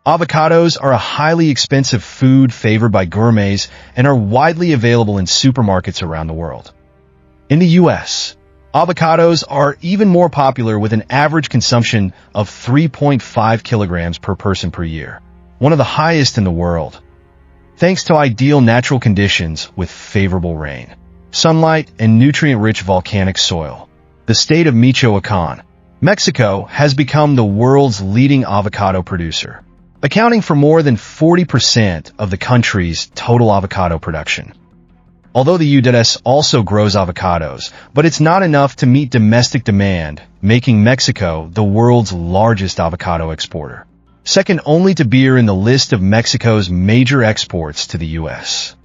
Avocados are a highly expensive food favored by gourmets and are widely available in supermarkets around the world. In the U.S., avocados are even more popular, with an average consumption of 3.5 kilograms per person per year, one of the highest in the world. Thanks to ideal natural conditions with favorable rain, sunlight, and nutrient-rich volcanic soil, the state of Michoacán, Mexico, has become the world's leading avocado producer, accounting for more than 40% of the country's total avocado production. Although the U.S. also grows avocados, but it's not enough to meet domestic demand, making Mexico the world's largest avocado exporter, second only to beer in the list of Mexico's major exports to the U.S.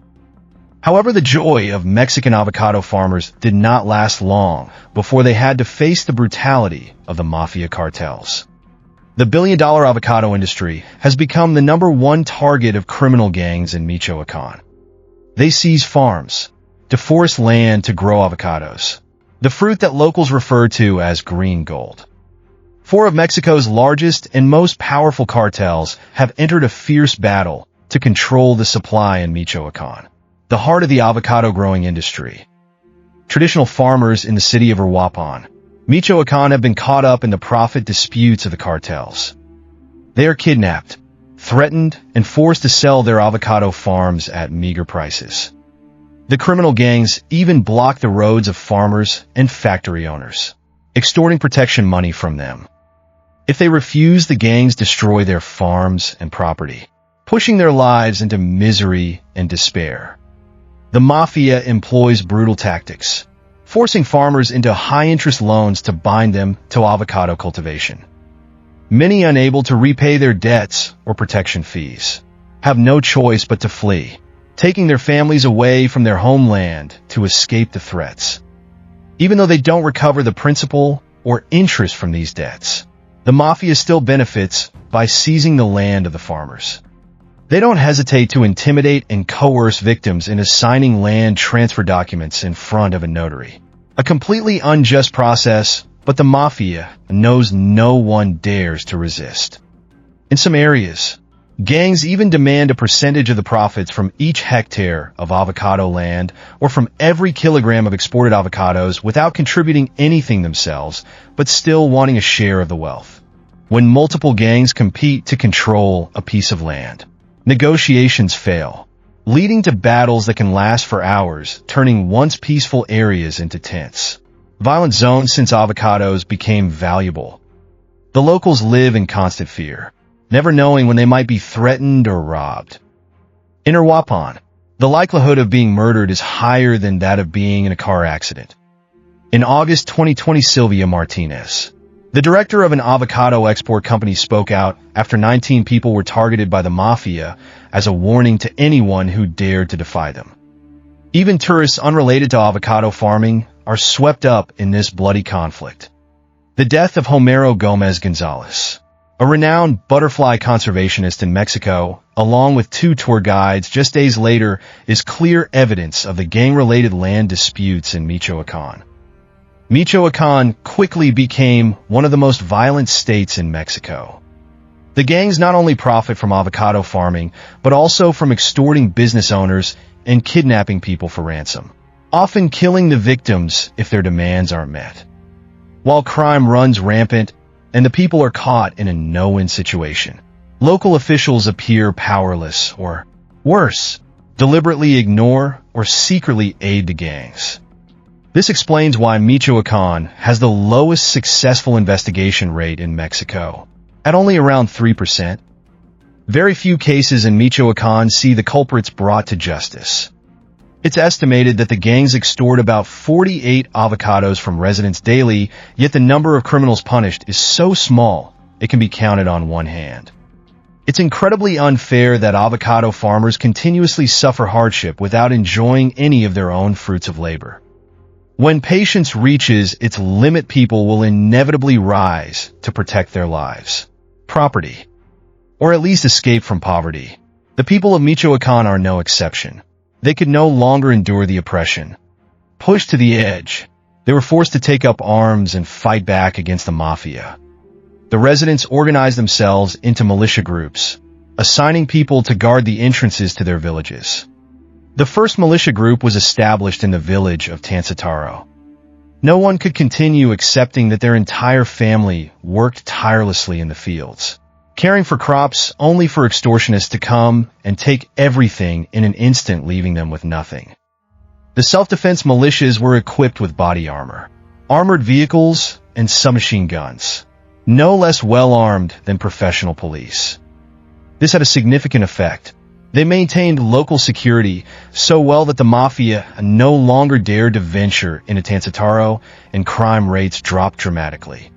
However, the joy of Mexican avocado farmers did not last long before they had to face the brutality of the Mafia cartels. The billion-dollar avocado industry has become the #1 target of criminal gangs in Michoacán. They seize farms, deforest land to grow avocados, the fruit that locals refer to as green gold. 4 of Mexico's largest and most powerful cartels have entered a fierce battle to control the supply in Michoacán, the heart of the avocado growing industry. Traditional farmers in the city of Uruapan, Michoacán, have been caught up in the profit disputes of the cartels. They are kidnapped, threatened, and forced to sell their avocado farms at meager prices. The criminal gangs even block the roads of farmers and factory owners, extorting protection money from them. If they refuse, the gangs destroy their farms and property, pushing their lives into misery and despair. The Mafia employs brutal tactics, forcing farmers into high-interest loans to bind them to avocado cultivation. Many, unable to repay their debts or protection fees, have no choice but to flee, taking their families away from their homeland to escape the threats. Even though they don't recover the principal or interest from these debts, the Mafia still benefits by seizing the land of the farmers. They don't hesitate to intimidate and coerce victims into signing land transfer documents in front of a notary. A completely unjust process, but the Mafia knows no one dares to resist. In some areas, gangs even demand a percentage of the profits from each hectare of avocado land or from every kilogram of exported avocados without contributing anything themselves, but still wanting a share of the wealth. When multiple gangs compete to control a piece of land, negotiations fail, leading to battles that can last for hours, turning once peaceful areas into tense, violent zones since avocados became valuable. The locals live in constant fear, never knowing when they might be threatened or robbed. In Uruapan, the likelihood of being murdered is higher than that of being in a car accident. In August 2020, Sylvia Martinez, the director of an avocado export company, spoke out after 19 people were targeted by the Mafia as a warning to anyone who dared to defy them. Even tourists unrelated to avocado farming are swept up in this bloody conflict. The death of Homero Gomez Gonzalez, a renowned butterfly conservationist in Mexico, along with 2 tour guides just days later, is clear evidence of the gang-related land disputes in Michoacán. Michoacán quickly became one of the most violent states in Mexico. The gangs not only profit from avocado farming, but also from extorting business owners and kidnapping people for ransom, often killing the victims if their demands aren't met. while crime runs rampant and the people are caught in a no-win situation. Local officials appear powerless or, worse, deliberately ignore or secretly aid the gangs. This explains why Michoacan has the lowest successful investigation rate in Mexico, at only around 3%. Very few cases in Michoacan see the culprits brought to justice. It's estimated that the gangs extort about 48 avocados from residents daily, yet the number of criminals punished is so small it can be counted on one hand. It's incredibly unfair that avocado farmers continuously suffer hardship without enjoying any of their own fruits of labor. When patience reaches its limit, people will inevitably rise to protect their lives, property, or at least escape from poverty. The people of Michoacan are no exception. They could no longer endure the oppression. Pushed to the edge, they were forced to take up arms and fight back against the Mafia. The residents organized themselves into militia groups, assigning people to guard the entrances to their villages. The first militia group was established in the village of Tansataro. No one could continue accepting that their entire family worked tirelessly in the fields, caring for crops only for extortionists to come and take everything in an instant, leaving them with nothing. The self-defense militias were equipped with body armor, armored vehicles, and submachine guns, no less well-armed than professional police. This had a significant effect. They maintained local security so well that the Mafia no longer dared to venture into Tansataro, and crime rates dropped dramatically.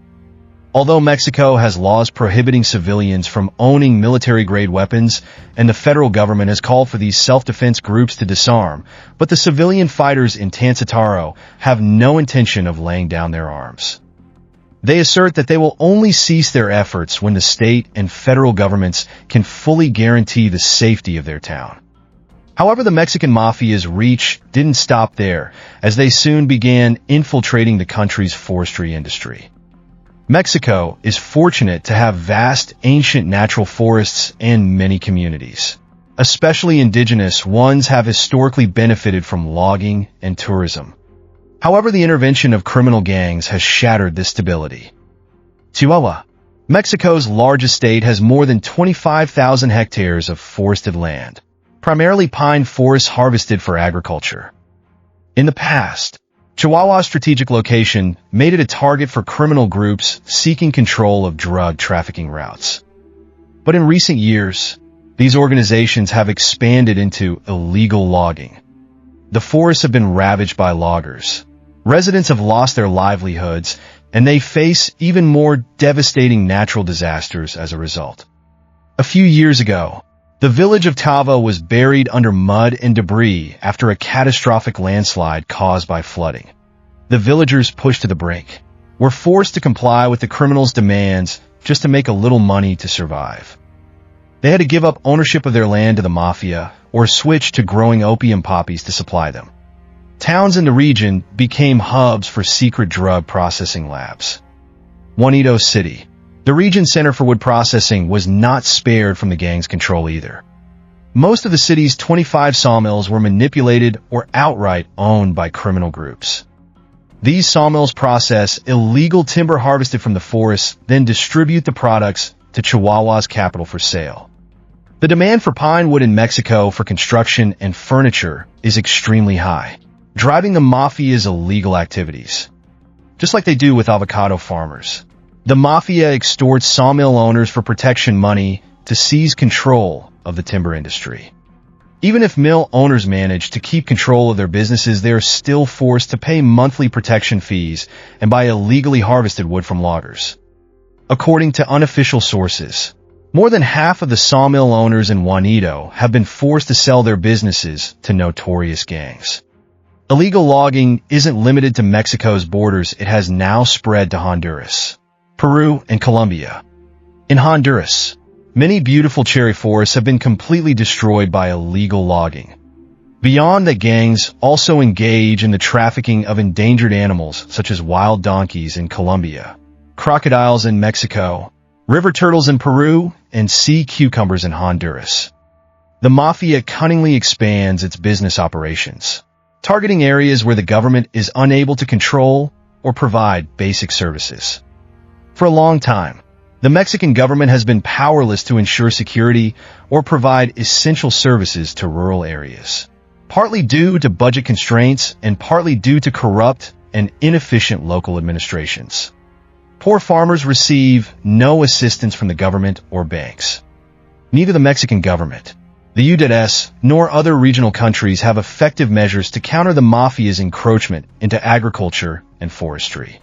Although Mexico has laws prohibiting civilians from owning military-grade weapons, and the federal government has called for these self-defense groups to disarm, but the civilian fighters in Tansataro have no intention of laying down their arms. They assert that they will only cease their efforts when the state and federal governments can fully guarantee the safety of their town. However, the Mexican Mafia's reach didn't stop there, as they soon began infiltrating the country's forestry industry. Mexico is fortunate to have vast, ancient natural forests and many communities. Especially indigenous ones have historically benefited from logging and tourism. However, the intervention of criminal gangs has shattered this stability. Chihuahua, Mexico's largest state, has more than 25,000 hectares of forested land, primarily pine forests harvested for agriculture. In the past, Chihuahua's strategic location made it a target for criminal groups seeking control of drug trafficking routes. But in recent years, these organizations have expanded into illegal logging. The forests have been ravaged by loggers. Residents have lost their livelihoods, and they face even more devastating natural disasters as a result. A few years ago, the village of Tava was buried under mud and debris after a catastrophic landslide caused by flooding. The villagers, pushed to the brink, were forced to comply with the criminals' demands just to make a little money to survive. They had to give up ownership of their land to the Mafia or switch to growing opium poppies to supply them. Towns in the region became hubs for secret drug processing labs. Juanito City, the region center for wood processing, was not spared from the gang's control either. Most of the city's 25 sawmills were manipulated or outright owned by criminal groups. These sawmills process illegal timber harvested from the forests, then distribute the products to Chihuahua's capital for sale. The demand for pine wood in Mexico for construction and furniture is extremely high, driving the Mafia's illegal activities. Just like they do with avocado farmers, the Mafia extorts sawmill owners for protection money to seize control of the timber industry. Even if mill owners manage to keep control of their businesses, they are still forced to pay monthly protection fees and buy illegally harvested wood from loggers. According to unofficial sources, more than half of the sawmill owners in Juanito have been forced to sell their businesses to notorious gangs. Illegal logging isn't limited to Mexico's borders. It has now spread to Honduras, Peru, and Colombia. In Honduras, many beautiful cherry forests have been completely destroyed by illegal logging. Beyond that, gangs also engage in the trafficking of endangered animals such as wild donkeys in Colombia, crocodiles in Mexico, river turtles in Peru, and sea cucumbers in Honduras. The Mafia cunningly expands its business operations, targeting areas where the government is unable to control or provide basic services. For a long time, the Mexican government has been powerless to ensure security or provide essential services to rural areas, partly due to budget constraints and partly due to corrupt and inefficient local administrations. Poor farmers receive no assistance from the government or banks. Neither the Mexican government, the UDS, nor other regional countries have effective measures to counter the mafia's encroachment into agriculture and forestry.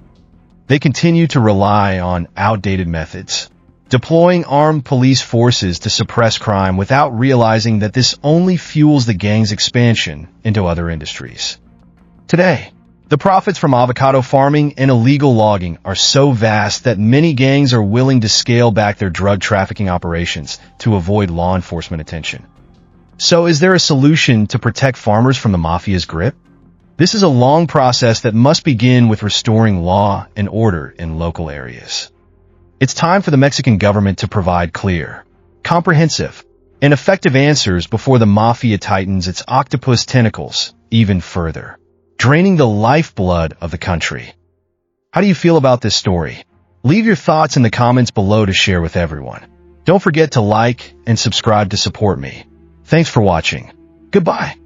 They continue to rely on outdated methods, deploying armed police forces to suppress crime without realizing that this only fuels the gang's expansion into other industries. Today, the profits from avocado farming and illegal logging are so vast that many gangs are willing to scale back their drug trafficking operations to avoid law enforcement attention. So is there a solution to protect farmers from the mafia's grip? This is a long process that must begin with restoring law and order in local areas. It's time for the Mexican government to provide clear, comprehensive, and effective answers before the mafia tightens its octopus tentacles even further, draining the lifeblood of the country. How do you feel about this story? Leave your thoughts in the comments below to share with everyone. Don't forget to like and subscribe to support me. Thanks for watching. Goodbye.